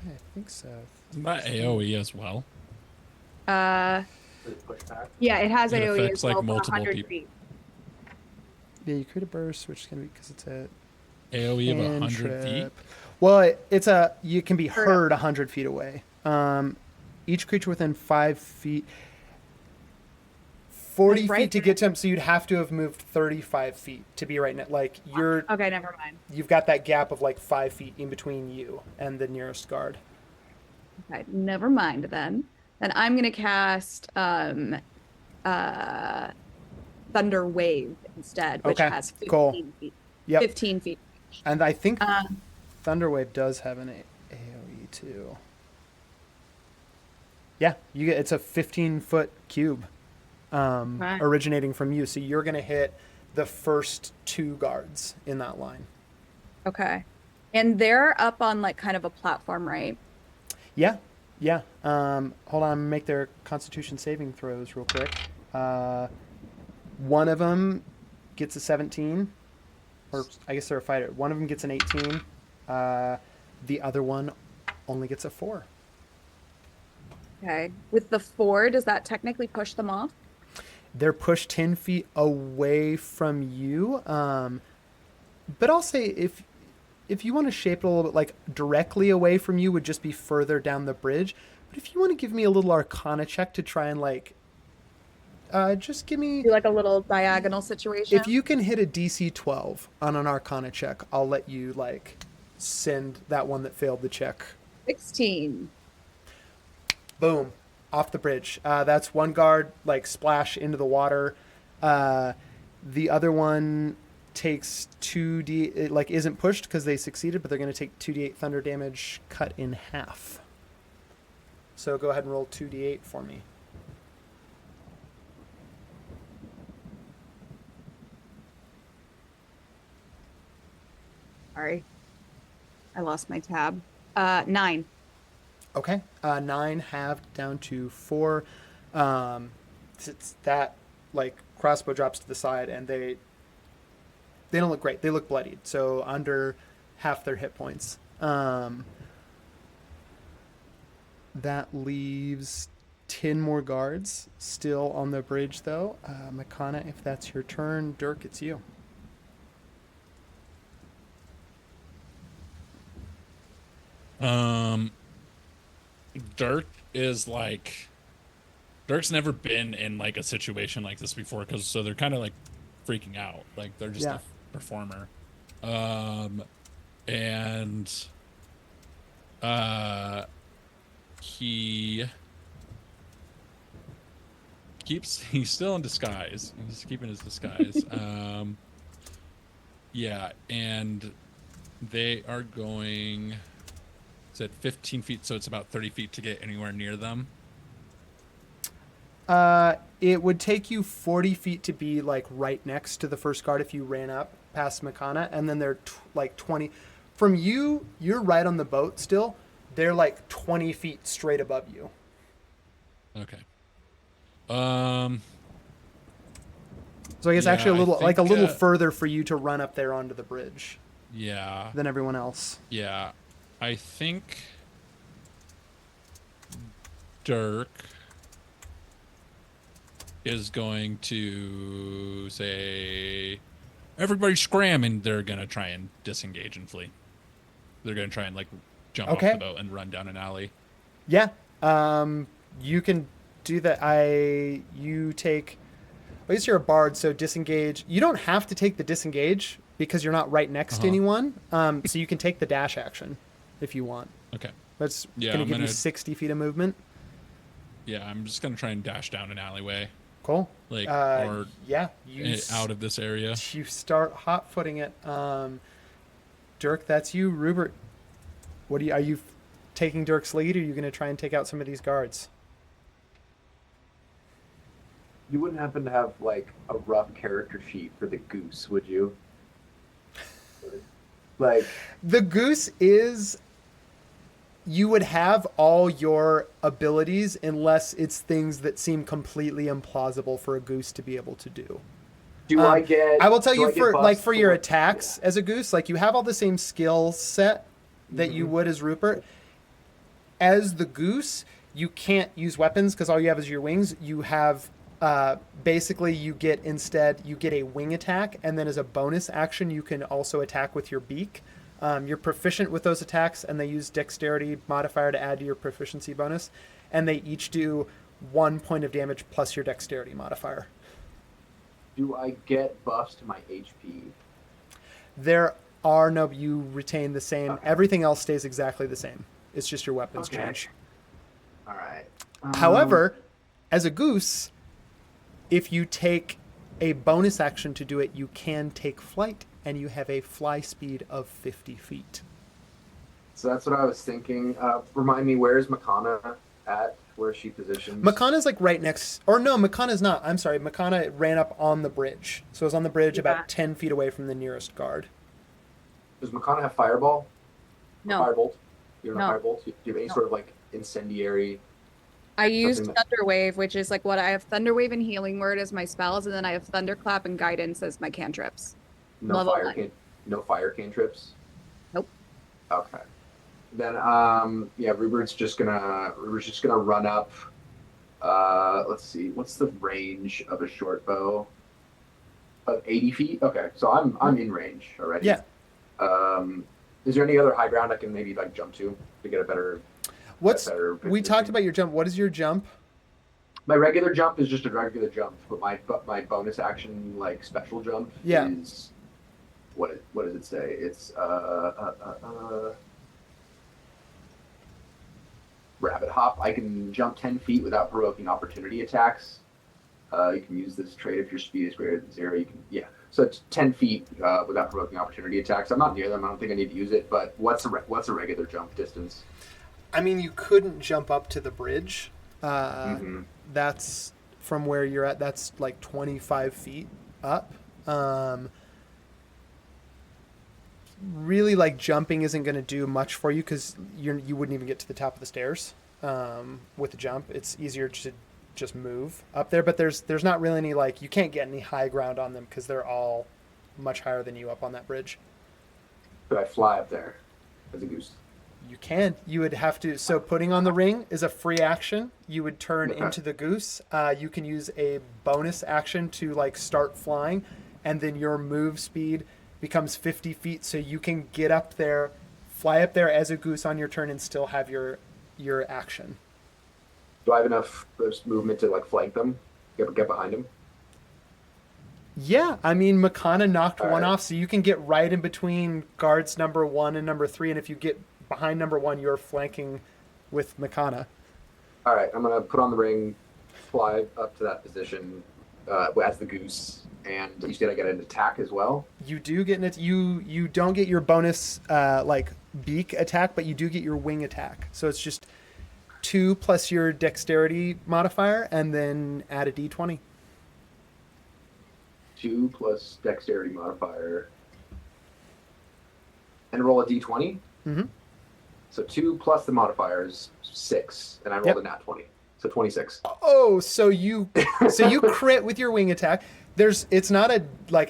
Yeah, I think so. Isn't that AoE as well? Pushback. Yeah, it has It AoE affects, as well like, for multiple 100 people. feet. Yeah, you create a burst, which is gonna be because it's a AoE of 100 feet. cantrip. Well, you can be heard 100 feet away. Each creature within 5 feet, 40 Like, right feet to there. get to him. So you'd have to have moved 35 feet to be right now. Like Okay, never mind. you've got that gap of like 5 feet in between you and the nearest guard. Okay, never mind then. Then I'm gonna cast Thunder Wave instead, which Okay, has 15 cool. feet. Yep. 15 feet. And I think Um, Thunderwave does have an AoE too. Yeah, you get it's a 15-foot cube Right. originating from you. So you're going to hit the first 2 guards in that line. okay. And they're up on like kind of a platform, right? Yeah, yeah. Hold on, make their Constitution saving throws real quick. One of them gets a 17, or I guess they're a fighter. One of them gets an 18. The other one only gets a 4. Okay. With the 4, does that technically push them off? They're pushed 10 feet away from you. But I'll say if you want to shape it a little bit, like directly away from you would just be further down the bridge. But if you want to give me a little Arcana check to try and like, just give me. Do like a little diagonal situation? If you can hit a DC 12 on an Arcana check, I'll let you like send that one that failed the check. 16. Boom, off the bridge. That's one guard like splash into the water. The other one takes 2d, it like isn't pushed because they succeeded, but they're going to take 2d8 thunder damage cut in half. So go ahead and roll 2d8 for me. Sorry. I lost my tab. 9. Okay. 9 halved down to 4. It's that like crossbow drops to the side and they don't look great. They look bloodied. So under half their hit points. That leaves 10 more guards still on the bridge though. Makana, if that's your turn. Dirk, it's you. Dirk is like, Dirk's never been in like a situation like this before, because so they're kind of like freaking out, like they're just Yeah. a performer, and he's still in disguise. He's keeping his disguise. Yeah, and they are going. It's at 15 feet, so it's about 30 feet to get anywhere near them. It would take you 40 feet to be like right next to the first guard if you ran up past Makana, and then they're like 20 from you. You're right on the boat still. They're like 20 feet straight above you. Okay. So I guess Yeah, actually a I little like a think, little further for you to run up there onto the bridge Yeah. than everyone else. Yeah. I think Dirk is going to say, everybody scram, and they're going to try and disengage and flee. They're going to try and like jump Okay. off the boat and run down an alley. Yeah. You can do that. You take, at least you're a bard, so disengage. You don't have to take the disengage because you're not right next to anyone. So you can take the dash action if you want. Okay. That's Yeah, going to I'm give you gonna- 60 feet of movement. Yeah, I'm just going to try and dash down an alleyway, Cool. like, or yeah, you out of this area. you start hot footing it. Dirk, that's you. Rupert, are you taking Dirk's lead, or are you going to try and take out some of these guards? You wouldn't happen to have like a rough character sheet for the goose, would you? Like The goose is, you would have all your abilities unless it's things that seem completely implausible for a goose to be able to do. do I get I will tell do you I get for like buffs for your attacks as a goose, like you have all the same skill set that you would as Rupert. As the goose, you can't use weapons because all you have is your wings. You have basically you get a wing attack, and then as a bonus action you can also attack with your beak. You're proficient with those attacks, and they use dexterity modifier to add to your proficiency bonus, and they each do 1 point of damage plus your dexterity modifier. Do I get buffs to my HP? There are no, you retain the same. Okay. Everything else stays exactly the same. It's just your weapons Okay. change. All right. However, as a goose, if you take a bonus action to do it, you can take flight, and you have a fly speed of 50 feet. So that's what I was thinking. Remind me, where's Makana at? Where is she positioned? Makana's like right next, or no, Makana's not. I'm sorry, Makana ran up on the bridge. So it was on the bridge about 10 feet away from the nearest guard. Does Makana have fireball? No. Firebolt? You don't have No. firebolt? Do you have any No. sort of like incendiary? I used Something Thunder Wave, which is like what I have Thunder Wave and Healing Word as my spells, and then I have Thunderclap and Guidance as my cantrips. No Level fire one. no fire cantrips? Nope. Okay. Then yeah, Rupert's just gonna run up. Let's see, what's the range of a short bow? Of 80 feet? Okay, so I'm in range already. Yeah. Is there any other high ground I can maybe like jump to get a better What's better we position? talked about your jump. What is your jump? My regular jump is just a regular jump, but my bonus action like special jump Yeah. is what does it say? It's rabbit hop. I can jump 10 feet without provoking opportunity attacks. You can use this trait if your speed is greater than 0. You can So it's 10 feet without provoking opportunity attacks. I'm not near them. I don't think I need to use it. But what's a regular jump distance? I mean, you couldn't jump up to the bridge. That's from where you're at. That's like 25 feet up. Really, like jumping isn't going to do much for you because you wouldn't even get to the top of the stairs with the jump. It's easier to just move up there, but there's not really any like you can't get any high ground on them because they're all much higher than you up on that bridge. Could I fly up there as a goose? You can't. You would have to. So putting on the ring is a free action. You would turn Okay. into the goose. You can use a bonus action to like start flying, and then your move speed becomes 50 feet. So you can get up there, fly up there as a goose on your turn, and still have your action. Do I have enough movement to like flank them? Get behind them? Yeah, I mean Makana knocked All one right. off, so you can get right in between guards number 1 and number 3, and if you get behind number 1, you're flanking with Makana. All right, I'm gonna put on the ring, fly up to that position as the goose, and you said I get an attack as well. You do get it. You don't get your bonus like beak attack, but you do get your wing attack. So it's just 2 plus your dexterity modifier, and then add a d20. 2 plus dexterity modifier, and roll a d20. Mhm. So 2 plus the modifier is 6, and I rolled Yep. a nat 20, so 26. Oh, so you crit with your wing attack. It's not a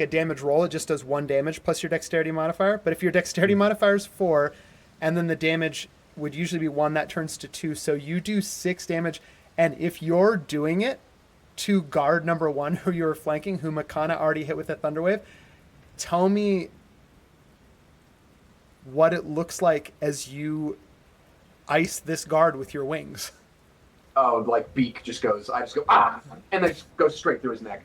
damage roll. It just does 1 damage plus your dexterity modifier. But if your dexterity modifier is 4, and then the damage would usually be 1, that turns to 2. So you do 6 damage. And if you're doing it to guard number 1, who you're flanking, who Makana already hit with a Thunderwave, tell me what it looks like as you ice this guard with your wings. Oh, like beak just goes. I just go and then just goes straight through his neck.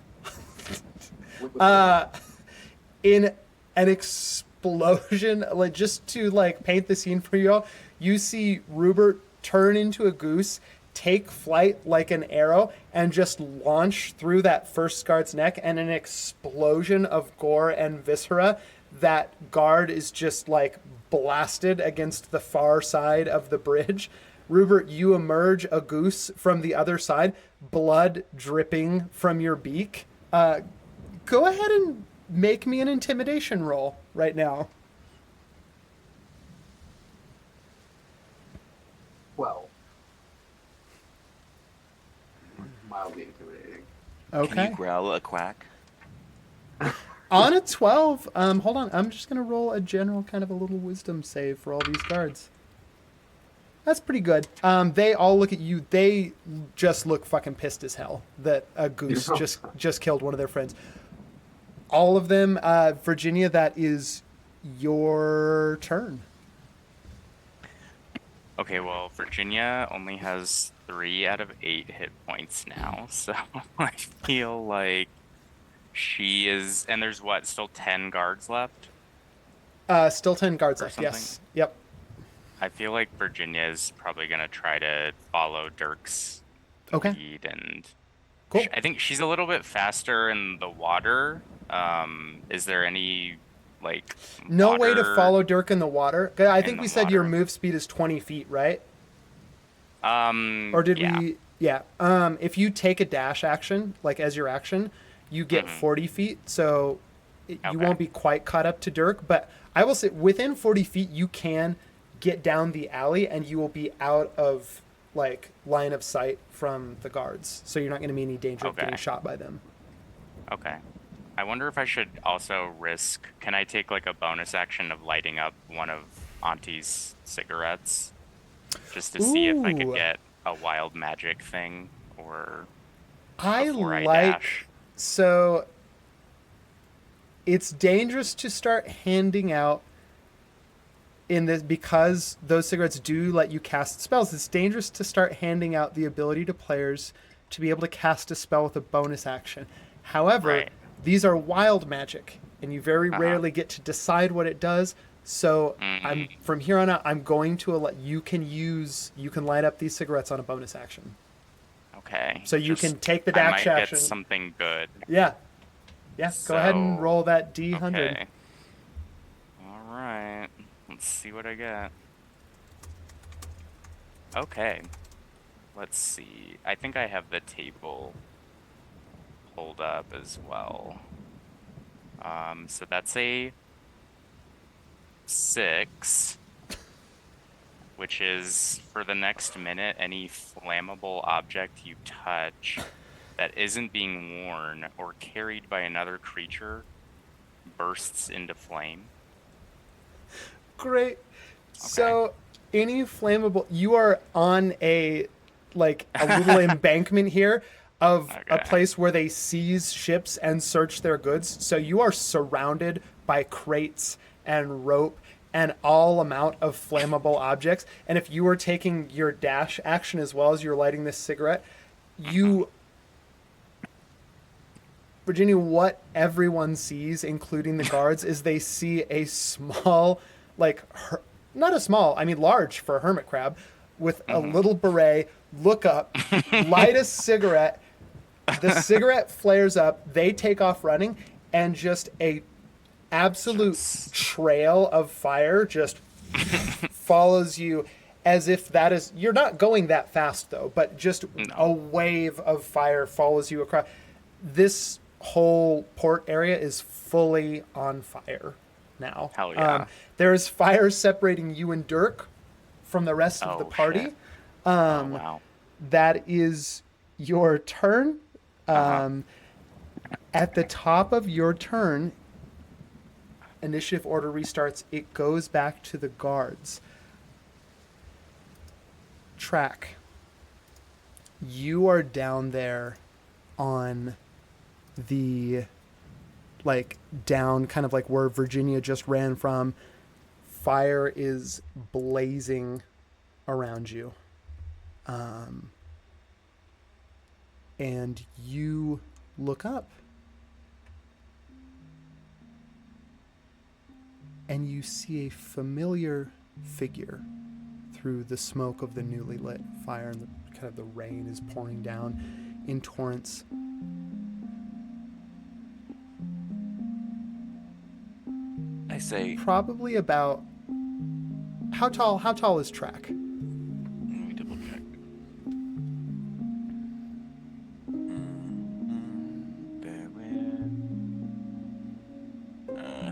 In an explosion, like just to like paint the scene for you all, you see Rupert turn into a goose, take flight like an arrow, and just launch through that first guard's neck, and an explosion of gore and viscera. That guard is just like blasted against the far side of the bridge. Rupert, you emerge a goose from the other side, blood dripping from your beak. Go ahead and make me an intimidation roll right now. Well, mildly intimidating. Can Okay. you growl a quack? On a 12, hold on. I'm just going to roll a general kind of a little wisdom save for all these guards. That's pretty good. They all look at you. They just look fucking pissed as hell that a goose just killed one of their friends. All of them. Virginia, that is your turn. Okay, well, Virginia only has 3 out of 8 hit points now, so I feel like she is. And there's what? Still 10 guards left? Still 10 guards Or left. Yes. something? Yep. I feel like Virginia is probably going to try to follow Dirk's Okay. lead, and Cool. I think she's a little bit faster in the water. Is there any like No way to water follow Dirk in the water. 'Cause I in think the we said your water? move speed is 20 feet, right? Or did Yeah. we? Yeah. If you take a dash action, like as your action, you get 40 feet. So you Okay. won't be quite caught up to Dirk. But I will say within 40 feet, you can get down the alley and you will be out of like line of sight from the guards. So you're not going to be in any danger of getting Okay. shot by them. Okay. I wonder if I should also risk. Can I take like a bonus action of lighting up one of Auntie's cigarettes, just to see if I could Ooh. get a wild magic thing, or I before I like dash? so it's dangerous to start handing out in this because those cigarettes do let you cast spells. It's dangerous to start handing out the ability to players to be able to cast a spell with a bonus action. However, Right. these are wild magic and you very Uh-huh. rarely get to decide what it does. So I'm from here on out I'm going to let you can light up these cigarettes on a bonus action. Okay. So you just- can take the I dash might action. get something good. Yeah. Yeah, go ahead and So- roll that D100. Okay. All right. Let's see what I get. Okay. Let's see. I think I have the table pulled up as well. So that's a 6, which is for the next minute, any flammable object you touch that isn't being worn or carried by another creature bursts into flame. Great. So any flammable you are on a little embankment here of a Okay. place where they seize ships and search their goods. So you are surrounded by crates and rope and all amount of flammable objects. And if you were taking your dash action as well as you're lighting this cigarette, you Virginia, what everyone sees, including the guards, is they see a small, not a small, I mean large for a hermit crab, with a little beret, look up, light a cigarette. The cigarette flares up. They take off running, and just a absolute trail of fire just follows you, as if that is. You're not going that fast though, but just a wave of fire follows you across. This whole port area is fully on fire now. Hell yeah. There is fire separating you and Dirk from the rest of the Oh, party. shit. Oh, wow. That is your turn. At the top of your turn, initiative order restarts. It goes back to the guards. Track. You are down there on the down kind of like where Virginia just ran from. Fire is blazing around you. And you look up and you see a familiar figure through the smoke of the newly lit fire, and the rain is pouring down in torrents. I say, Probably about how tall is Track? let me double check. Bear with.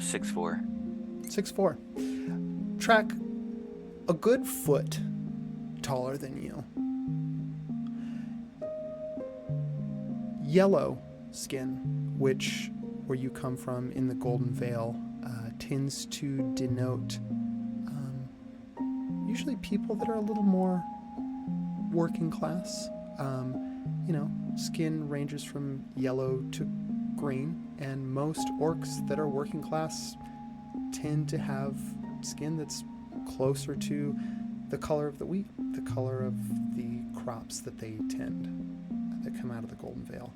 6'4". 6'4". Track a good foot taller than you. Yellow skin, which where you come from in the Golden Vale, tends to denote usually people that are a little more working class. Skin ranges from yellow to green, and most orcs that are working class tend to have skin that's closer to the color of the wheat, the color of the crops that they tend, that come out of the Golden Vale.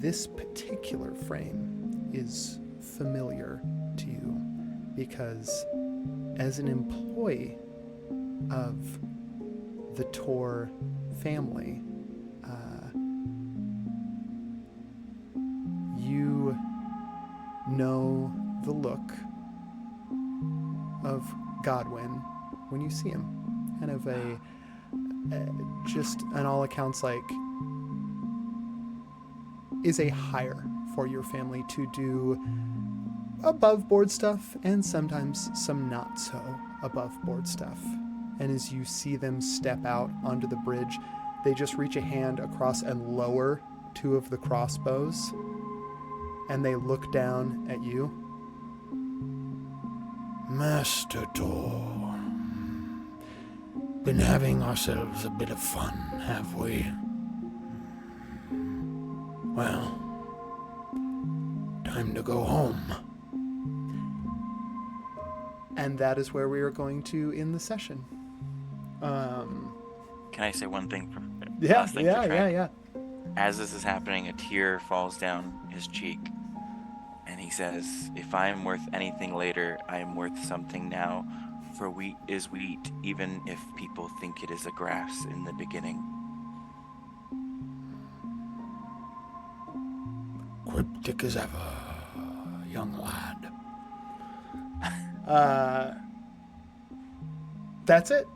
This particular frame is familiar to you because as an employee of the Tor family, you know the look of Godwin when you see him. Kind of just on all accounts, like, is a hire for your family to do above board stuff and sometimes some not so above board stuff. And as you see them step out onto the bridge, they just reach a hand across and lower 2 of the crossbows, and they look down at you. Master Tor, been having ourselves a bit of fun, have we? Well, time to go home. And that is where we are going to end the session. Can I say one thing? Yeah, last thing for Trent? yeah. As this is happening, a tear falls down his cheek, and he says, "If I am worth anything later, I am worth something now. For wheat is wheat, even if people think it is a grass in the beginning." Cryptic as ever, young lad. That's it.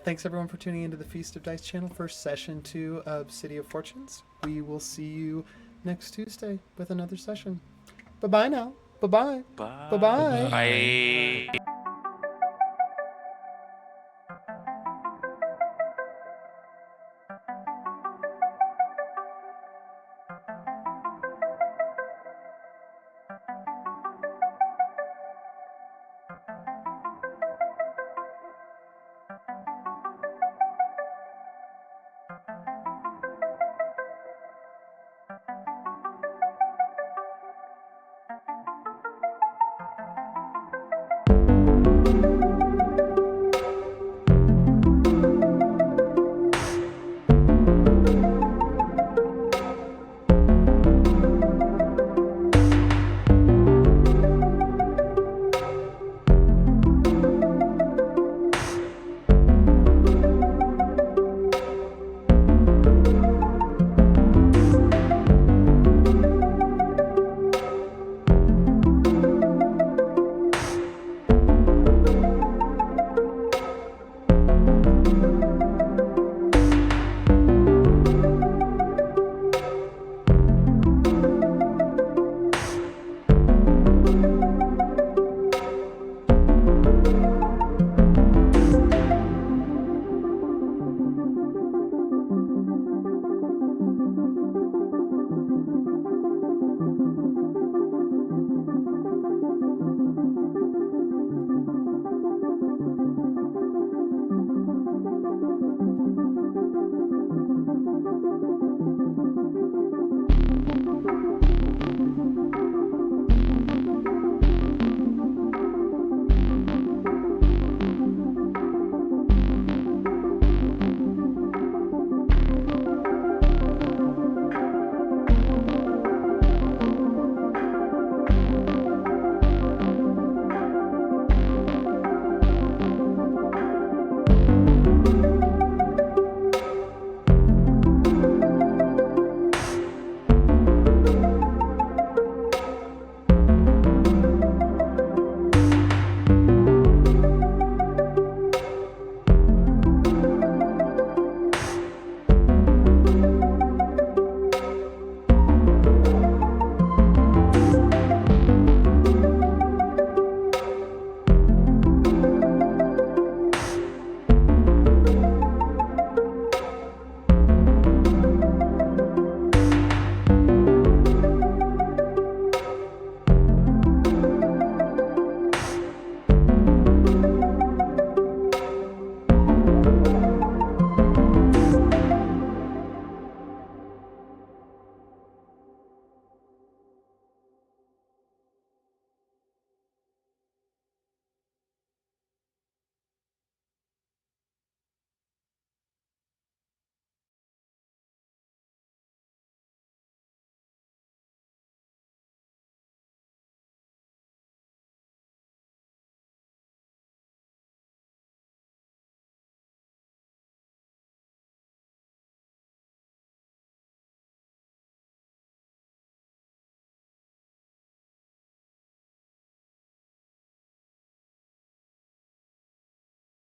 Thanks everyone for tuning into the Feast of Dice channel for session 2 of City of Fortunes. We will see you next Tuesday with another session. Bye-bye now. Bye-bye. Bye. Bye-bye. Bye.